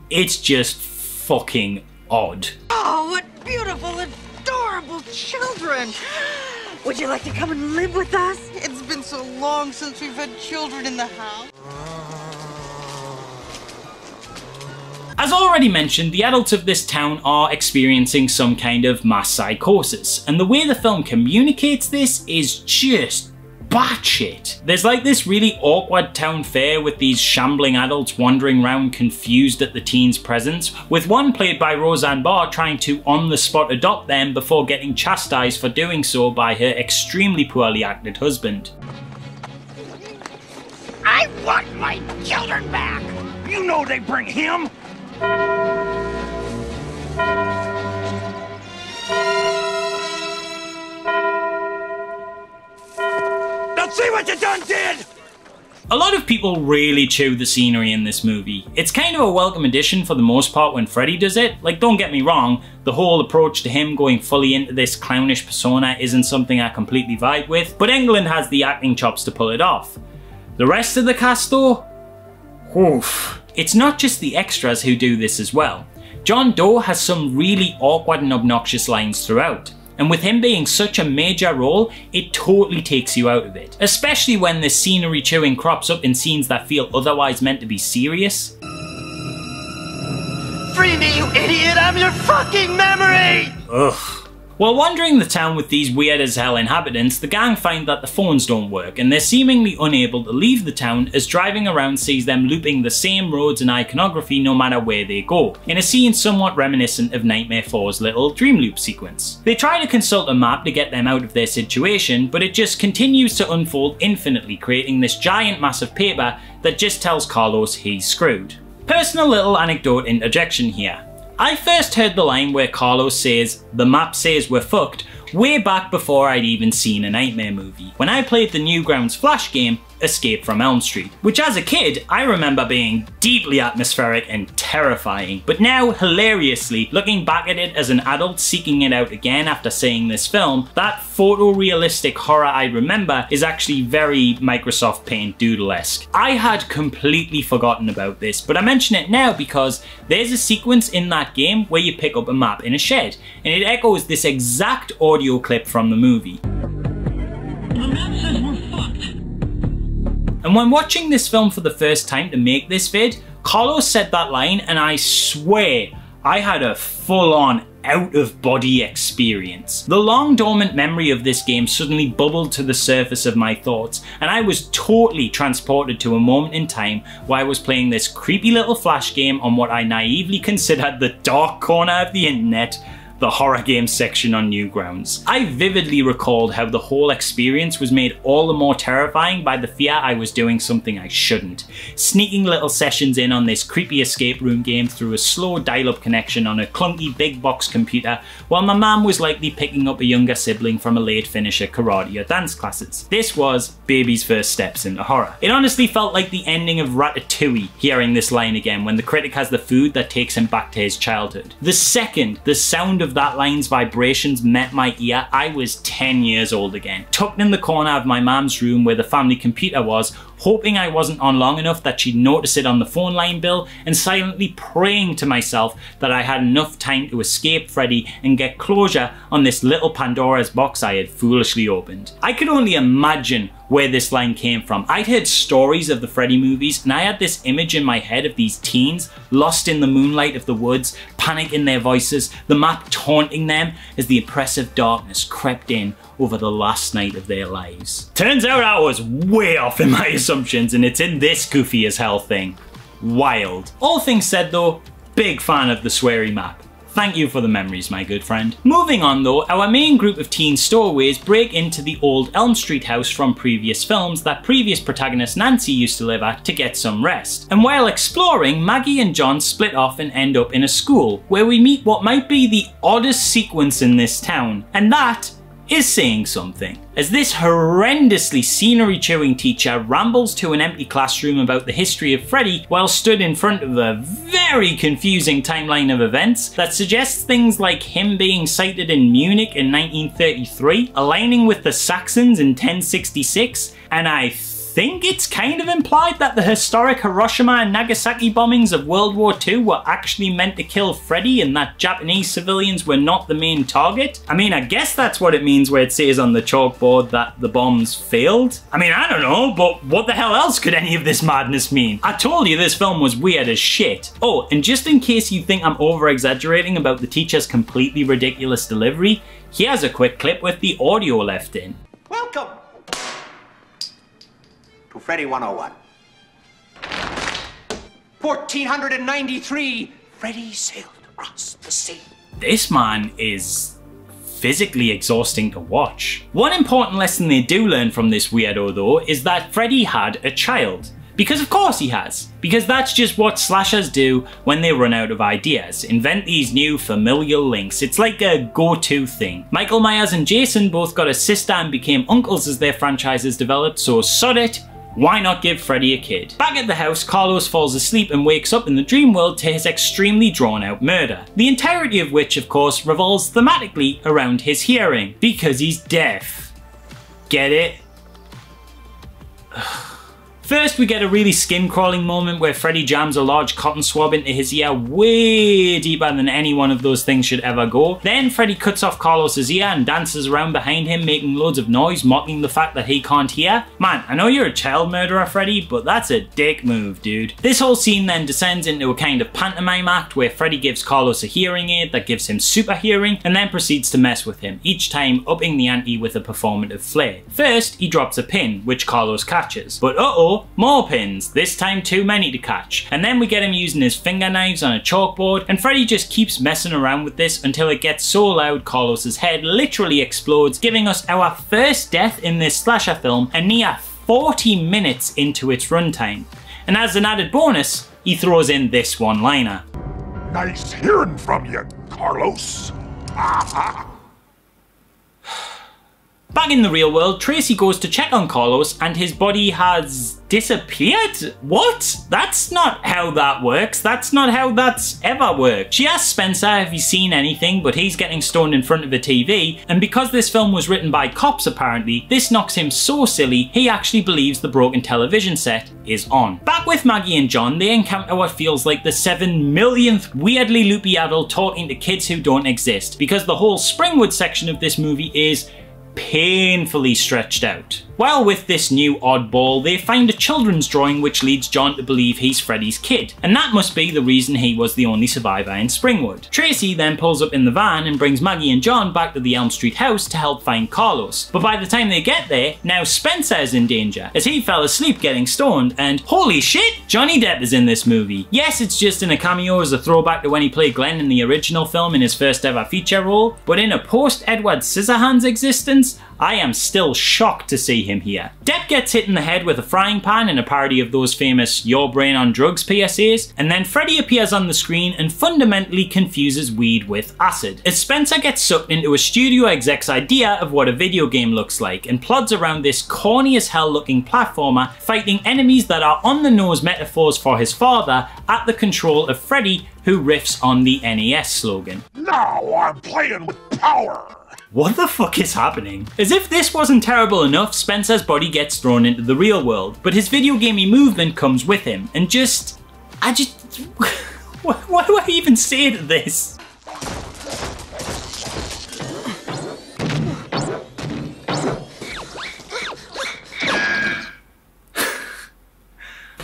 A: it's just fucking odd.
F: Oh, what beautiful, adorable children! Would you like to come and live with us? It's been so long since we've had children in the house.
A: As already mentioned, the adults of this town are experiencing some kind of mass psychosis, and the way the film communicates this is just batshit. There's like this really awkward town fair with these shambling adults wandering around confused at the teens' presence, with one played by Roseanne Barr trying to on the spot adopt them before getting chastised for doing so by her extremely poorly acted husband.
C: I want my children back! You know they bring him! See what you done did!
A: A lot of people really chew the scenery in this movie. It's kind of a welcome addition for the most part when Freddy does it. Like, don't get me wrong, the whole approach to him going fully into this clownish persona isn't something I completely vibe with, but Englund has the acting chops to pull it off. The rest of the cast though? Oof. It's not just the extras who do this as well. John Doe has some really awkward and obnoxious lines throughout. And with him being such a major role, it totally takes you out of it. Especially when this scenery chewing crops up in scenes that feel otherwise meant to be serious.
C: Free me, you idiot! I'm your fucking memory!
A: Ugh. While wandering the town with these weird as hell inhabitants, the gang find that the phones don't work and they're seemingly unable to leave the town as driving around sees them looping the same roads and iconography no matter where they go, in a scene somewhat reminiscent of Nightmare 4's little dream loop sequence. They try to consult a map to get them out of their situation, but it just continues to unfold infinitely, creating this giant mass of paper that just tells Carlos he's screwed. Personal little anecdote interjection here. I first heard the line where Carlos says, "The map says we're fucked," way back before I'd even seen a Nightmare movie, when I played the Newgrounds Flash game, Escape from Elm Street, which as a kid, I remember being deeply atmospheric and terrifying, but now, hilariously, looking back at it as an adult seeking it out again after seeing this film, that photorealistic horror I remember is actually very Microsoft Paint Doodle-esque. I had completely forgotten about this, but I mention it now because there's a sequence in that game where you pick up a map in a shed, and it echoes this exact audio clip from the movie.
C: The map says we're fucked.
A: And when watching this film for the first time to make this vid, Carlos said that line and I swear I had a full-on out-of-body experience. The long dormant memory of this game suddenly bubbled to the surface of my thoughts and I was totally transported to a moment in time where I was playing this creepy little Flash game on what I naively considered the dark corner of the internet, the horror game section on Newgrounds. I vividly recalled how the whole experience was made all the more terrifying by the fear I was doing something I shouldn't. Sneaking little sessions in on this creepy escape room game through a slow dial-up connection on a clunky big box computer while my mum was likely picking up a younger sibling from a late finisher karate or dance classes. This was baby's first steps into horror. It honestly felt like the ending of Ratatouille hearing this line again when the critic has the food that takes him back to his childhood. The second the sound of that line's vibrations met my ear, I was 10 years old again, tucked in the corner of my mum's room where the family computer was, hoping I wasn't on long enough that she'd notice it on the phone line bill, and silently praying to myself that I had enough time to escape Freddy and get closure on this little Pandora's box I had foolishly opened. I could only imagine where this line came from. I'd heard stories of the Freddy movies and I had this image in my head of these teens lost in the moonlight of the woods, panic in their voices, the map taunting them as the oppressive darkness crept in over the last night of their lives. Turns out I was way off in my assumptions and it's in this goofy as hell thing. Wild. All things said though, big fan of the sweary map. Thank you for the memories, my good friend. Moving on though, our main group of teen stowaways break into the old Elm Street house from previous films that previous protagonist Nancy used to live at to get some rest. And while exploring, Maggie and John split off and end up in a school, where we meet what might be the oddest sequence in this town. And that is saying something, as this horrendously scenery-chewing teacher rambles to an empty classroom about the history of Freddy while stood in front of a very confusing timeline of events that suggests things like him being sighted in Munich in 1933, aligning with the Saxons in 1066, and I think it's kind of implied that the historic Hiroshima and Nagasaki bombings of World War II were actually meant to kill Freddy and that Japanese civilians were not the main target. I mean, I guess that's what it means where it says on the chalkboard that the bombs failed. I mean, I don't know, but what the hell else could any of this madness mean? I told you this film was weird as shit. Oh, and just in case you think I'm over-exaggerating about the teacher's completely ridiculous delivery, here's a quick clip with the audio left in.
B: Welcome to Freddy 101. 1493, Freddy sailed across the sea.
A: This man is physically exhausting to watch. One important lesson they do learn from this weirdo though is that Freddy had a child. Because of course he has. Because that's just what slashers do when they run out of ideas. Invent these new familial links. It's like a go-to thing. Michael Myers and Jason both got a sister and became uncles as their franchises developed, so sod it. Why not give Freddy a kid? Back at the house, Carlos falls asleep and wakes up in the dream world to his extremely drawn out murder. The entirety of which, of course, revolves thematically around his hearing. Because he's deaf. Get it? First, we get a really skin-crawling moment where Freddy jams a large cotton swab into his ear way deeper than any one of those things should ever go. Then Freddy cuts off Carlos's ear and dances around behind him, making loads of noise, mocking the fact that he can't hear. Man, I know you're a child murderer, Freddy, but that's a dick move, dude. This whole scene then descends into a kind of pantomime act where Freddy gives Carlos a hearing aid that gives him super hearing and then proceeds to mess with him, each time upping the ante with a performative flair. First, he drops a pin, which Carlos catches, but more pins, this time too many to catch. And then we get him using his finger knives on a chalkboard, and Freddy just keeps messing around with this until it gets so loud Carlos's head literally explodes, giving us our first death in this slasher film a near 40 minutes into its runtime. And as an added bonus, he throws in this one-liner.
G: Nice hearing from you, Carlos.
A: Back in the real world, Tracy goes to check on Carlos and his body has disappeared? What? That's not how that works. That's not how that's ever worked. She asks Spencer if he's seen anything, but he's getting stoned in front of a TV, and because this film was written by cops apparently, this knocks him so silly he actually believes the broken television set is on. Back with Maggie and John, they encounter what feels like the 7 millionth weirdly loopy adult talking to kids who don't exist, because the whole Springwood section of this movie is painfully stretched out. While with this new oddball, they find a children's drawing which leads John to believe he's Freddy's kid, and that must be the reason he was the only survivor in Springwood. Tracy then pulls up in the van and brings Maggie and John back to the Elm Street house to help find Carlos, but by the time they get there, now Spencer is in danger, as he fell asleep getting stoned, and holy shit, Johnny Depp is in this movie. Yes, it's just in a cameo as a throwback to when he played Glenn in the original film in his first ever feature role, but in a post-Edward Scissorhands existence, I am still shocked to see him here. Depp gets hit in the head with a frying pan in a parody of those famous "Your Brain on Drugs" PSAs, and then Freddy appears on the screen and fundamentally confuses weed with acid, as Spencer gets sucked into a studio exec's idea of what a video game looks like and plods around this corny as hell looking platformer, fighting enemies that are on the nose metaphors for his father at the control of Freddy, who riffs on the NES slogan.
G: Now I'm playing with power.
A: What the fuck is happening? As if this wasn't terrible enough, Spencer's body gets thrown into the real world, but his video gamey movement comes with him, and what do I even say to this?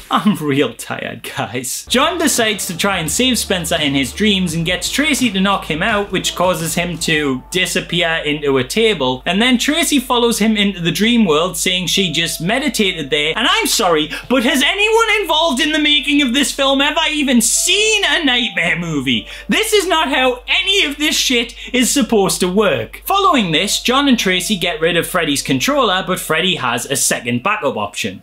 A: I'm real tired, guys. John decides to try and save Spencer in his dreams and gets Tracy to knock him out, which causes him to disappear into a table, and then Tracy follows him into the dream world saying she just meditated there, and I'm sorry, but has anyone involved in the making of this film ever even seen a nightmare movie? This is not how any of this shit is supposed to work. Following this, John and Tracy get rid of Freddy's controller, but Freddy has a second backup option.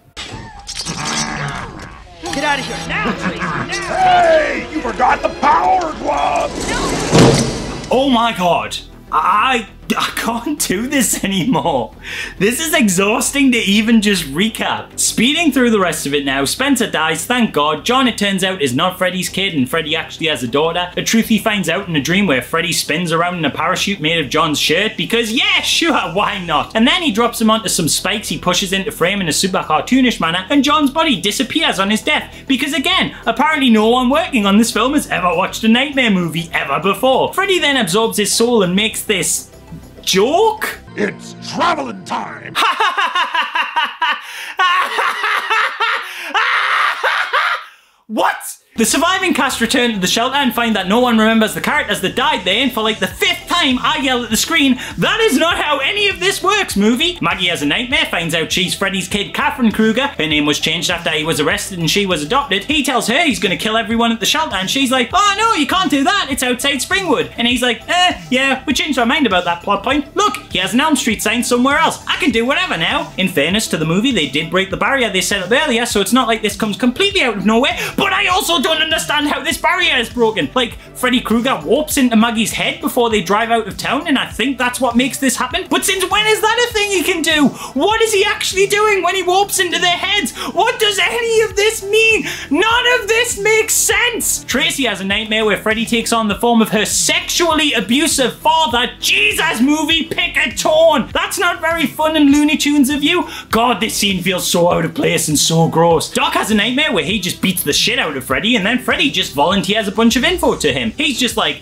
F: Get out of here now, Tracy! Now!
G: Hey, you forgot the power glove!
A: Oh my god. I can't do this anymore. This is exhausting to even just recap. Speeding through the rest of it now, Spencer dies, thank God. John, it turns out, is not Freddy's kid and Freddy actually has a daughter. A truth he finds out in a dream where Freddy spins around in a parachute made of John's shirt because yeah, sure, why not? And then he drops him onto some spikes he pushes into frame in a super cartoonish manner and John's body disappears on his death because again, apparently no one working on this film has ever watched a nightmare movie ever before. Freddy then absorbs his soul and makes this joke?
G: It's traveling time!
A: What? The surviving cast return to the shelter and find that no one remembers the characters that died there, and for like the 5th time time, I yell at the screen, "That is not how any of this works, movie!" Maggie has a nightmare, finds out she's Freddy's kid, Catherine Krueger. Her name was changed after he was arrested and she was adopted. He tells her he's gonna kill everyone at the shelter and she's like, "Oh no, you can't do that, it's outside Springwood." And he's like, yeah, we changed our mind about that plot point. Look, he has an Elm Street sign somewhere else. I can do whatever now. In fairness to the movie, they did break the barrier they set up earlier, so it's not like this comes completely out of nowhere, but I also don't understand how this barrier is broken. Like, Freddy Krueger warps into Maggie's head before they drive out of town, and I think that's what makes this happen. But since when is that a thing he can do? What is he actually doing when he warps into their heads? What does any of this mean? None of this makes sense! Tracy has a nightmare where Freddy takes on the form of her sexually abusive father. Jesus, movie, pick a tone! That's not very fun and Looney Tunes of you. God, this scene feels so out of place and so gross. Doc has a nightmare where he just beats the shit out of Freddy and then Freddy just volunteers a bunch of info to him. He's just like,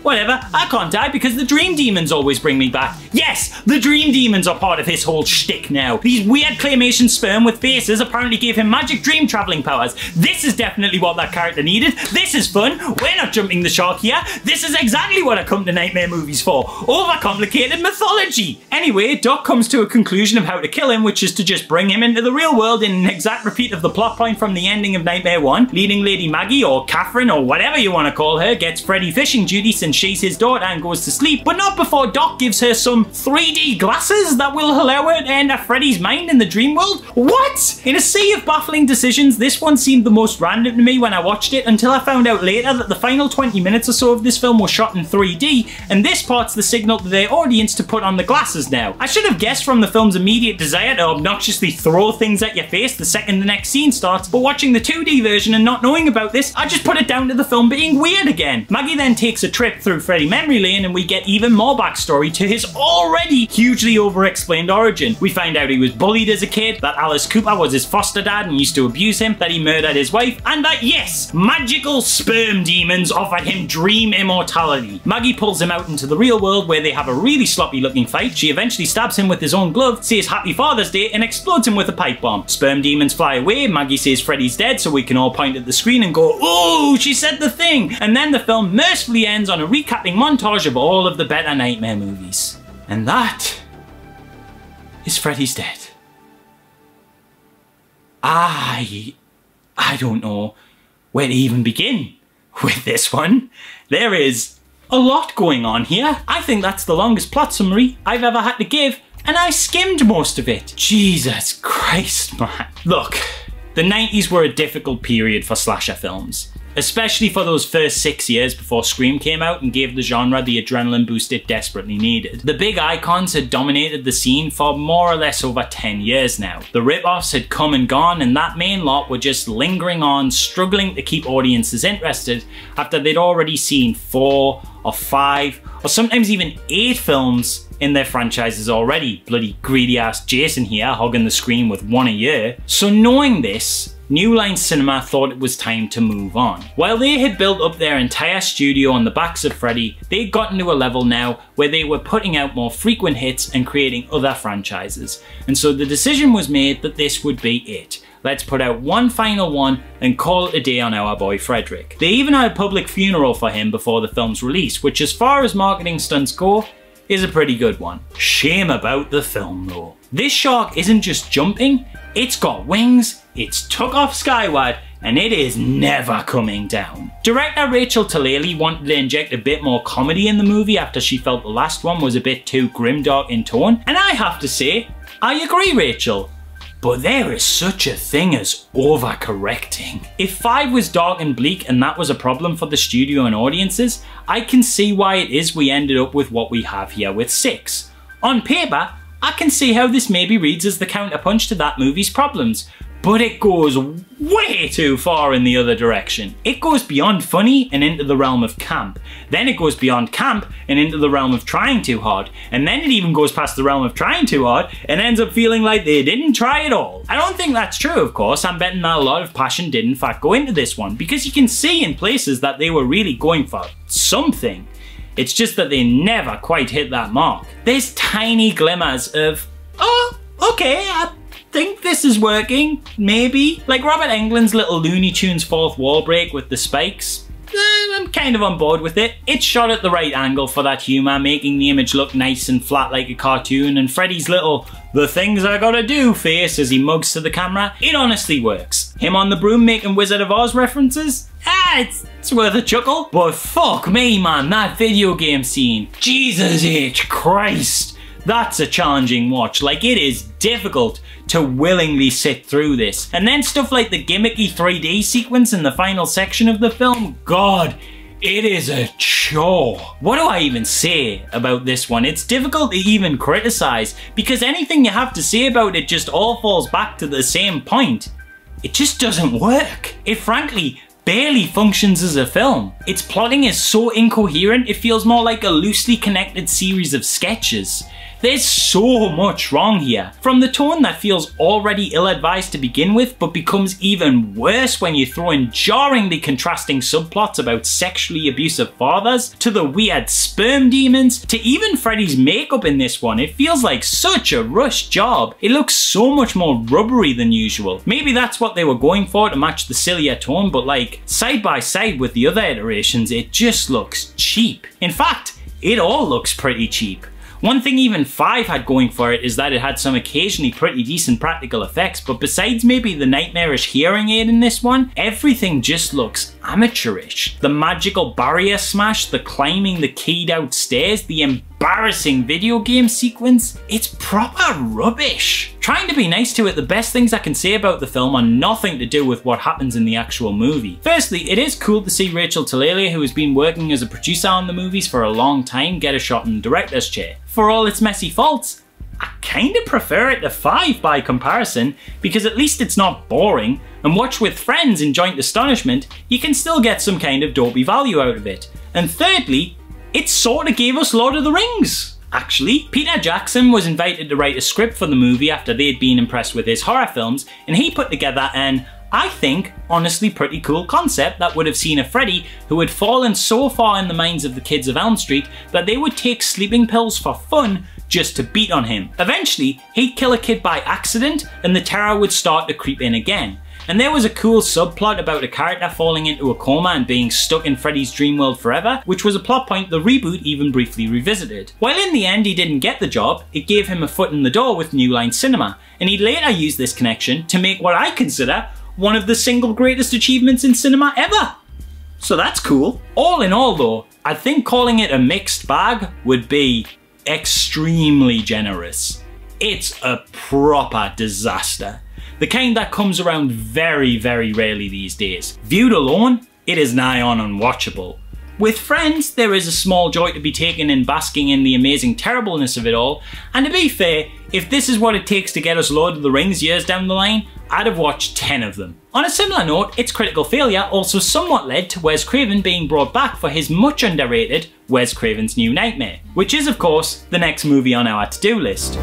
A: whatever, I can't die because the dream demons always bring me back. Yes, the dream demons are part of his whole shtick now. These weird claymation sperm with faces apparently gave him magic dream traveling powers. This is definitely what that character needed. This is fun. We're not jumping the shark here. This is exactly what I come to nightmare movies for. Overcomplicated mythology. Anyway, Doc comes to a conclusion of how to kill him, which is to just bring him into the real world in an exact repeat of the plot point from the ending of Nightmare 1. Leading Lady Maggie, or Catherine, or whatever you want to call her, gets Freddy fishing duty since she's his daughter and goes to sleep, but not before Doc gives her some 3D glasses that will allow her to enter Freddy's mind in the dream world. What? In a sea of baffling decisions, this one seemed the most random to me when I watched it until I found out later that the final 20 minutes or so of this film was shot in 3D, and this part's the signal to their audience to put on the glasses now. I should have guessed from the film's immediate desire to obnoxiously throw things at your face the second the next scene starts, but watching the 2D version and not knowing about this, I just put it down to the film being weird again. Maggie then takes a trip through Freddy memory lane and we get even more backstory to his already hugely over-explained origin. We find out he was bullied as a kid, that Alice Cooper was his foster dad and used to abuse him, that he murdered his wife, and that yes, magical sperm demons offered him dream immortality. Maggie pulls him out into the real world where they have a really sloppy looking fight. She eventually stabs him with his own glove, says Happy Father's Day, and explodes him with a pipe bomb. Sperm demons fly away, Maggie says Freddy's dead so we can all point at the screen and go, "Ooh, she said the thing!" And then the film mercifully ends on a recapping montage of all of the better Nightmare movies. And that is Freddy's Dead. I don't know where to even begin with this one. There is a lot going on here. I think that's the longest plot summary I've ever had to give, and I skimmed most of it. Jesus Christ, man. Look, the 90s were a difficult period for slasher films, especially for those first 6 years before Scream came out and gave the genre the adrenaline boost it desperately needed. The big icons had dominated the scene for more or less over 10 years now. The rip-offs had come and gone, and that main lot were just lingering on, struggling to keep audiences interested after they'd already seen 4 or 5 or sometimes even 8 films in their franchises already. Bloody greedy ass Jason here hogging the screen with 1 a year. So knowing this, New Line Cinema thought it was time to move on. While they had built up their entire studio on the backs of Freddy, they'd gotten to a level now where they were putting out more frequent hits and creating other franchises. And so the decision was made that this would be it. Let's put out one final one and call it a day on our boy Frederick. They even had a public funeral for him before the film's release, which as far as marketing stunts go, is a pretty good one. Shame about the film though. This shark isn't just jumping, it's got wings, it's took off skyward, and it is never coming down. Director Rachel Talalay wanted to inject a bit more comedy in the movie after she felt the last one was a bit too grimdark in tone, and I have to say, I agree, Rachel. But there is such a thing as overcorrecting. If 5 was dark and bleak and that was a problem for the studio and audiences, I can see why it is we ended up with what we have here with 6. On paper, I can see how this maybe reads as the counterpunch to that movie's problems, but it goes way too far in the other direction. It goes beyond funny and into the realm of camp. Then it goes beyond camp and into the realm of trying too hard. And then it even goes past the realm of trying too hard and ends up feeling like they didn't try at all. I don't think that's true, of course. I'm betting that a lot of passion did in fact go into this one, because you can see in places that they were really going for something. It's just that they never quite hit that mark. There's tiny glimmers of, oh, okay, I think this is working, maybe. Like Robert Englund's little Looney Tunes fourth wall break with the spikes. I'm kind of on board with it. It's shot at the right angle for that humour, making the image look nice and flat like a cartoon, and Freddy's little "the things I gotta do" face as he mugs to the camera, it honestly works. Him on the broom making Wizard of Oz references? It's worth a chuckle. But fuck me, man, that video game scene. Jesus H. Christ. That's a challenging watch. Like, it is difficult to willingly sit through this. And then stuff like the gimmicky 3D sequence in the final section of the film, God, it is a chore. What do I even say about this one? It's difficult to even criticize, because anything you have to say about it just all falls back to the same point. It just doesn't work. It frankly barely functions as a film. Its plotting is so incoherent, it feels more like a loosely connected series of sketches. There's so much wrong here. From the tone that feels already ill-advised to begin with, but becomes even worse when you throw in jarringly contrasting subplots about sexually abusive fathers, to the weird sperm demons, to even Freddy's makeup in this one. It feels like such a rushed job. It looks so much more rubbery than usual. Maybe that's what they were going for to match the sillier tone, but like, side by side with the other iterations, it just looks cheap. In fact, it all looks pretty cheap. One thing even 5 had going for it is that it had some occasionally pretty decent practical effects, but besides maybe the nightmarish hearing aid in this one, everything just looks amateurish. The magical barrier smash, the climbing the keyed out stairs, the embarrassing video game sequence, it's proper rubbish. Trying to be nice to it, the best things I can say about the film are nothing to do with what happens in the actual movie. Firstly, it is cool to see Rachel Talalay, who has been working as a producer on the movies for a long time, get a shot in the director's chair. For all its messy faults, I kinda prefer it to 5 by comparison, because at least it's not boring, and watched with friends in joint astonishment, you can still get some kind of dopey value out of it. And thirdly, it sorta gave us Lord of the Rings. Actually, Peter Jackson was invited to write a script for the movie after they'd been impressed with his horror films, and he put together an, I think, honestly pretty cool concept that would have seen a Freddy who had fallen so far in the minds of the kids of Elm Street that they would take sleeping pills for fun just to beat on him. Eventually, he'd kill a kid by accident and the terror would start to creep in again. And there was a cool subplot about a character falling into a coma and being stuck in Freddy's dream world forever, which was a plot point the reboot even briefly revisited. While in the end he didn't get the job, it gave him a foot in the door with New Line Cinema, and he'd later use this connection to make what I consider one of the single greatest achievements in cinema ever. So that's cool. All in all though, I think calling it a mixed bag would be extremely generous. It's a proper disaster. The kind that comes around very, very rarely these days. Viewed alone, it is nigh on unwatchable. With friends, there is a small joy to be taken in basking in the amazing terribleness of it all, and to be fair, if this is what it takes to get us Lord of the Rings years down the line, I'd have watched 10 of them. On a similar note, its critical failure also somewhat led to Wes Craven being brought back for his much underrated Wes Craven's New Nightmare, which is of course the next movie on our to-do list.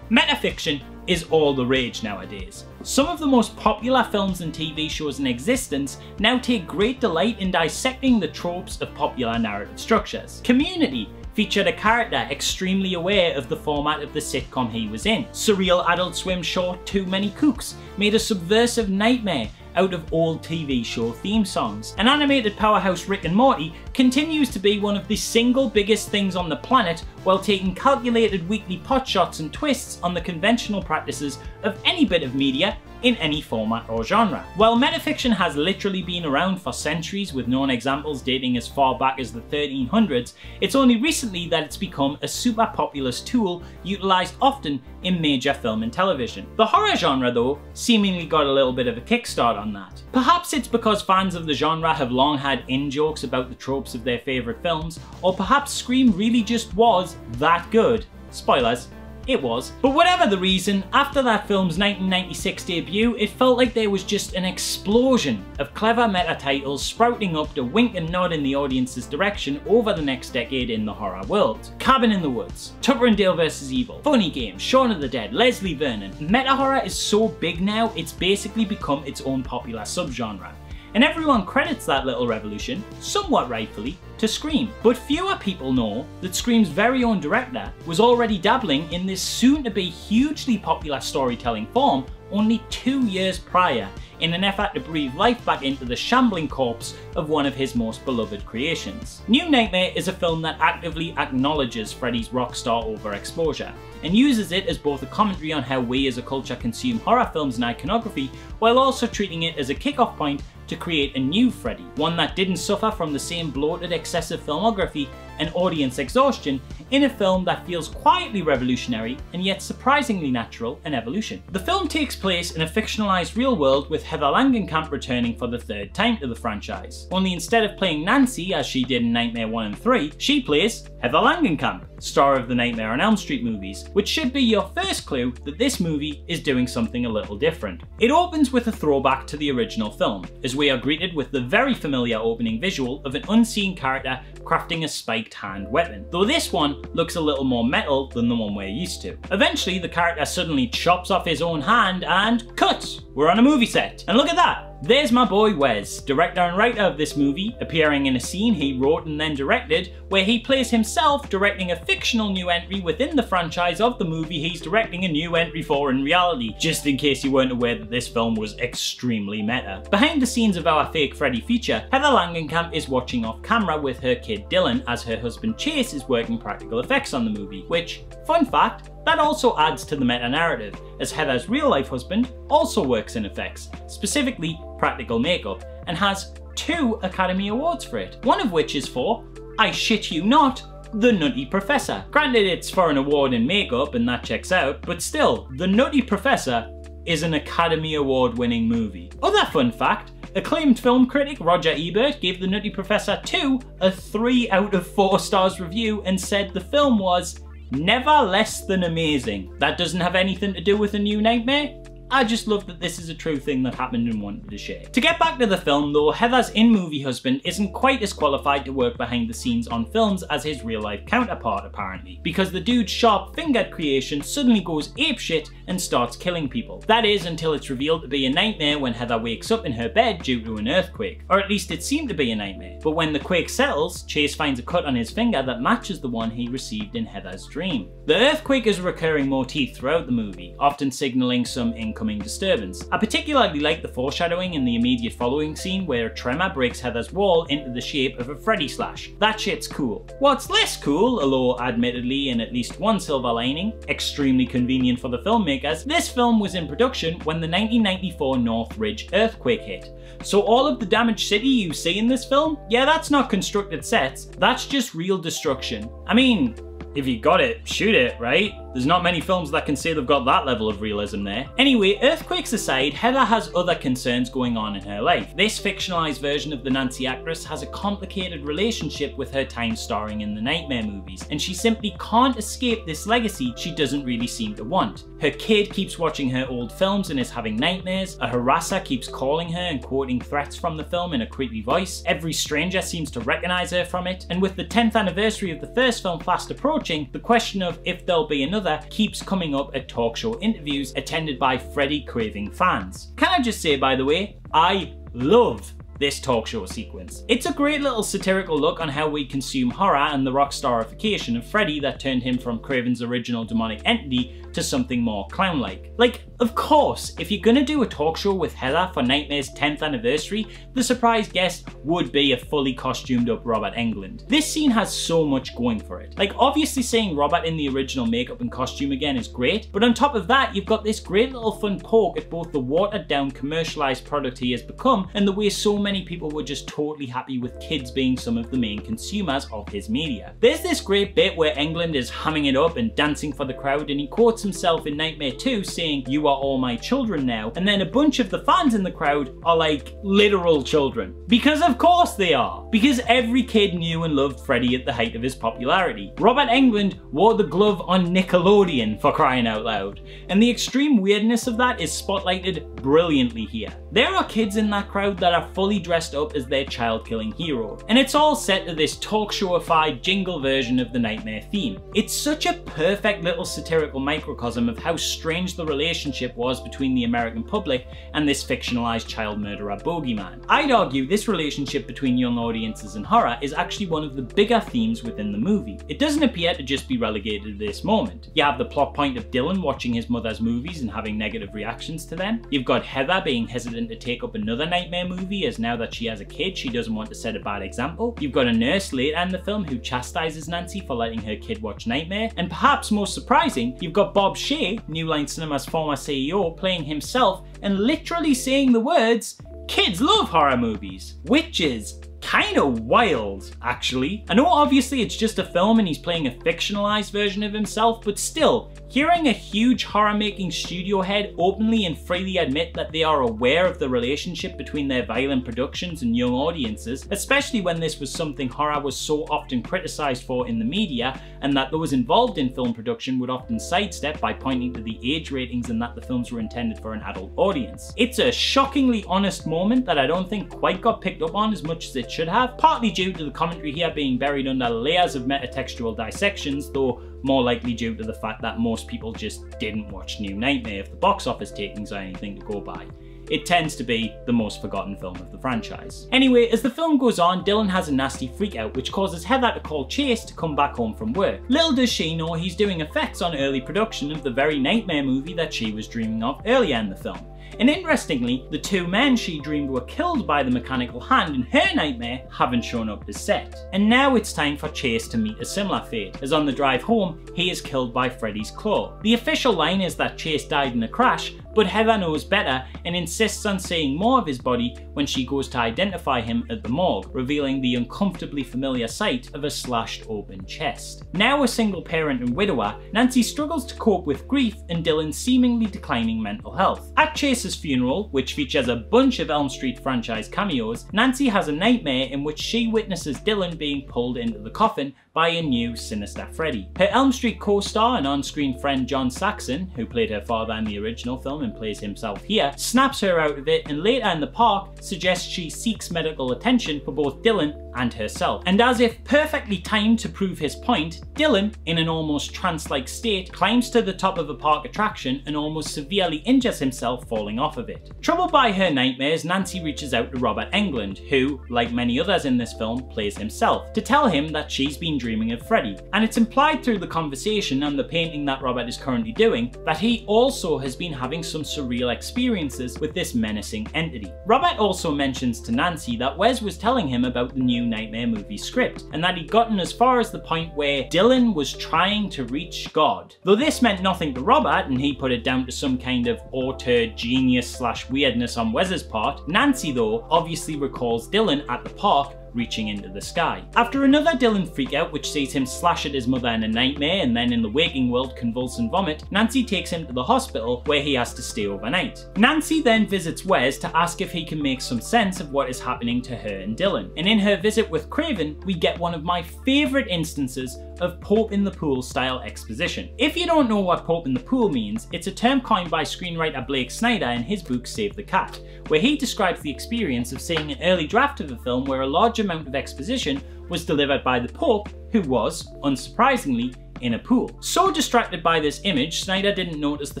A: Metafiction is all the rage nowadays. Some of the most popular films and TV shows in existence now take great delight in dissecting the tropes of popular narrative structures. Community featured a character extremely aware of the format of the sitcom he was in. Surreal Adult Swim short Too Many Cooks made a subversive nightmare out of old TV show theme songs. An animated powerhouse Rick and Morty continues to be one of the single biggest things on the planet, while taking calculated weekly potshots and twists on the conventional practices of any bit of media in any format or genre. While metafiction has literally been around for centuries, with known examples dating as far back as the 1300s, it's only recently that it's become a super populous tool utilised often in major film and television. The horror genre though seemingly got a little bit of a kickstart on that. Perhaps it's because fans of the genre have long had in-jokes about the tropes of their favourite films, or perhaps Scream really just was that good. Spoilers. It was. But whatever the reason, after that film's 1996 debut, it felt like there was just an explosion of clever meta titles sprouting up to wink and nod in the audience's direction over the next decade in the horror world. Cabin in the Woods, Tucker and Dale vs. Evil, Funny Games, Shaun of the Dead, Leslie Vernon. Meta horror is so big now, it's basically become its own popular subgenre. and everyone credits that little revolution, somewhat rightfully, to Scream. But fewer people know that Scream's very own director was already dabbling in this soon-to-be hugely popular storytelling form only 2 years prior, in an effort to breathe life back into the shambling corpse of one of his most beloved creations. New Nightmare is a film that actively acknowledges Freddy's rockstar overexposure, and uses it as both a commentary on how we as a culture consume horror films and iconography, while also treating it as a kick-off point to create a new Freddy, one that didn't suffer from the same bloated excessive filmography and audience exhaustion, in a film that feels quietly revolutionary and yet surprisingly natural in evolution. The film takes place in a fictionalized real world with Heather Langenkamp returning for the third time to the franchise. Only instead of playing Nancy as she did in Nightmare 1 and 3, she plays Heather Langenkamp, star of the Nightmare on Elm Street movies, which should be your first clue that this movie is doing something a little different. It opens with a throwback to the original film, as we are greeted with the very familiar opening visual of an unseen character crafting a spiked hand weapon, though this one looks a little more metal than the one we're used to. Eventually, the character suddenly chops off his own hand and cuts! We're on a movie set. And look at that! There's my boy Wes, director and writer of this movie, appearing in a scene he wrote and then directed, where he plays himself directing a fictional new entry within the franchise of the movie he's directing a new entry for in reality, just in case you weren't aware that this film was extremely meta. Behind the scenes of our fake Freddy feature, Heather Langenkamp is watching off camera with her kid Dylan as her husband Chase is working practical effects on the movie, which, fun fact, that also adds to the meta-narrative, as Heather's real-life husband also works in effects, specifically practical makeup, and has 2 Academy Awards for it, one of which is for, I shit you not, The Nutty Professor. Granted, it's for an award in makeup and that checks out, but still, The Nutty Professor is an Academy Award winning movie. Other fun fact, acclaimed film critic Roger Ebert gave The Nutty Professor 2 a 3 out of 4 stars review and said the film was never less than amazing. That doesn't have anything to do with A New Nightmare. I just love that this is a true thing that happened and wanted to share. To get back to the film though, Heather's in-movie husband isn't quite as qualified to work behind the scenes on films as his real-life counterpart apparently, because the dude's sharp-fingered creation suddenly goes apeshit and starts killing people. That is, until it's revealed to be a nightmare when Heather wakes up in her bed due to an earthquake. Or at least it seemed to be a nightmare. But when the quake settles, Chase finds a cut on his finger that matches the one he received in Heather's dream. The earthquake is a recurring motif throughout the movie, often signalling some incoming disturbance. I particularly like the foreshadowing in the immediate following scene where a tremor breaks Heather's wall into the shape of a Freddy slash. That shit's cool. What's less cool, although admittedly in at least one silver lining, extremely convenient for the filmmakers, this film was in production when the 1994 Northridge earthquake hit. So all of the damaged city you see in this film, yeah, that's not constructed sets, that's just real destruction. I mean, if you got it, shoot it, right? There's not many films that can say they've got that level of realism there. Anyway, earthquakes aside, Heather has other concerns going on in her life. This fictionalized version of the Nancy actress has a complicated relationship with her time starring in the Nightmare movies, and she simply can't escape this legacy she doesn't really seem to want. Her kid keeps watching her old films and is having nightmares, a harasser keeps calling her and quoting threats from the film in a creepy voice, every stranger seems to recognize her from it, and with the 10th anniversary of the first film fast approaching, the question of if there'll be another keeps coming up at talk show interviews attended by Freddy Craven fans. Can I just say, by the way, I love this talk show sequence. It's a great little satirical look on how we consume horror and the rock starification of Freddy that turned him from Craven's original demonic entity to something more clown-like. Like, of course, if you're gonna do a talk show with Heather for Nightmare's 10th anniversary, the surprise guest would be a fully costumed up Robert Englund. This scene has so much going for it. Like, obviously seeing Robert in the original makeup and costume again is great, but on top of that, you've got this great little fun poke at both the watered down commercialized product he has become and the way so many people were just totally happy with kids being some of the main consumers of his media. There's this great bit where Englund is humming it up and dancing for the crowd, and he quotes himself in Nightmare 2 saying, "You are all my children now," and then a bunch of the fans in the crowd are like literal children. Because of course they are. Because every kid knew and loved Freddy at the height of his popularity. Robert Englund wore the glove on Nickelodeon, for crying out loud. And the extreme weirdness of that is spotlighted brilliantly here. There are kids in that crowd that are fully fully dressed up as their child-killing hero. And it's all set to this talk showified jingle version of the nightmare theme. It's such a perfect little satirical microcosm of how strange the relationship was between the American public and this fictionalized child murderer bogeyman. I'd argue this relationship between young audiences and horror is actually one of the bigger themes within the movie. It doesn't appear to just be relegated to this moment. You have the plot point of Dylan watching his mother's movies and having negative reactions to them. You've got Heather being hesitant to take up another nightmare movie as now that she has a kid she doesn't want to set a bad example. You've got a nurse later in the film who chastises Nancy for letting her kid watch Nightmare. And perhaps most surprising, you've got Bob Shea, New Line Cinema's former CEO, playing himself and literally saying the words, "Kids love horror movies," which is kind of wild, actually. I know obviously it's just a film and he's playing a fictionalized version of himself, but still, hearing a huge horror-making studio head openly and freely admit that they are aware of the relationship between their violent productions and young audiences, especially when this was something horror was so often criticized for in the media, and that those involved in film production would often sidestep by pointing to the age ratings and that the films were intended for an adult audience. It's a shockingly honest moment that I don't think quite got picked up on as much as it should have, partly due to the commentary here being buried under layers of metatextual dissections, though more likely due to the fact that most people just didn't watch New Nightmare if the box office takings are anything to go by. It tends to be the most forgotten film of the franchise. Anyway, as the film goes on, Dylan has a nasty freakout which causes Heather to call Chase to come back home from work. Little does she know he's doing effects on early production of the very Nightmare movie that she was dreaming of earlier in the film. And interestingly, the two men she dreamed were killed by the mechanical hand in her nightmare haven't shown up to set. And now it's time for Chase to meet a similar fate, as on the drive home, he is killed by Freddy's claw. The official line is that Chase died in a crash, but Heather knows better and insists on seeing more of his body when she goes to identify him at the morgue, revealing the uncomfortably familiar sight of a slashed open chest. Now a single parent and widower, Nancy struggles to cope with grief and Dylan's seemingly declining mental health. At Chase's funeral, which features a bunch of Elm Street franchise cameos, Nancy has a nightmare in which she witnesses Dylan being pulled into the coffin by a new sinister Freddy. Her Elm Street co-star and on-screen friend John Saxon, who played her father in the original film and plays himself here, snaps her out of it and later in the park suggests she seeks medical attention for both Dylan and herself. And as if perfectly timed to prove his point, Dylan, in an almost trance-like state, climbs to the top of a park attraction and almost severely injures himself falling off of it. Troubled by her nightmares, Nancy reaches out to Robert Englund, who, like many others in this film, plays himself, to tell him that she's been dreaming of Freddy. And it's implied through the conversation and the painting that Robert is currently doing that he also has been having some surreal experiences with this menacing entity. Robert also mentions to Nancy that Wes was telling him about the new Nightmare movie script, and that he'd gotten as far as the point where Dylan was trying to reach God. Though this meant nothing to Robert, and he put it down to some kind of auteur genius / weirdness on Wes's part, Nancy though obviously recalls Dylan at the park reaching into the sky. After another Dylan freakout which sees him slash at his mother in a nightmare and then in the waking world convulse and vomit, Nancy takes him to the hospital where he has to stay overnight. Nancy then visits Wes to ask if he can make some sense of what is happening to her and Dylan. And in her visit with Craven, we get one of my favourite instances of Pope in the Pool style exposition. If you don't know what Pope in the Pool means, it's a term coined by screenwriter Blake Snyder in his book Save the Cat, where he describes the experience of seeing an early draft of a film where a large amount of exposition was delivered by the Pope, who was, unsurprisingly, in a pool. So distracted by this image, Snyder didn't notice the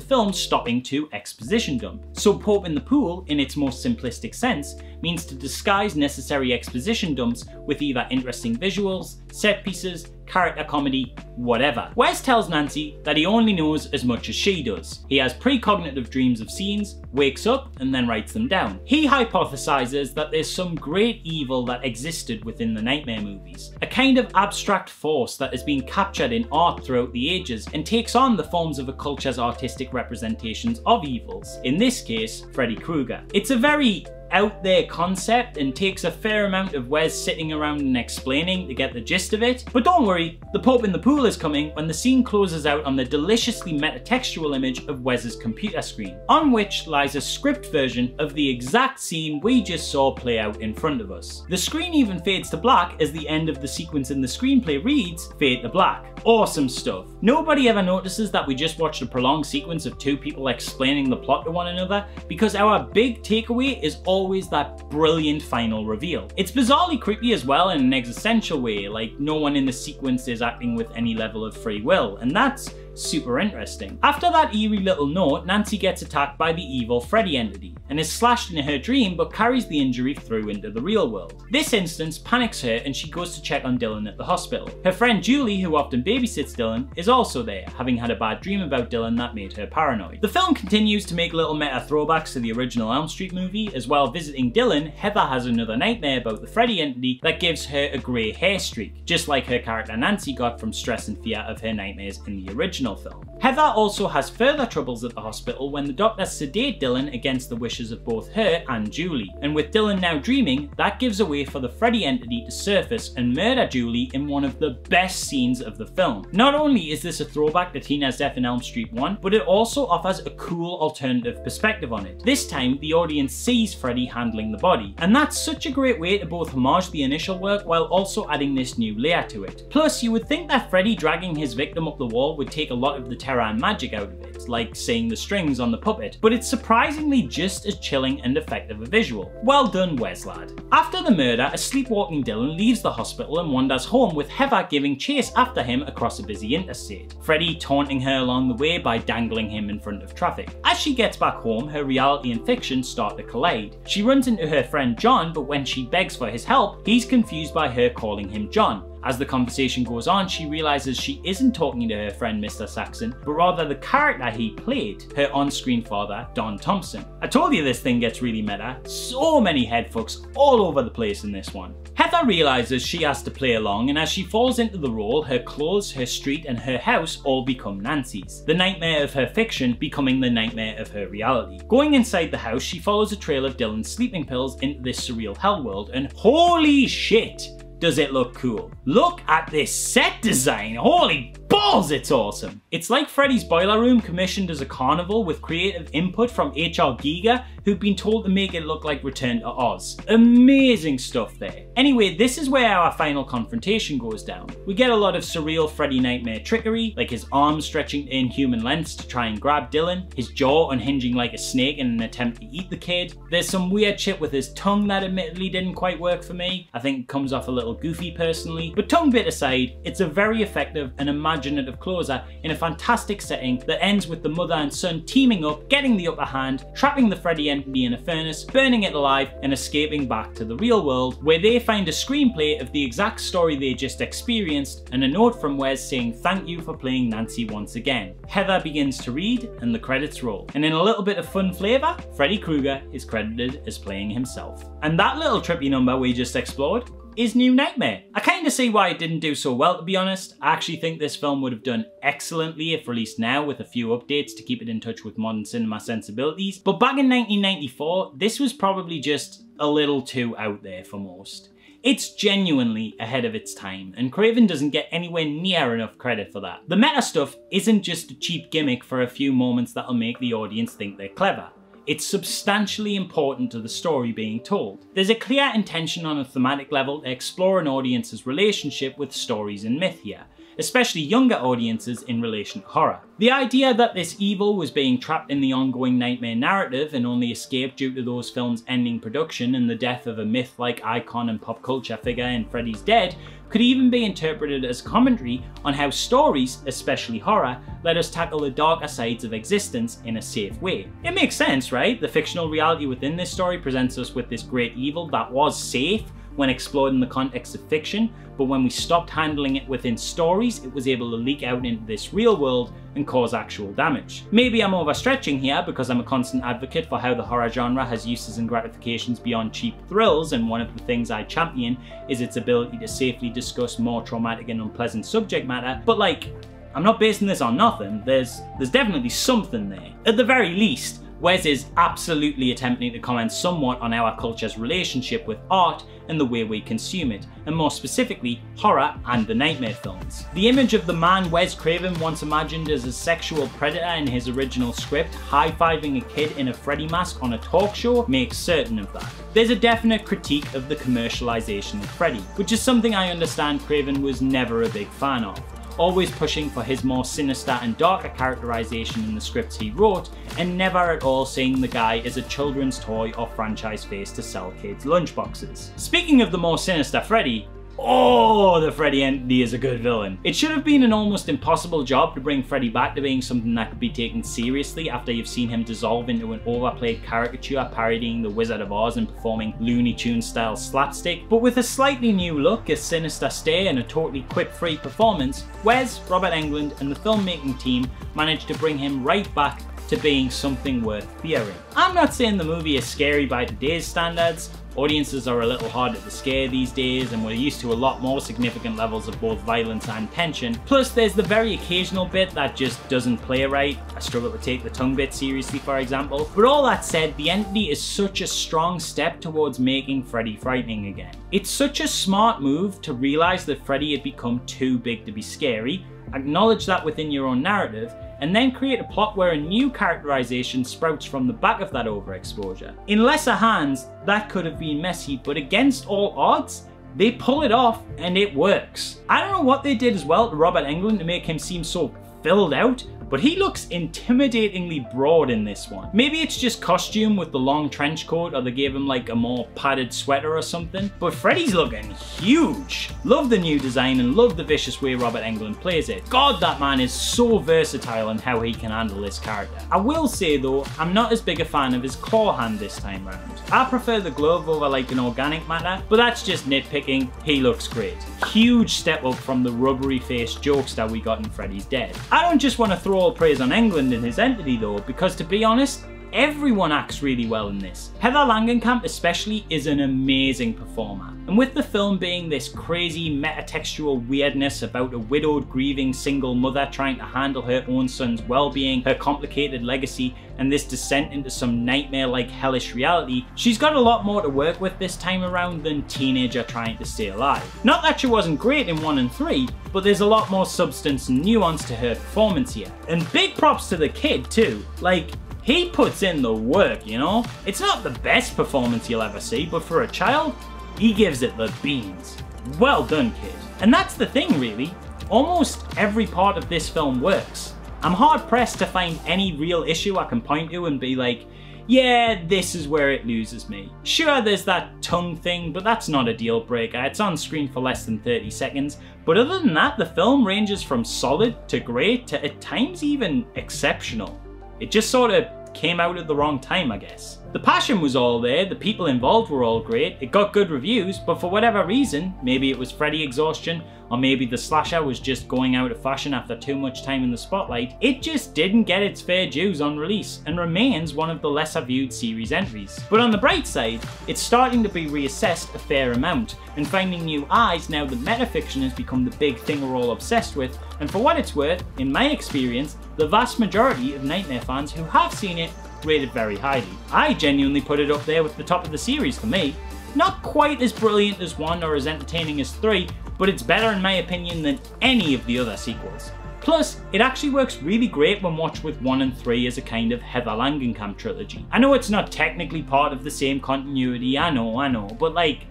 A: film stopping to exposition dump. So Pope in the Pool, in its most simplistic sense, means to disguise necessary exposition dumps with either interesting visuals, set pieces, character comedy, whatever. Wes tells Nancy that he only knows as much as she does. He has precognitive dreams of scenes, wakes up, and then writes them down. He hypothesizes that there's some great evil that existed within the Nightmare movies, a kind of abstract force that has been captured in art throughout the ages and takes on the forms of a culture's artistic representations of evils, in this case, Freddy Krueger. It's a very out there concept and takes a fair amount of Wes sitting around and explaining to get the gist of it. But don't worry, the Pope in the Pool is coming when the scene closes out on the deliciously metatextual image of Wes's computer screen, on which lies a script version of the exact scene we just saw play out in front of us. The screen even fades to black as the end of the sequence in the screenplay reads, "Fade to black." Awesome stuff. Nobody ever notices that we just watched a prolonged sequence of two people explaining the plot to one another, because our big takeaway is all always that brilliant final reveal. It's bizarrely creepy as well in an existential way, like no one in the sequence is acting with any level of free will, and that's super interesting. After that eerie little note, Nancy gets attacked by the evil Freddy entity and is slashed in her dream but carries the injury through into the real world. This instance panics her and she goes to check on Dylan at the hospital. Her friend Julie, who often babysits Dylan, is also there, having had a bad dream about Dylan that made her paranoid. The film continues to make little meta throwbacks to the original Elm Street movie, as while visiting Dylan, Heather has another nightmare about the Freddy entity that gives her a grey hair streak, just like her character Nancy got from stress and fear of her nightmares in the original film. Heather also has further troubles at the hospital when the doctors sedate Dylan against the wishes of both her and Julie, and with Dylan now dreaming, that gives a way for the Freddy entity to surface and murder Julie in one of the best scenes of the film. Not only is this a throwback to Tina's death in Elm Street 1, but it also offers a cool alternative perspective on it. This time, the audience sees Freddy handling the body, and that's such a great way to both homage the initial work while also adding this new layer to it. Plus, you would think that Freddy dragging his victim up the wall would take a lot of the terror and magic out of it, like seeing the strings on the puppet, but it's surprisingly just as chilling and effective a visual. Well done, Wes lad. After the murder, a sleepwalking Dylan leaves the hospital and wanders home with Heather giving chase after him across a busy interstate, Freddy taunting her along the way by dangling him in front of traffic. As she gets back home, her reality and fiction start to collide. She runs into her friend John, but when she begs for his help, he's confused by her calling him John. As the conversation goes on, she realizes she isn't talking to her friend Mr. Saxon, but rather the character he played, her on-screen father, Don Thompson. I told you this thing gets really meta. So many headfucks all over the place in this one. Heather realizes she has to play along, and as she falls into the role, her clothes, her street, and her house all become Nancy's. The nightmare of her fiction becoming the nightmare of her reality. Going inside the house, she follows a trail of Dylan's sleeping pills into this surreal hell world, and holy shit! Does it look cool? Look at this set design, holy balls, it's awesome! It's like Freddy's Boiler Room commissioned as a carnival with creative input from H.R. Giger, who've been told to make it look like Return to Oz. Amazing stuff there. Anyway, this is where our final confrontation goes down. We get a lot of surreal Freddy nightmare trickery, like his arms stretching to inhuman lengths to try and grab Dylan, his jaw unhinging like a snake in an attempt to eat the kid. There's some weird shit with his tongue that admittedly didn't quite work for me. I think it comes off a little goofy personally, but tongue bit aside, it's a very effective and imaginative closer in a fantastic setting that ends with the mother and son teaming up, getting the upper hand, trapping the Freddy entity in a furnace, burning it alive, and escaping back to the real world, where they find a screenplay of the exact story they just experienced and a note from Wes saying thank you for playing Nancy once again. Heather begins to read and the credits roll, and in a little bit of fun flavour, Freddy Krueger is credited as playing himself. And that little trippy number we just explored is New Nightmare. I kinda see why it didn't do so well, to be honest. I actually think this film would have done excellently if released now with a few updates to keep it in touch with modern cinema sensibilities. But back in 1994, this was probably just a little too out there for most. It's genuinely ahead of its time, and Craven doesn't get anywhere near enough credit for that. The meta stuff isn't just a cheap gimmick for a few moments that'll make the audience think they're clever. It's substantially important to the story being told. There's a clear intention on a thematic level to explore an audience's relationship with stories and myth here, especially younger audiences in relation to horror. The idea that this evil was being trapped in the ongoing nightmare narrative and only escaped due to those films ending production and the death of a myth-like icon and pop culture figure in Freddy's Dead could even be interpreted as commentary on how stories, especially horror, let us tackle the darker sides of existence in a safe way. It makes sense, right? The fictional reality within this story presents us with this great evil that was safe when explored in the context of fiction, but when we stopped handling it within stories, it was able to leak out into this real world and cause actual damage. Maybe I'm overstretching here because I'm a constant advocate for how the horror genre has uses and gratifications beyond cheap thrills, and one of the things I champion is its ability to safely discuss more traumatic and unpleasant subject matter, but like, I'm not basing this on nothing. There's definitely something there. At the very least, Wes is absolutely attempting to comment somewhat on our culture's relationship with art and the way we consume it, and more specifically, horror and the nightmare films. The image of the man Wes Craven once imagined as a sexual predator in his original script, high-fiving a kid in a Freddy mask on a talk show, makes certain of that. There's a definite critique of the commercialization of Freddy, which is something I understand Craven was never a big fan of. always pushing for his more sinister and darker characterization in the scripts he wrote, and never at all seeing the guy as a children's toy or franchise face to sell kids lunchboxes. Speaking of the more sinister Freddy, oh, the Freddy entity is a good villain. It should have been an almost impossible job to bring Freddy back to being something that could be taken seriously after you've seen him dissolve into an overplayed caricature parodying the Wizard of Oz and performing Looney Tunes style slapstick. But with a slightly new look, a sinister stare and a totally quip-free performance, Wes, Robert Englund and the filmmaking team managed to bring him right back to being something worth fearing. I'm not saying the movie is scary by today's standards. Audiences are a little harder to scare these days, and we're used to a lot more significant levels of both violence and tension. Plus there's the very occasional bit that just doesn't play right. I struggle to take the tongue bit seriously, for example. But all that said, the entity is such a strong step towards making Freddy frightening again. It's such a smart move to realise that Freddy had become too big to be scary, acknowledge that within your own narrative, and then create a plot where a new characterization sprouts from the back of that overexposure. In lesser hands, that could have been messy, but against all odds, they pull it off and it works. I don't know what they did as well to Robert Englund to make him seem so filled out, but he looks intimidatingly broad in this one. Maybe it's just costume with the long trench coat, or they gave him like a more padded sweater or something, but Freddy's looking huge. Love the new design and love the vicious way Robert Englund plays it. God, that man is so versatile in how he can handle this character. I will say though, I'm not as big a fan of his claw hand this time round. I prefer the glove over like an organic matter, but that's just nitpicking. He looks great. Huge step up from the rubbery faced jokester we got in Freddy's Dead. I don't just want to throw all praise on Englund and his entity though, because to be honest, everyone acts really well in this. Heather Langenkamp especially is an amazing performer. And with the film being this crazy metatextual weirdness about a widowed grieving single mother trying to handle her own son's well-being, her complicated legacy, and this descent into some nightmare-like hellish reality, she's got a lot more to work with this time around than teenager trying to stay alive. Not that she wasn't great in 1 and 3, but there's a lot more substance and nuance to her performance here. And big props to the kid too. Like, he puts in the work, you know? It's not the best performance you'll ever see, but for a child, he gives it the beans. Well done, kid. And that's the thing, really. Almost every part of this film works. I'm hard pressed to find any real issue I can point to and be like, yeah, this is where it loses me. Sure, there's that tongue thing, but that's not a deal breaker. It's on screen for less than 30 seconds. But other than that, the film ranges from solid to great to at times even exceptional. It just sort of came out at the wrong time, I guess. The passion was all there, the people involved were all great, it got good reviews, but for whatever reason, maybe it was Freddy exhaustion, or maybe the slasher was just going out of fashion after too much time in the spotlight, it just didn't get its fair dues on release, and remains one of the lesser viewed series entries. But on the bright side, it's starting to be reassessed a fair amount, and finding new eyes now that metafiction has become the big thing we're all obsessed with, and for what it's worth, in my experience, the vast majority of Nightmare fans who have seen it rate it very highly. I genuinely put it up there with the top of the series for me. Not quite as brilliant as 1 or as entertaining as 3, but it's better in my opinion than any of the other sequels. Plus, it actually works really great when watched with 1 and 3 as a kind of Heather Langenkamp trilogy. I know it's not technically part of the same continuity, I know, but like,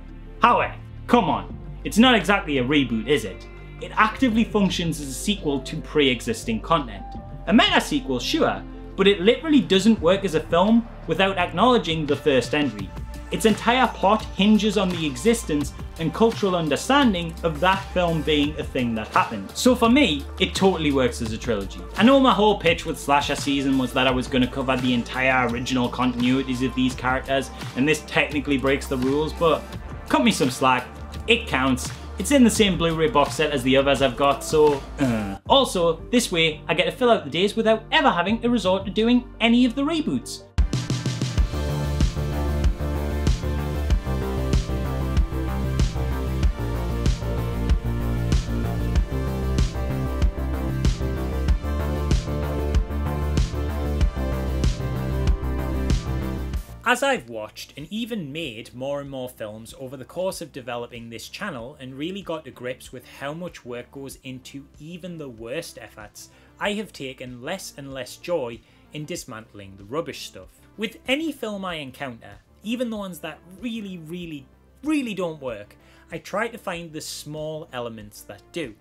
A: Howie, come on. It's not exactly a reboot, is it? It actively functions as a sequel to pre-existing content. A meta sequel, sure, but it literally doesn't work as a film without acknowledging the first entry. Its entire plot hinges on the existence and cultural understanding of that film being a thing that happened. So for me, it totally works as a trilogy. I know my whole pitch with Slasher Season was that I was going to cover the entire original continuities of these characters, and this technically breaks the rules, but cut me some slack, it counts. It's in the same Blu-ray box set as the others I've got, so Also, this way I get to fill out the days without ever having to resort to doing any of the reboots. As I've watched and even made more and more films over the course of developing this channel and really got to grips with how much work goes into even the worst efforts, I have taken less and less joy in dismantling the rubbish stuff. With any film I encounter, even the ones that really don't work, I try to find the small elements that do.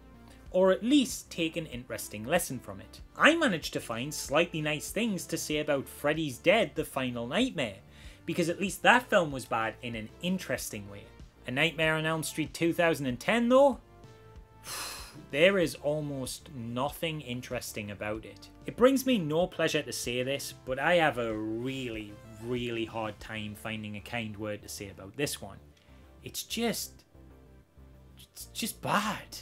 A: or at least take an interesting lesson from it. I managed to find slightly nice things to say about Freddy's Dead: The Final Nightmare, because at least that film was bad in an interesting way. A Nightmare on Elm Street 2010 though? There is almost nothing interesting about it. It brings me no pleasure to say this, but I have a really hard time finding a kind word to say about this one. It's just bad.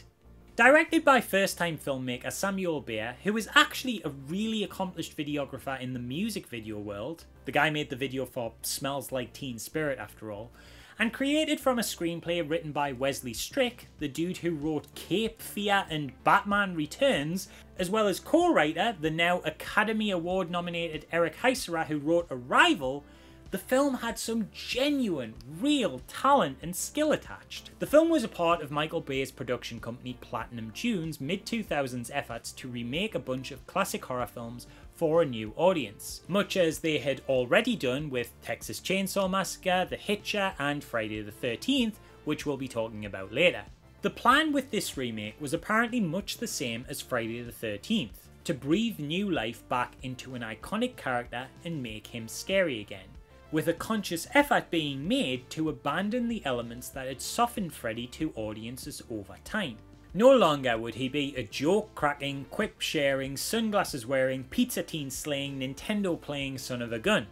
A: Directed by first-time filmmaker Samuel Bayer, who is actually a really accomplished videographer in the music video world. The guy made the video for Smells Like Teen Spirit after all. And created from a screenplay written by Wesley Strick, the dude who wrote Cape Fear and Batman Returns, as well as co-writer the now Academy Award nominated Eric Heisserer, who wrote Arrival. The film had some genuine, real talent and skill attached. The film was a part of Michael Bay's production company Platinum Dunes' mid-2000s efforts to remake a bunch of classic horror films for a new audience, much as they had already done with Texas Chainsaw Massacre, The Hitcher and Friday the 13th, which we'll be talking about later. The plan with this remake was apparently much the same as Friday the 13th, to breathe new life back into an iconic character and make him scary again, with a conscious effort being made to abandon the elements that had softened Freddy to audiences over time. No longer would he be a joke-cracking, quip-sharing, sunglasses-wearing, pizza teen slaying, Nintendo-playing son of a gun.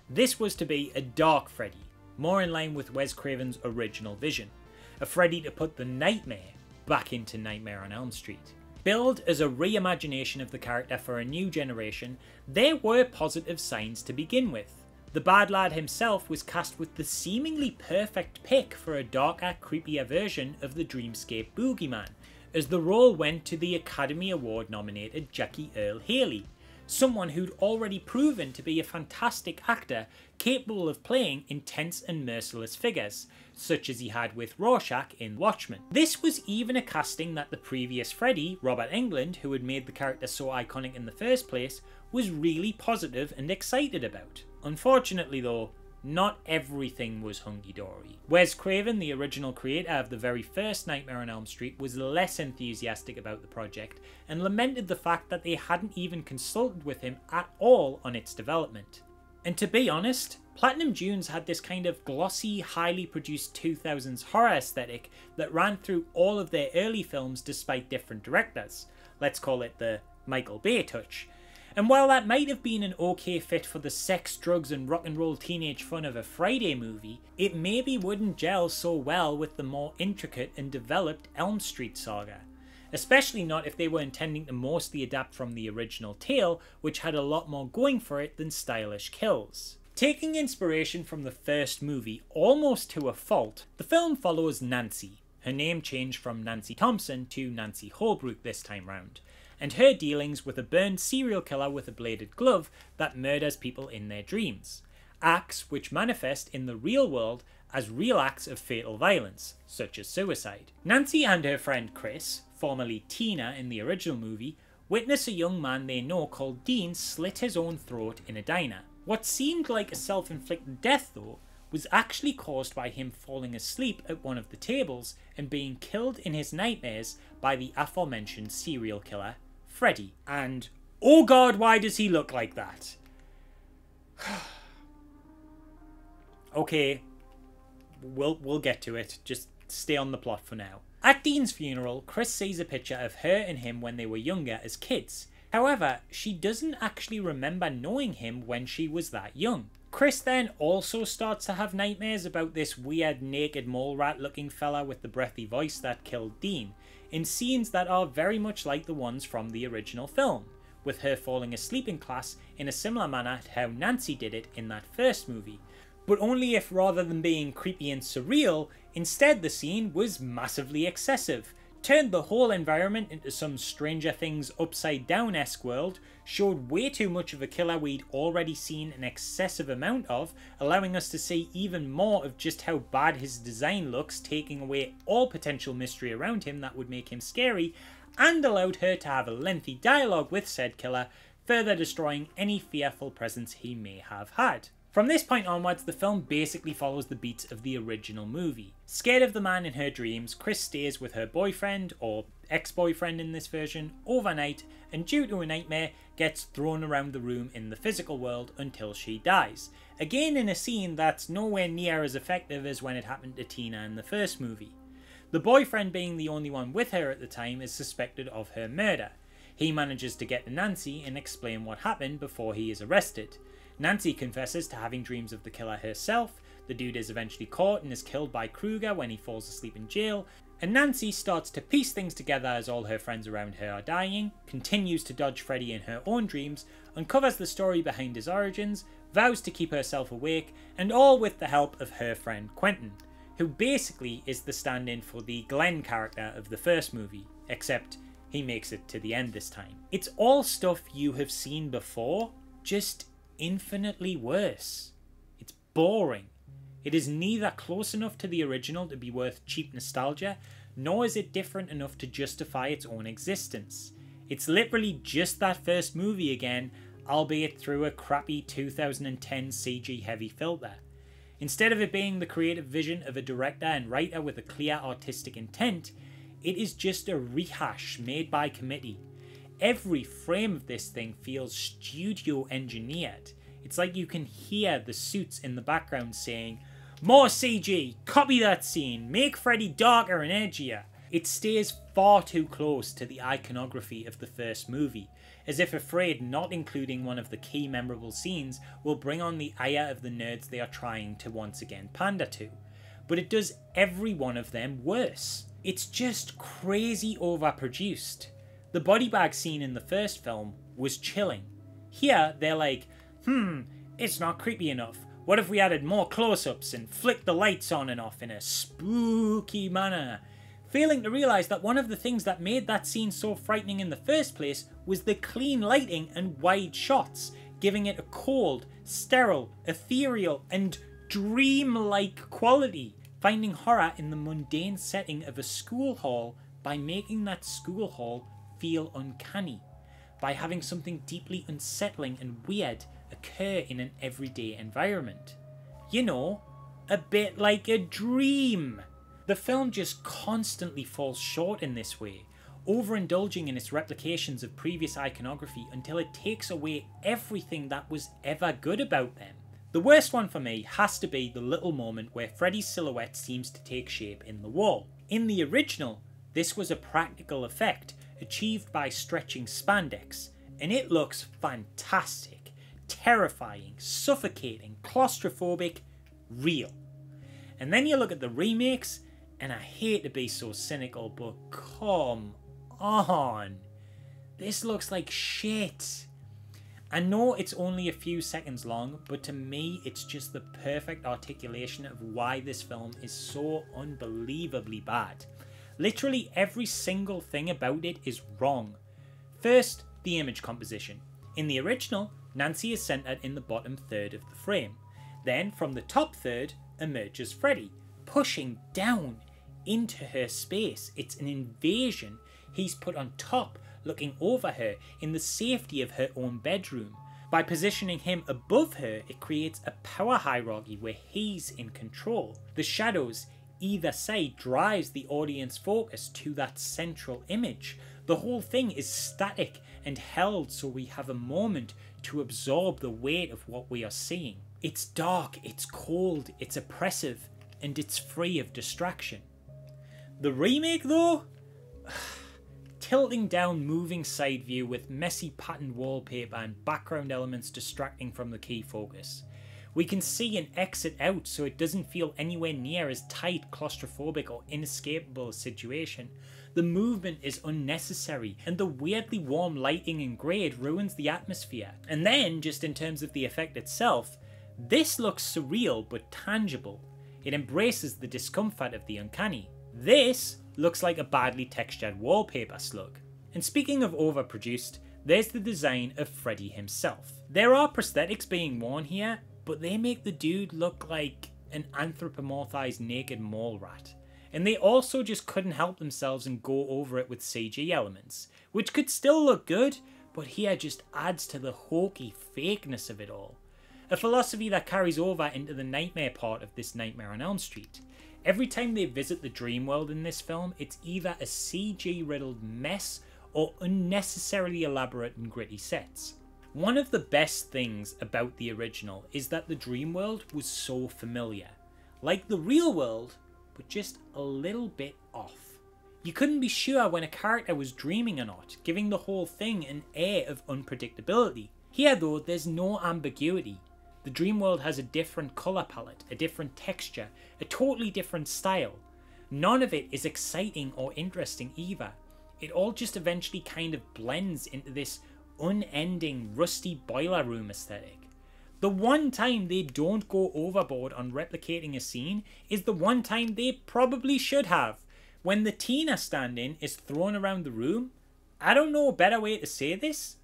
A: This was to be a dark Freddy, more in line with Wes Craven's original vision. A Freddy to put the nightmare back into Nightmare on Elm Street. Billed as a reimagination of the character for a new generation, there were positive signs to begin with. The bad lad himself was cast with the seemingly perfect pick for a darker, creepier version of the dreamscape boogeyman, as the role went to the Academy Award nominated Jackie Earle Haley, someone who'd already proven to be a fantastic actor capable of playing intense and merciless figures, such as he had with Rorschach in Watchmen. This was even a casting that the previous Freddy, Robert Englund, who had made the character so iconic in the first place, was really positive and excited about. Unfortunately though, not everything was hunky-dory. Wes Craven, the original creator of the very first Nightmare on Elm Street, was less enthusiastic about the project and lamented the fact that they hadn't even consulted with him at all on its development. And to be honest, Platinum Dunes had this kind of glossy, highly produced 2000s horror aesthetic that ran through all of their early films despite different directors. Let's call it the Michael Bay touch. And while that might have been an okay fit for the sex, drugs and rock and roll teenage fun of a Friday movie, it maybe wouldn't gel so well with the more intricate and developed Elm Street saga. Especially not if they were intending to mostly adapt from the original tale, which had a lot more going for it than stylish kills. Taking inspiration from the first movie almost to a fault, the film follows Nancy, her name changed from Nancy Thompson to Nancy Holbrook this time round, and her dealings with a burned serial killer with a bladed glove that murders people in their dreams. Acts which manifest in the real world as real acts of fatal violence, such as suicide. Nancy and her friend Chris, formerly Tina in the original movie, witness a young man they know called Dean slit his own throat in a diner. What seemed like a self-inflicted death though, was actually caused by him falling asleep at one of the tables and being killed in his nightmares by the aforementioned serial killer, Freddy. And oh god, why does he look like that? Okay, we'll get to it, just stay on the plot for now. At Dean's funeral, Chris sees a picture of her and him when they were younger as kids. However, she doesn't actually remember knowing him when she was that young. Chris then also starts to have nightmares about this weird naked mole rat looking fella with the breathy voice that killed Dean, in scenes that are very much like the ones from the original film, with her falling asleep in class in a similar manner to how Nancy did it in that first movie, but only if rather than being creepy and surreal, instead the scene was massively excessive, turned the whole environment into some Stranger Things upside down-esque world, showed way too much of a killer we'd already seen an excessive amount of, allowing us to see even more of just how bad his design looks, taking away all potential mystery around him that would make him scary, and allowed her to have a lengthy dialogue with said killer, further destroying any fearful presence he may have had. From this point onwards, the film basically follows the beats of the original movie. Scared of the man in her dreams, Chris stays with her boyfriend, or ex-boyfriend in this version, overnight, and due to a nightmare, gets thrown around the room in the physical world until she dies. Again in a scene that's nowhere near as effective as when it happened to Tina in the first movie. The boyfriend, being the only one with her at the time, is suspected of her murder. He manages to get to Nancy and explain what happened before he is arrested. Nancy confesses to having dreams of the killer herself. The dude is eventually caught and is killed by Kruger when he falls asleep in jail, and Nancy starts to piece things together as all her friends around her are dying, continues to dodge Freddy in her own dreams, uncovers the story behind his origins, vows to keep herself awake, and all with the help of her friend Quentin, who basically is the stand-in for the Glenn character of the first movie, except he makes it to the end this time. It's all stuff you have seen before, just infinitely worse. It's boring. It is neither close enough to the original to be worth cheap nostalgia, nor is it different enough to justify its own existence. It's literally just that first movie again, albeit through a crappy 2010 CG heavy filter. Instead of it being the creative vision of a director and writer with a clear artistic intent, it is just a rehash made by committee. Every frame of this thing feels studio engineered. It's like you can hear the suits in the background saying, "More CG, copy that scene, make Freddy darker and edgier." It stays far too close to the iconography of the first movie, as if afraid not including one of the key memorable scenes will bring on the ire of the nerds they are trying to once again pander to. But it does every one of them worse. It's just crazy overproduced. The body bag scene in the first film was chilling. Here, they're like, it's not creepy enough. What if we added more close-ups and flicked the lights on and off in a spooky manner? Failing to realise that one of the things that made that scene so frightening in the first place was the clean lighting and wide shots, giving it a cold, sterile, ethereal, and dream-like quality. Finding horror in the mundane setting of a school hall by making that school hall feel uncanny, by having something deeply unsettling and weird occur in an everyday environment. You know, a bit like a dream. The film just constantly falls short in this way, overindulging in its replications of previous iconography until it takes away everything that was ever good about them. The worst one for me has to be the little moment where Freddy's silhouette seems to take shape in the wall. In the original, this was a practical effect achieved by stretching spandex, and it looks fantastic, terrifying, suffocating, claustrophobic, real. And then you look at the remakes, and I hate to be so cynical, but come on, this looks like shit. I know it's only a few seconds long, but to me it's just the perfect articulation of why this film is so unbelievably bad. Literally every single thing about it is wrong. First, the image composition. In the original, Nancy is centered in the bottom third of the frame. Then from the top third emerges Freddy, pushing down into her space. It's an invasion. He's put on top, looking over her in the safety of her own bedroom. By positioning him above her, it creates a power hierarchy where he's in control. The shadows either side drives the audience focus to that central image. The whole thing is static and held so we have a moment to absorb the weight of what we are seeing. It's dark, it's cold, it's oppressive, and it's free of distraction. The remake though? Tilting down moving side view with messy patterned wallpaper and background elements distracting from the key focus. We can see an exit out so it doesn't feel anywhere near as tight, claustrophobic or inescapable a situation. The movement is unnecessary and the weirdly warm lighting and grade ruins the atmosphere. And then, just in terms of the effect itself, this looks surreal but tangible. It embraces the discomfort of the uncanny. This looks like a badly textured wallpaper slug. And speaking of overproduced, there's the design of Freddy himself. There are prosthetics being worn here, but they make the dude look like an anthropomorphized naked mole rat. And they also just couldn't help themselves and go over it with CG elements, which could still look good, but here just adds to the hokey fakeness of it all. A philosophy that carries over into the nightmare part of this Nightmare on Elm Street. Every time they visit the dream world in this film, it's either a CG-riddled mess or unnecessarily elaborate and gritty sets. One of the best things about the original is that the dream world was so familiar. Like the real world, but just a little bit off. You couldn't be sure when a character was dreaming or not, giving the whole thing an air of unpredictability. Here though, there's no ambiguity. The dream world has a different colour palette, a different texture, a totally different style. None of it is exciting or interesting either. It all just eventually kind of blends into this unending rusty boiler room aesthetic. The one time they don't go overboard on replicating a scene is the one time they probably should have. When the Tina stand-in is thrown around the room, I don't know a better way to say this,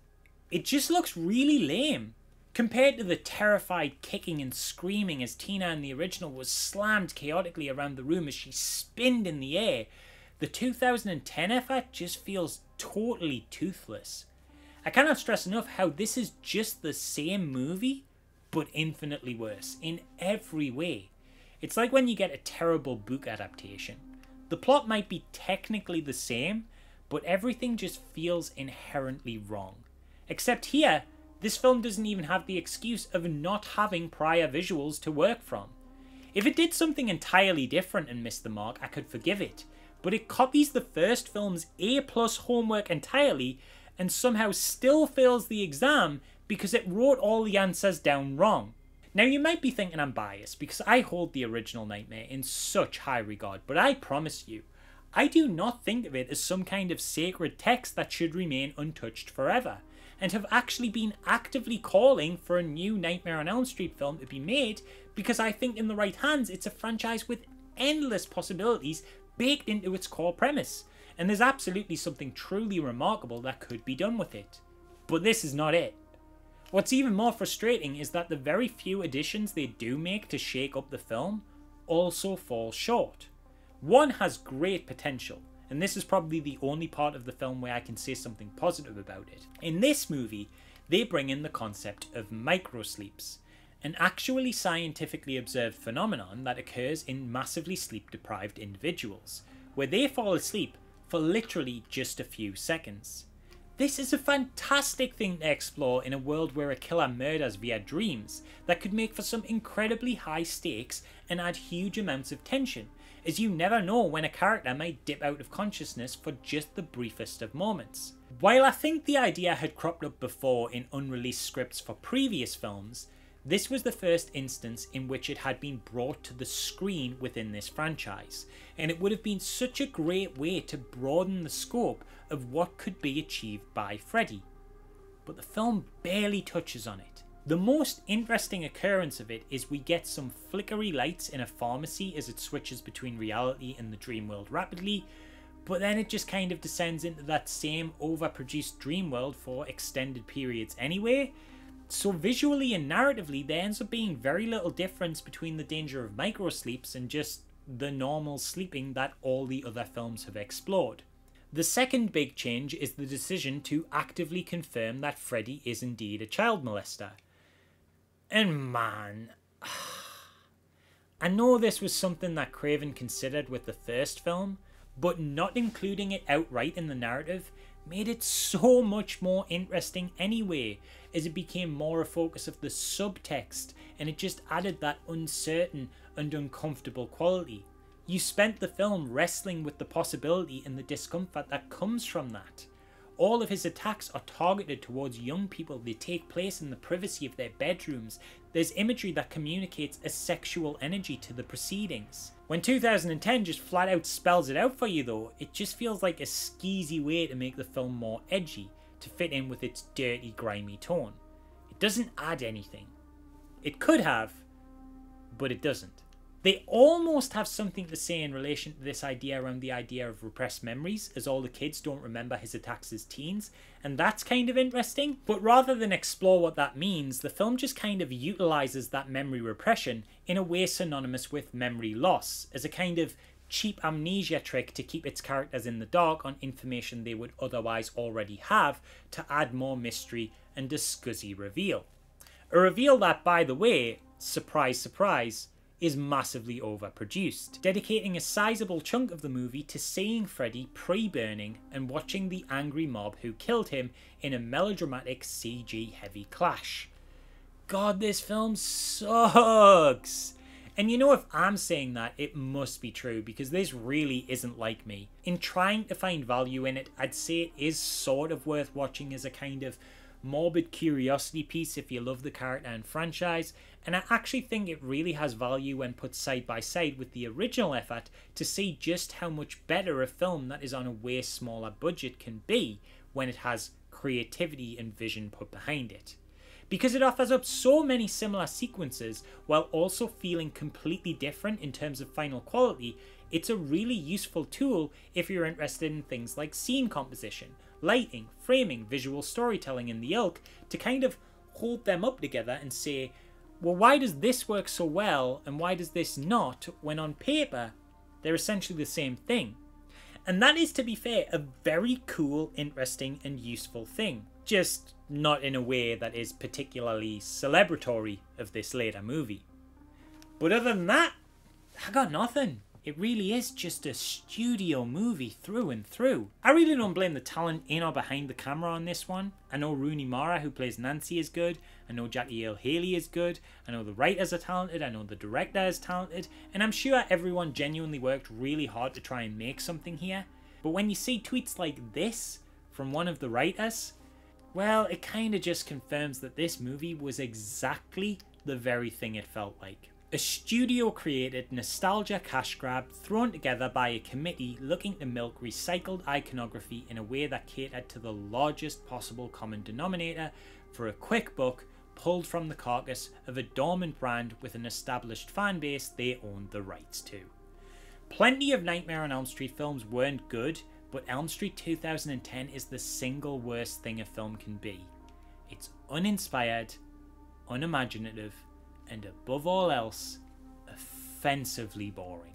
A: it just looks really lame. Compared to the terrified kicking and screaming as Tina in the original was slammed chaotically around the room as she spinned in the air, the 2010 effort just feels totally toothless. I cannot stress enough how this is just the same movie, but infinitely worse in every way. It's like when you get a terrible book adaptation. The plot might be technically the same, but everything just feels inherently wrong. Except here, this film doesn't even have the excuse of not having prior visuals to work from. If it did something entirely different and missed the mark, I could forgive it, but it copies the first film's A+ homework entirely and somehow still fails the exam because it wrote all the answers down wrong. Now you might be thinking I'm biased because I hold the original Nightmare in such high regard, but I promise you, I do not think of it as some kind of sacred text that should remain untouched forever, and have actually been actively calling for a new Nightmare on Elm Street film to be made because I think in the right hands it's a franchise with endless possibilities baked into its core premise, and there's absolutely something truly remarkable that could be done with it. But this is not it. What's even more frustrating is that the very few additions they do make to shake up the film also fall short. One has great potential, and this is probably the only part of the film where I can say something positive about it. In this movie, they bring in the concept of microsleeps, an actually scientifically observed phenomenon that occurs in massively sleep-deprived individuals, where they fall asleep for literally just a few seconds. This is a fantastic thing to explore in a world where a killer murders via dreams that could make for some incredibly high stakes and add huge amounts of tension, as you never know when a character might dip out of consciousness for just the briefest of moments. While I think the idea had cropped up before in unreleased scripts for previous films, this was the first instance in which it had been brought to the screen within this franchise, and it would have been such a great way to broaden the scope of what could be achieved by Freddy. But the film barely touches on it. The most interesting occurrence of it is we get some flickery lights in a pharmacy as it switches between reality and the dream world rapidly, but then it just kind of descends into that same overproduced dream world for extended periods anyway. So visually and narratively there ends up being very little difference between the danger of microsleeps and just the normal sleeping that all the other films have explored. The second big change is the decision to actively confirm that Freddy is indeed a child molester. And man, I know this was something that Craven considered with the first film, but not including it outright in the narrative made it so much more interesting anyway, as it became more a focus of the subtext and it just added that uncertain and uncomfortable quality. You spent the film wrestling with the possibility and the discomfort that comes from that. All of his attacks are targeted towards young people. They take place in the privacy of their bedrooms. There's imagery that communicates a sexual energy to the proceedings. When 2010 just flat out spells it out for you though, it just feels like a skeezy way to make the film more edgy, to fit in with its dirty, grimy tone. It doesn't add anything. It could have, but it doesn't. They almost have something to say in relation to this idea around the idea of repressed memories, as all the kids don't remember his attacks as teens, and that's kind of interesting. But rather than explore what that means, the film just kind of utilises that memory repression in a way synonymous with memory loss, as a kind of cheap amnesia trick to keep its characters in the dark on information they would otherwise already have, to add more mystery and a scuzzy reveal. A reveal that, by the way, surprise surprise, is massively overproduced, dedicating a sizable chunk of the movie to seeing Freddy pre-burning and watching the angry mob who killed him in a melodramatic CG-heavy clash. God, this film sucks! And you know, if I'm saying that, it must be true, because this really isn't like me. In trying to find value in it, I'd say it is sort of worth watching as a kind of morbid curiosity piece if you love the character and franchise, and I actually think it really has value when put side by side with the original effort to see just how much better a film that is on a way smaller budget can be when it has creativity and vision put behind it. Because it offers up so many similar sequences while also feeling completely different in terms of final quality, it's a really useful tool if you're interested in things like scene composition, lighting, framing, visual storytelling and the ilk, to kind of hold them up together and say, well, why does this work so well and why does this not, when on paper they're essentially the same thing. And that is, to be fair, a very cool, interesting and useful thing. Just not in a way that is particularly celebratory of this later movie. But other than that, I got nothing. It really is just a studio movie through and through. I really don't blame the talent in or behind the camera on this one. I know Rooney Mara, who plays Nancy, is good. I know Jackie Earle Haley is good. I know the writers are talented. I know the director is talented. And I'm sure everyone genuinely worked really hard to try and make something here. But when you see tweets like this from one of the writers, well, it kind of just confirms that this movie was exactly the very thing it felt like. A studio-created nostalgia cash grab thrown together by a committee looking to milk recycled iconography in a way that catered to the largest possible common denominator for a quick buck pulled from the carcass of a dormant brand with an established fan base they owned the rights to. Plenty of Nightmare on Elm Street films weren't good, but Elm Street 2010 is the single worst thing a film can be. It's uninspired, unimaginative, and above all else, offensively boring.